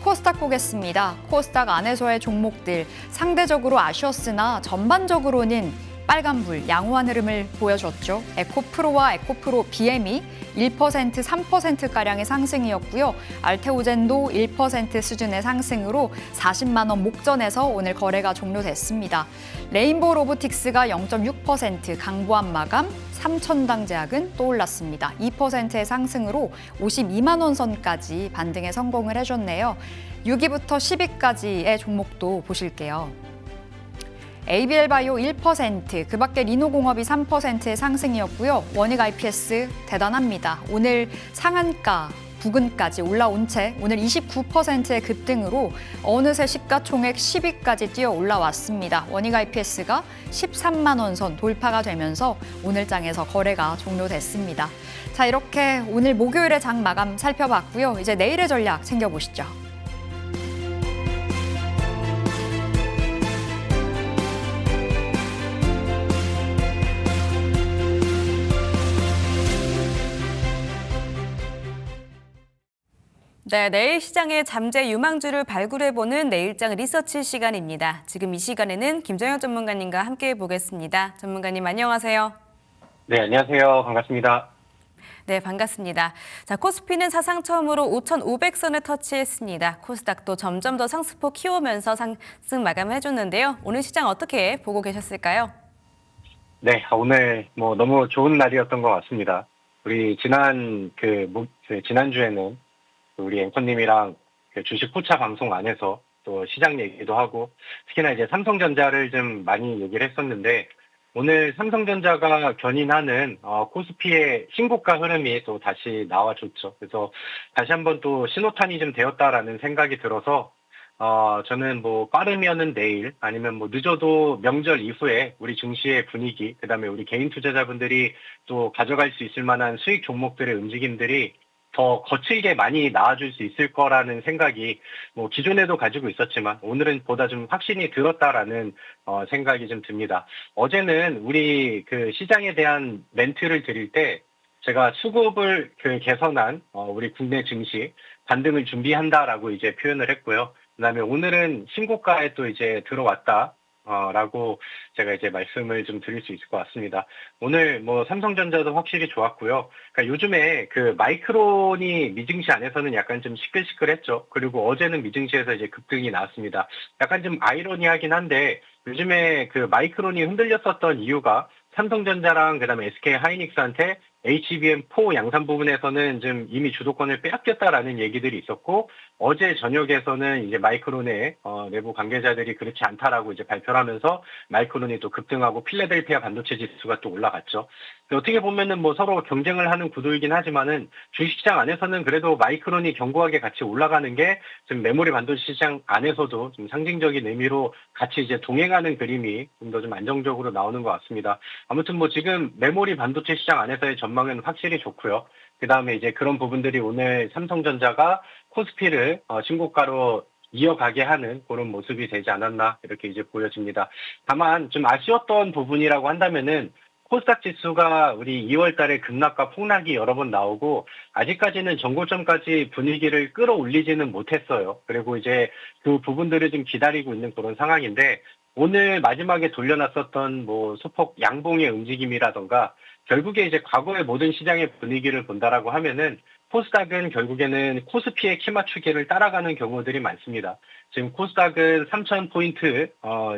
코스닥 보겠습니다. 코스닥 안에서의 종목들 상대적으로 아쉬웠으나 전반적으로는 빨간불, 양호한 흐름을 보여줬죠. 에코프로와 에코프로 BM이 1%, 3%가량의 상승이었고요. 알테오젠도 1% 수준의 상승으로 40만 원 목전에서 오늘 거래가 종료됐습니다. 레인보우 로보틱스가 0.6% 강보합 마감, 삼천당 제약은 또 올랐습니다. 2%의 상승으로 52만 원 선까지 반등에 성공을 해줬네요. 6위부터 10위까지의 종목도 보실게요. ABL바이오 1%, 그 밖에 리노공업이 3%의 상승이었고요. 원익 IPS 대단합니다. 오늘 상한가 부근까지 올라온 채 오늘 29%의 급등으로 어느새 시가총액 10위까지 뛰어 올라왔습니다. 원익 IPS가 13만 원 선 돌파가 되면서 오늘 장에서 거래가 종료됐습니다. 자, 이렇게 오늘 목요일의 장 마감 살펴봤고요. 이제 내일의 전략 챙겨보시죠. 네, 내일 시장의 잠재 유망주를 발굴해보는 내일장 리서치 시간입니다. 지금 이 시간에는 김정현 전문가님과 함께 보겠습니다. 전문가님 안녕하세요. 네, 안녕하세요. 반갑습니다. 네, 반갑습니다. 자, 코스피는 사상 처음으로 5,500선을 터치했습니다. 코스닥도 점점 더 상승폭 키우면서 상승 마감을 해줬는데요. 오늘 시장 어떻게 보고 계셨을까요? 네, 오늘 너무 좋은 날이었던 것 같습니다. 우리 지난주에는 우리 앵커님이랑 주식 포차 방송 안에서 또 시장 얘기도 하고 특히나 이제 삼성전자를 좀 많이 얘기를 했었는데 오늘 삼성전자가 견인하는 코스피의 신고가 흐름이 또 다시 나와줬죠. 그래서 다시 한번 또 신호탄이 좀 되었다라는 생각이 들어서 저는 빠르면은 내일 아니면 늦어도 명절 이후에 우리 증시의 분위기, 그다음에 우리 개인 투자자분들이 또 가져갈 수 있을 만한 수익 종목들의 움직임들이 더 거칠게 많이 나와줄 수 있을 거라는 생각이 기존에도 가지고 있었지만 오늘은 보다 좀 확신이 들었다라는 생각이 좀 듭니다. 어제는 우리 시장에 대한 멘트를 드릴 때 제가 수급을 개선한 우리 국내 증시 반등을 준비한다라고 이제 표현을 했고요. 그다음에 오늘은 신고가에 또 이제 들어왔다. 라고 제가 이제 말씀을 좀 드릴 수 있을 것 같습니다. 오늘 삼성전자도 확실히 좋았고요. 그러니까 요즘에 마이크론이 미증시 안에서는 약간 좀 시끌시끌했죠. 그리고 어제는 미증시에서 이제 급등이 나왔습니다. 약간 좀 아이러니하긴 한데 요즘에 마이크론이 흔들렸었던 이유가 삼성전자랑 그다음에 SK하이닉스한테 HBM4 양산 부분에서는 좀 이미 주도권을 빼앗겼다라는 얘기들이 있었고 어제 저녁에서는 이제 마이크론의 내부 관계자들이 그렇지 않다라고 이제 발표를 하면서 마이크론이 또 급등하고 필라델피아 반도체 지수가 또 올라갔죠. 어떻게 보면은 서로 경쟁을 하는 구도이긴 하지만은 주식시장 안에서는 그래도 마이크론이 견고하게 같이 올라가는 게 좀 메모리 반도체 시장 안에서도 좀 상징적인 의미로 같이 이제 동행하는 그림이 좀 더 좀 안정적으로 나오는 것 같습니다. 아무튼 지금 메모리 반도체 시장 안에서의 전망은 확실히 좋고요. 그 다음에 이제 그런 부분들이 오늘 삼성전자가 코스피를 신고가로 이어가게 하는 그런 모습이 되지 않았나 이렇게 이제 보여집니다. 다만 좀 아쉬웠던 부분이라고 한다면은 코스닥 지수가 우리 2월 달에 급락과 폭락이 여러 번 나오고 아직까지는 전고점까지 분위기를 끌어올리지는 못했어요. 그리고 이제 그 부분들을 좀 기다리고 있는 그런 상황인데 오늘 마지막에 돌려놨었던 소폭 양봉의 움직임이라던가 결국에 이제 과거의 모든 시장의 분위기를 본다라고 하면은 코스닥은 결국에는 코스피의 키 맞추기를 따라가는 경우들이 많습니다. 지금 코스닥은 3,000포인트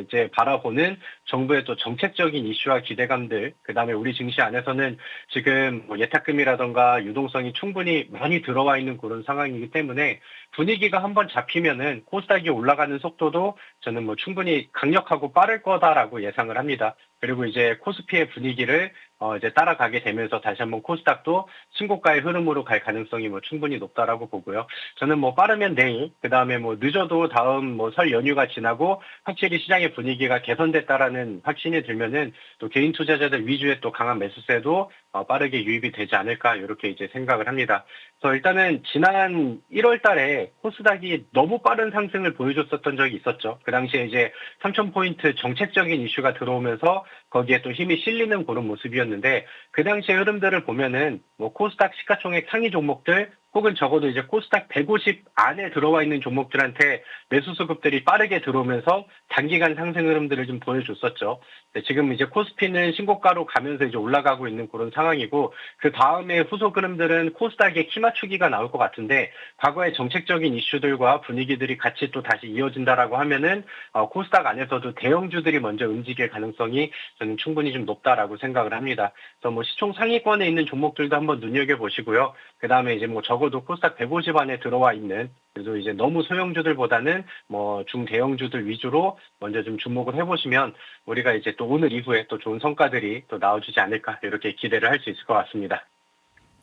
이제 바라보는 정부의 또 정책적인 이슈와 기대감들, 그다음에 우리 증시 안에서는 지금 예탁금이라던가 유동성이 충분히 많이 들어와 있는 그런 상황이기 때문에 분위기가 한번 잡히면은 코스닥이 올라가는 속도도 저는 충분히 강력하고 빠를 거다라고 예상을 합니다. 그리고 이제 코스피의 분위기를 이제 따라가게 되면서 다시 한번 코스닥도 신고가의 흐름으로 갈 가능성이 뭐 충분히 높다라고 보고요. 저는 뭐 빠르면 내일, 그 다음에 뭐 늦어도 다음 뭐 설 연휴가 지나고 확실히 시장의 분위기가 개선됐다라는 확신이 들면은 또 개인 투자자들 위주의 또 강한 매수세도 빠르게 유입이 되지 않을까 이렇게 이제 생각을 합니다. 그래서 일단은 지난 1월 달에 코스닥이 너무 빠른 상승을 보여줬었던 적이 있었죠. 그 당시에 이제 3,000포인트 정책적인 이슈가 들어오면서 거기에 또 힘이 실리는 그런 모습이었는데 그 당시의 흐름들을 보면은 뭐 코스닥 시가총액 상위 종목들 혹은 적어도 이제 코스닥 150 안에 들어와 있는 종목들한테 매수 수급들이 빠르게 들어오면서 단기간 상승 흐름들을 좀 보여줬었죠. 지금 이제 코스피는 신고가로 가면서 이제 올라가고 있는 그런 상황이고 그 다음에 후속 흐름들은 코스닥의 키 맞추기가 나올 것 같은데 과거의 정책적인 이슈들과 분위기들이 같이 또 다시 이어진다라고 하면은 코스닥 안에서도 대형주들이 먼저 움직일 가능성이 저는 충분히 좀 높다라고 생각을 합니다. 그래서 뭐 시총 상위권에 있는 종목들도 한번 눈여겨 보시고요. 그 다음에 이제 뭐 적어도 코스닥 150 안에 들어와 있는 그래도 이제 너무 소형주들보다는 뭐 중대형주들 위주로 먼저 좀 주목을 해보시면 우리가 이제 또 오늘 이후에 또 좋은 성과들이 또 나와주지 않을까 이렇게 기대를 할 수 있을 것 같습니다.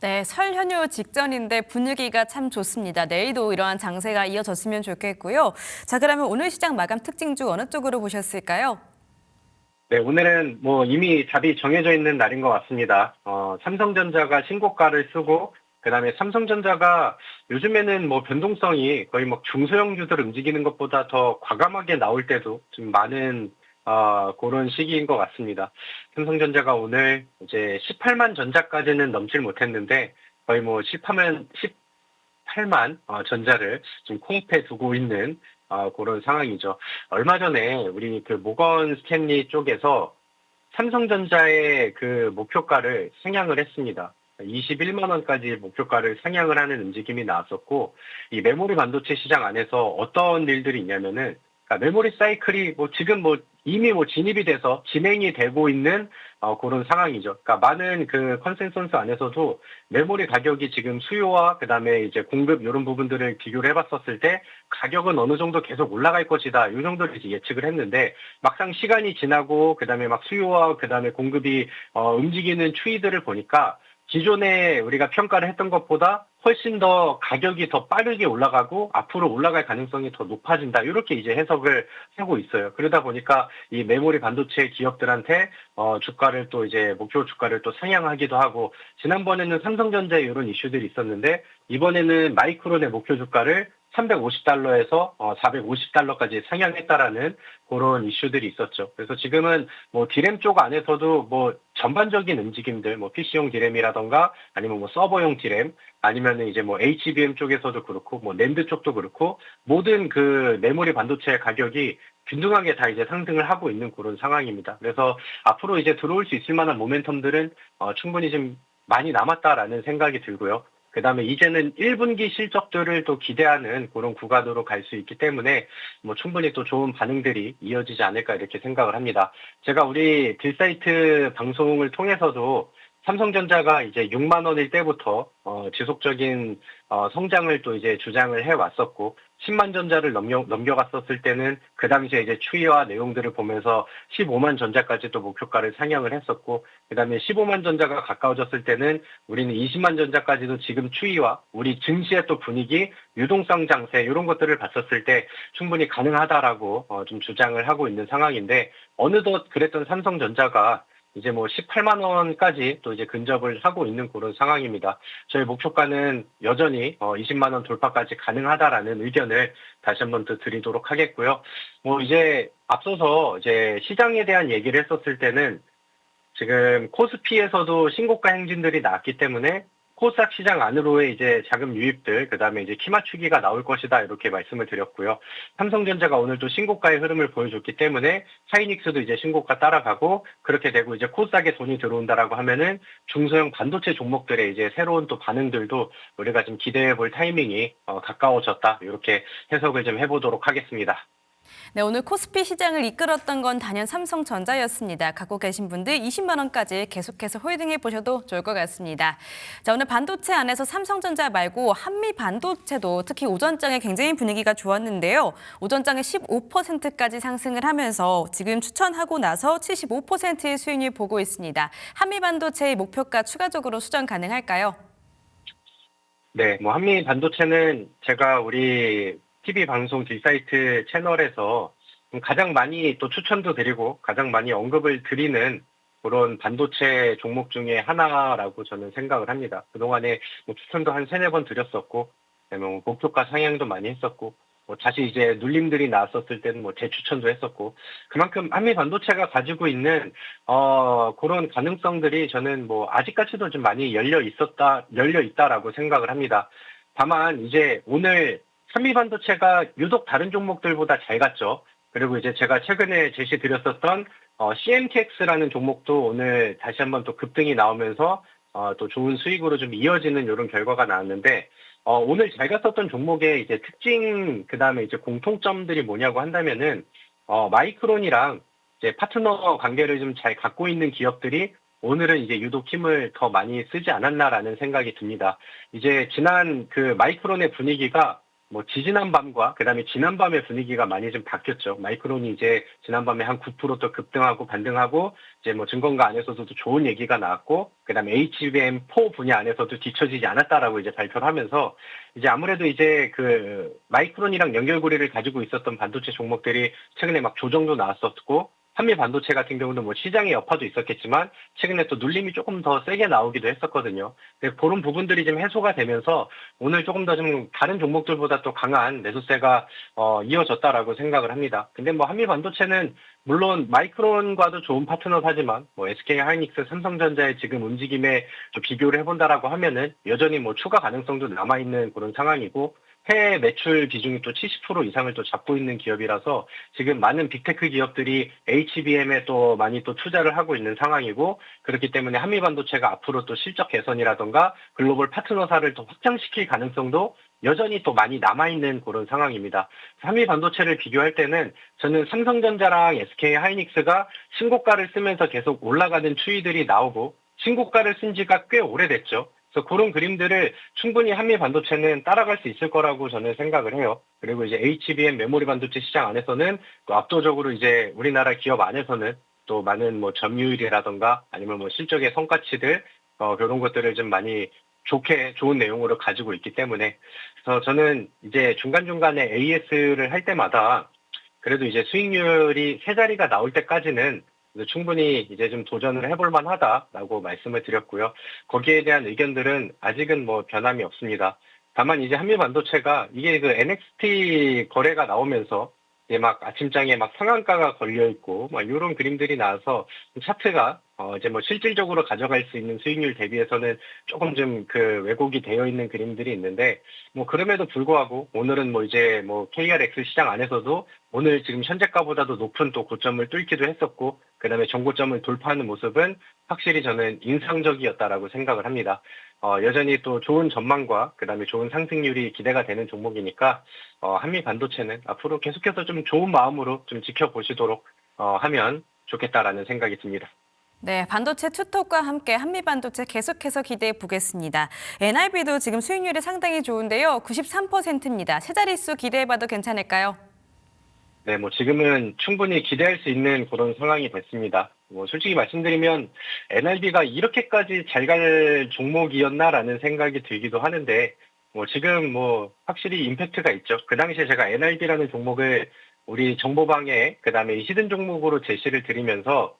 네, 설 연휴 직전인데 분위기가 참 좋습니다. 내일도 이러한 장세가 이어졌으면 좋겠고요. 자, 그러면 오늘 시장 마감 특징주 어느 쪽으로 보셨을까요? 네, 오늘은 뭐 이미 답이 정해져 있는 날인 것 같습니다. 삼성전자가 신고가를 쓰고 그다음에 삼성전자가 요즘에는 뭐 변동성이 거의 뭐 중소형주들 움직이는 것보다 더 과감하게 나올 때도 좀 많은 그런 시기인 것 같습니다. 삼성전자가 오늘 이제 18만 전자까지는 넘질 못했는데 거의 뭐 18만 전자를 좀 코앞에 두고 있는 그런 상황이죠. 얼마 전에 우리 그 모건 스탠리 쪽에서 삼성전자의 그 목표가를 상향을 했습니다. 21만 원까지 목표가를 상향을 하는 움직임이 나왔었고 이 메모리 반도체 시장 안에서 어떤 일들이 있냐면은 그러니까 메모리 사이클이 뭐 지금 뭐 이미 뭐 진입이 돼서 진행이 되고 있는 그런 상황이죠. 그러니까 많은 그 컨센서스 안에서도 메모리 가격이 지금 수요와 그다음에 이제 공급 이런 부분들을 비교를 해봤었을 때 가격은 어느 정도 계속 올라갈 것이다. 이 정도를 이제 예측을 했는데 막상 시간이 지나고 그다음에 막 수요와 그다음에 공급이 움직이는 추이들을 보니까 기존에 우리가 평가를 했던 것보다 훨씬 더 가격이 더 빠르게 올라가고 앞으로 올라갈 가능성이 더 높아진다. 이렇게 이제 해석을 하고 있어요. 그러다 보니까 이 메모리 반도체 기업들한테 주가를 또 이제 목표 주가를 또 상향하기도 하고 지난번에는 삼성전자에 이런 이슈들이 있었는데 이번에는 마이크론의 목표 주가를 350달러에서 450달러까지 상향했다라는 그런 이슈들이 있었죠. 그래서 지금은 뭐 디램 쪽 안에서도 뭐 전반적인 움직임들, 뭐 PC용 디램이라던가 아니면 뭐 서버용 디램 아니면은 이제 뭐 HBM 쪽에서도 그렇고 뭐 낸드 쪽도 그렇고 모든 그 메모리 반도체 가격이 균등하게 다 이제 상승을 하고 있는 그런 상황입니다. 그래서 앞으로 이제 들어올 수 있을 만한 모멘텀들은 충분히 좀 많이 남았다라는 생각이 들고요. 그다음에 이제는 1분기 실적들을 또 기대하는 그런 구간으로 갈 수 있기 때문에 뭐 충분히 또 좋은 반응들이 이어지지 않을까 이렇게 생각을 합니다. 제가 우리 딜사이트 방송을 통해서도 삼성전자가 이제 6만 원일 때부터 지속적인 성장을 또 이제 주장을 해왔었고 10만 전자를 넘겨갔었을 때는 그 당시에 이제 추이와 내용들을 보면서 15만 전자까지 또 목표가를 상향을 했었고 그다음에 15만 전자가 가까워졌을 때는 우리는 20만 전자까지도 지금 추이와 우리 증시의 또 분위기, 유동성 장세 이런 것들을 봤었을 때 충분히 가능하다라고 좀 주장을 하고 있는 상황인데 어느덧 그랬던 삼성전자가 이제 뭐 18만 원까지 또 이제 근접을 하고 있는 그런 상황입니다. 저희 목표가는 여전히 20만 원 돌파까지 가능하다라는 의견을 다시 한번 더 드리도록 하겠고요. 뭐 이제 앞서서 이제 시장에 대한 얘기를 했었을 때는 지금 코스피에서도 신고가 행진들이 나왔기 때문에 코스닥 시장 안으로의 이제 자금 유입들, 그 다음에 이제 키 맞추기가 나올 것이다 이렇게 말씀을 드렸고요. 삼성전자가 오늘 또 신고가의 흐름을 보여줬기 때문에 하이닉스도 이제 신고가 따라가고 그렇게 되고 이제 코스닥에 돈이 들어온다라고 하면은 중소형 반도체 종목들의 이제 새로운 또 반응들도 우리가 좀 기대해 볼 타이밍이 가까워졌다 이렇게 해석을 좀 해보도록 하겠습니다. 네, 오늘 코스피 시장을 이끌었던 건 단연 삼성전자였습니다. 갖고 계신 분들 20만 원까지 계속해서 홀딩해 보셔도 좋을 것 같습니다. 자, 오늘 반도체 안에서 삼성전자 말고 한미 반도체도 특히 오전장에 굉장히 분위기가 좋았는데요. 오전장에 15%까지 상승을 하면서 지금 추천하고 나서 75%의 수익률 보고 있습니다. 한미 반도체의 목표가 추가적으로 수정 가능할까요? 네, 뭐 한미 반도체는 제가 우리 TV 방송 딜사이트 채널에서 가장 많이 또 추천도 드리고 가장 많이 언급을 드리는 그런 반도체 종목 중에 하나라고 저는 생각을 합니다. 그동안에 뭐 추천도 한 3-4번 드렸었고, 그다음에 뭐 목표가 상향도 많이 했었고, 뭐 다시 이제 눌림들이 나왔었을 때는 뭐 재추천도 했었고, 그만큼 한미 반도체가 가지고 있는 그런 가능성들이 저는 뭐 아직까지도 좀 많이 열려 있다라고 생각을 합니다. 다만 이제 오늘 한미 반도체가 유독 다른 종목들보다 잘 갔죠. 그리고 이제 제가 최근에 제시드렸었던 CMTX라는 종목도 오늘 다시 한번 또 급등이 나오면서 또 좋은 수익으로 좀 이어지는 이런 결과가 나왔는데, 오늘 잘 갔었던 종목의 이제 특징, 그 다음에 이제 공통점들이 뭐냐고 한다면은, 마이크론이랑 이제 파트너 관계를 좀 잘 갖고 있는 기업들이 오늘은 이제 유독 힘을 더 많이 쓰지 않았나라는 생각이 듭니다. 이제 지난 그 마이크론의 분위기가 뭐 지지난 밤과 그다음에 지난 밤의 분위기가 많이 좀 바뀌었죠. 마이크론이 이제 지난밤에 한 9% 급등하고 반등하고 이제 뭐 증권가 안에서도 좋은 얘기가 나왔고, 그다음에 HBM4 분야 안에서도 뒤처지지 않았다라고 이제 발표를 하면서 이제 아무래도 이제 그 마이크론이랑 연결고리를 가지고 있었던 반도체 종목들이 최근에 막 조정도 나왔었고, 한미 반도체 같은 경우는 뭐 시장의 여파도 있었겠지만 최근에 또 눌림이 조금 더 세게 나오기도 했었거든요. 그런 부분들이 좀 해소가 되면서 오늘 조금 더 좀 다른 종목들보다 또 강한 매수세가 이어졌다라고 생각을 합니다. 근데 뭐 한미 반도체는 물론 마이크론과도 좋은 파트너사지만 뭐 SK 하이닉스, 삼성전자의 지금 움직임에 좀 비교를 해본다라고 하면은 여전히 뭐 추가 가능성도 남아있는 그런 상황이고, 해외 매출 비중이 또 70% 이상을 또 잡고 있는 기업이라서 지금 많은 빅테크 기업들이 HBM에 또 많이 또 투자를 하고 있는 상황이고, 그렇기 때문에 한미 반도체가 앞으로 또 실적 개선이라던가 글로벌 파트너사를 더 확장시킬 가능성도 여전히 또 많이 남아있는 그런 상황입니다. 한미 반도체를 비교할 때는 저는 삼성전자랑 SK 하이닉스가 신고가를 쓰면서 계속 올라가는 추이들이 나오고 신고가를 쓴 지가 꽤 오래됐죠. 그래서 그런 그림들을 충분히 한미 반도체는 따라갈 수 있을 거라고 저는 생각을 해요. 그리고 이제 HBM 메모리 반도체 시장 안에서는 또 압도적으로 이제 우리나라 기업 안에서는 또 많은 뭐 점유율이라던가 아니면 뭐 실적의 성과치들 그런 것들을 좀 많이 좋은 내용으로 가지고 있기 때문에, 그래서 저는 이제 중간중간에 AS를 할 때마다 그래도 이제 수익률이 3자리가 나올 때까지는 충분히 이제 좀 도전을 해볼 만하다라고 말씀을 드렸고요. 거기에 대한 의견들은 아직은 뭐 변함이 없습니다. 다만 이제 한미 반도체가 이게 그 NXT 거래가 나오면서 이제 막 아침장에 막 상한가가 걸려 있고 막 이런 그림들이 나와서 차트가 이제 뭐 실질적으로 가져갈 수 있는 수익률 대비해서는 조금 좀 그 왜곡이 되어 있는 그림들이 있는데, 뭐 그럼에도 불구하고 오늘은 뭐 이제 뭐 KRX 시장 안에서도 오늘 지금 현재가보다도 높은 또 고점을 뚫기도 했었고, 그다음에 정고점을 돌파하는 모습은 확실히 저는 인상적이었다라고 생각을 합니다. 여전히 또 좋은 전망과 그다음에 좋은 상승률이 기대가 되는 종목이니까 한미 반도체는 앞으로 계속해서 좀 좋은 마음으로 좀 지켜보시도록 하면 좋겠다라는 생각이 듭니다. 네, 반도체 투톱과 함께 한미 반도체 계속해서 기대해 보겠습니다. NIB도 지금 수익률이 상당히 좋은데요. 93%입니다. 세 자릿수 기대해봐도 괜찮을까요? 네, 뭐 지금은 충분히 기대할 수 있는 그런 상황이 됐습니다. 뭐 솔직히 말씀드리면 NIB가 이렇게까지 잘 갈 종목이었나라는 생각이 들기도 하는데, 뭐 지금 뭐 확실히 임팩트가 있죠. 그 당시에 제가 NIB라는 종목을 우리 정보방에 그다음에 히든 종목으로 제시를 드리면서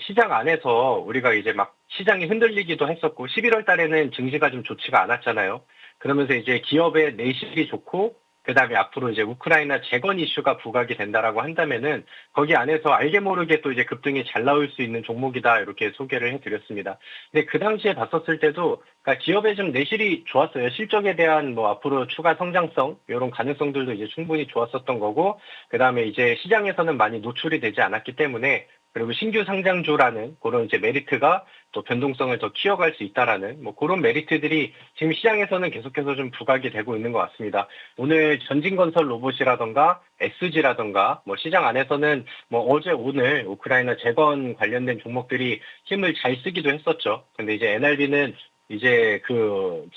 시장 안에서 우리가 이제 막 시장이 흔들리기도 했었고 11월 달에는 증시가 좀 좋지가 않았잖아요. 그러면서 이제 기업의 내실이 좋고 그다음에 앞으로 이제 우크라이나 재건 이슈가 부각이 된다라고 한다면은 거기 안에서 알게 모르게 또 이제 급등이 잘 나올 수 있는 종목이다 이렇게 소개를 해드렸습니다. 근데 그 당시에 봤었을 때도 그러니까 기업의 좀 내실이 좋았어요. 실적에 대한 뭐 앞으로 추가 성장성 이런 가능성들도 이제 충분히 좋았었던 거고, 그다음에 이제 시장에서는 많이 노출이 되지 않았기 때문에 그리고 신규 상장주라는 그런 이제 메리트가 또 변동성을 더 키워갈 수 있다라는 뭐 그런 메리트들이 지금 시장에서는 계속해서 좀 부각이 되고 있는 것 같습니다. 오늘 전진건설 로봇이라던가 SG라던가 뭐 시장 안에서는 뭐 어제 오늘 우크라이나 재건 관련된 종목들이 힘을 잘 쓰기도 했었죠. 근데 이제 NRB는 이제 그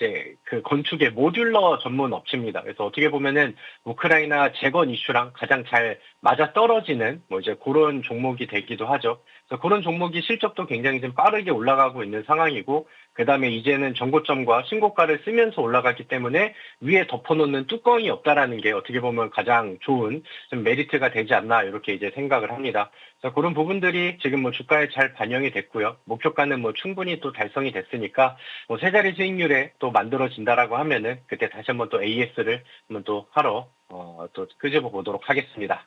건축의 모듈러 전문 업체입니다. 그래서 어떻게 보면은 우크라이나 재건 이슈랑 가장 잘 맞아 떨어지는 뭐 이제 그런 종목이 되기도 하죠. 그래서 그런 종목이 실적도 굉장히 좀 빠르게 올라가고 있는 상황이고, 그 다음에 이제는 전고점과 신고가를 쓰면서 올라갔기 때문에 위에 덮어놓는 뚜껑이 없다라는 게 어떻게 보면 가장 좋은 좀 메리트가 되지 않나 이렇게 이제 생각을 합니다. 그래서 그런 부분들이 지금 뭐 주가에 잘 반영이 됐고요. 목표가는 뭐 충분히 또 달성이 됐으니까 뭐 세 자리 수익률에 또 만들어진다라고 하면은 그때 다시 한번 또 AS를 한번 또 하러 또 끄집어 보도록 하겠습니다.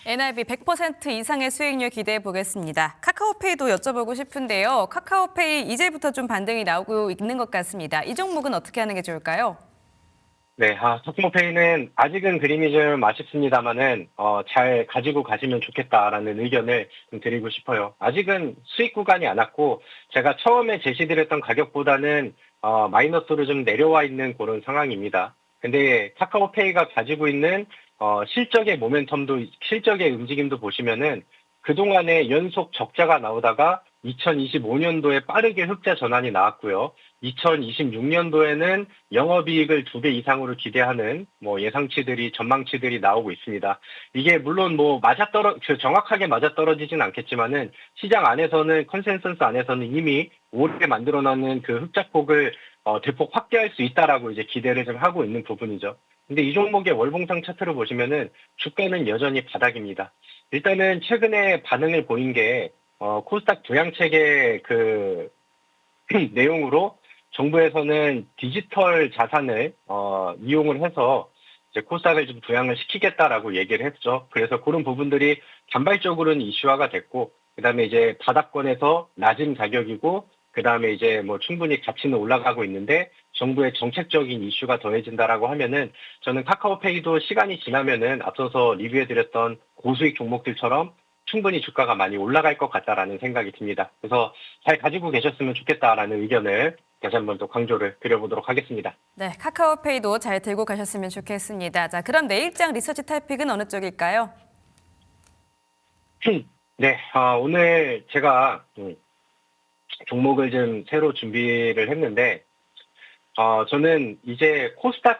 NRB 100% 이상의 수익률 기대해 보겠습니다. 카카오페이도 여쭤보고 싶은데요. 카카오페이 이제부터 좀 반등이 나오고 있는 것 같습니다. 이 종목은 어떻게 하는 게 좋을까요? 네, 카카오페이는 아직은 그림이 좀 아쉽습니다만은 잘 가지고 가시면 좋겠다라는 의견을 좀 드리고 싶어요. 아직은 수익 구간이 안 왔고 제가 처음에 제시드렸던 가격보다는 마이너스로 좀 내려와 있는 그런 상황입니다. 근데 카카오페이가 가지고 있는 실적의 모멘텀도, 실적의 움직임도 보시면은 그동안에 연속 적자가 나오다가 2025년도에 빠르게 흑자 전환이 나왔고요. 2026년도에는 영업이익을 2배 이상으로 기대하는 뭐 예상치들이, 전망치들이 나오고 있습니다. 이게 물론 뭐 정확하게 맞아떨어지진 않겠지만은 시장 안에서는, 컨센서스 안에서는 이미 올해 만들어놓는 그 흑자폭을 대폭 확대할 수 있다라고 이제 기대를 좀 하고 있는 부분이죠. 근데 이 종목의 월봉상 차트를 보시면은 주가는 여전히 바닥입니다. 일단은 최근에 반응을 보인 게 코스닥 부양책의 그 내용으로 정부에서는 디지털 자산을 이용을 해서 이제 코스닥을 좀 부양을 시키겠다라고 얘기를 했죠. 그래서 그런 부분들이 단발적으로는 이슈화가 됐고, 그다음에 이제 바닥권에서 낮은 가격이고, 그다음에 이제 뭐 충분히 가치는 올라가고 있는데 정부의 정책적인 이슈가 더해진다라고 하면은 저는 카카오페이도 시간이 지나면은 앞서서 리뷰해드렸던 고수익 종목들처럼 충분히 주가가 많이 올라갈 것 같다라는 생각이 듭니다. 그래서 잘 가지고 계셨으면 좋겠다라는 의견을 다시 한번 또 강조를 드려보도록 하겠습니다. 네, 카카오페이도 잘 들고 가셨으면 좋겠습니다. 자, 그럼 내일장 리서치 탈픽은 어느 쪽일까요? 네, 오늘 제가 종목을 좀 새로 준비를 했는데, 저는 이제 코스닥의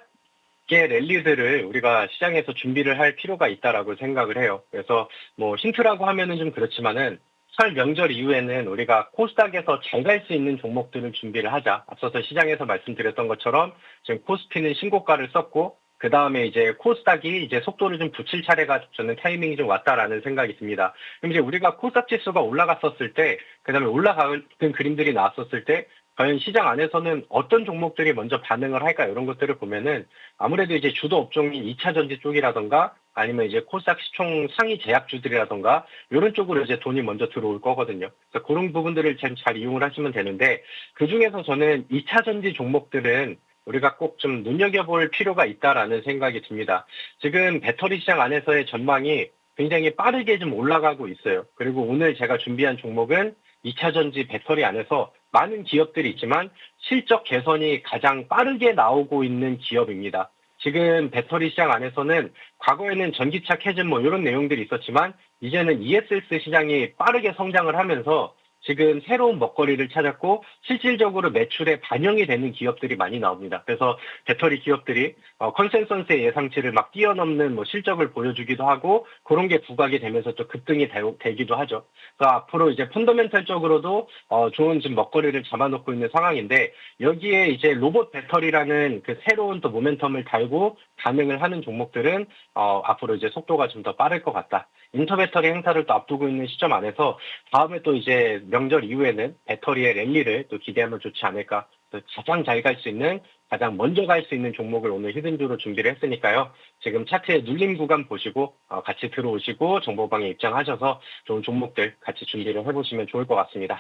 랠리들을 우리가 시장에서 준비를 할 필요가 있다라고 생각을 해요. 그래서 뭐 힌트라고 하면은 좀 그렇지만은 설 명절 이후에는 우리가 코스닥에서 잘 갈 수 있는 종목들을 준비를 하자. 앞서서 시장에서 말씀드렸던 것처럼 지금 코스피는 신고가를 썼고, 그 다음에 이제 코스닥이 이제 속도를 좀 붙일 차례가 저는 타이밍이 좀 왔다라는 생각이 듭니다. 그럼 이제 우리가 코스닥 지수가 올라갔었을 때, 그 다음에 올라가는 그림들이 나왔었을 때, 과연 시장 안에서는 어떤 종목들이 먼저 반응을 할까, 이런 것들을 보면은 아무래도 이제 주도 업종인 2차 전지 쪽이라던가 아니면 이제 코스닥 시총 상위 제약주들이라던가 이런 쪽으로 이제 돈이 먼저 들어올 거거든요. 그래서 그런 부분들을 잘 이용을 하시면 되는데, 그 중에서 저는 2차 전지 종목들은 우리가 꼭 좀 눈여겨볼 필요가 있다라는 생각이 듭니다. 지금 배터리 시장 안에서의 전망이 굉장히 빠르게 좀 올라가고 있어요. 그리고 오늘 제가 준비한 종목은 2차 전지 배터리 안에서 많은 기업들이 있지만 실적 개선이 가장 빠르게 나오고 있는 기업입니다. 지금 배터리 시장 안에서는 과거에는 전기차 캐즘 뭐 이런 내용들이 있었지만 이제는 ESS 시장이 빠르게 성장을 하면서 지금 새로운 먹거리를 찾았고 실질적으로 매출에 반영이 되는 기업들이 많이 나옵니다. 그래서 배터리 기업들이 컨센서스의 예상치를 막 뛰어넘는 뭐 실적을 보여주기도 하고 그런 게 부각이 되면서 또 급등이 되기도 하죠. 그래서 앞으로 이제 펀더멘털적으로도 좋은 지금 먹거리를 잡아놓고 있는 상황인데, 여기에 이제 로봇 배터리라는 그 새로운 또 모멘텀을 달고 반응을 하는 종목들은 앞으로 이제 속도가 좀 더 빠를 것 같다. 인터배터리 행사를 또 앞두고 있는 시점 안에서 다음에 또 이제 명절 이후에는 배터리의 랠리를 또 기대하면 좋지 않을까. 가장 잘 갈 수 있는, 가장 먼저 갈 수 있는 종목을 오늘 히든주로 준비를 했으니까요. 지금 차트의 눌림 구간 보시고 같이 들어오시고 정보방에 입장하셔서 좋은 종목들 같이 준비를 해보시면 좋을 것 같습니다.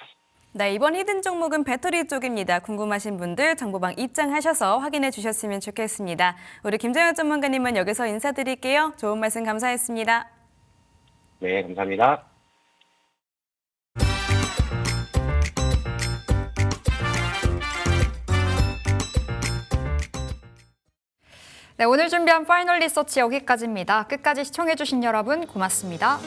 네, 이번 히든 종목은 배터리 쪽입니다. 궁금하신 분들 정보방 입장하셔서 확인해 주셨으면 좋겠습니다. 우리 김정현 전문가님은 여기서 인사드릴게요. 좋은 말씀 감사했습니다. 네, 감사합니다. 네, 오늘 준비한 파이널 리서치 여기까지입니다. 끝까지 시청해주신 여러분 고맙습니다.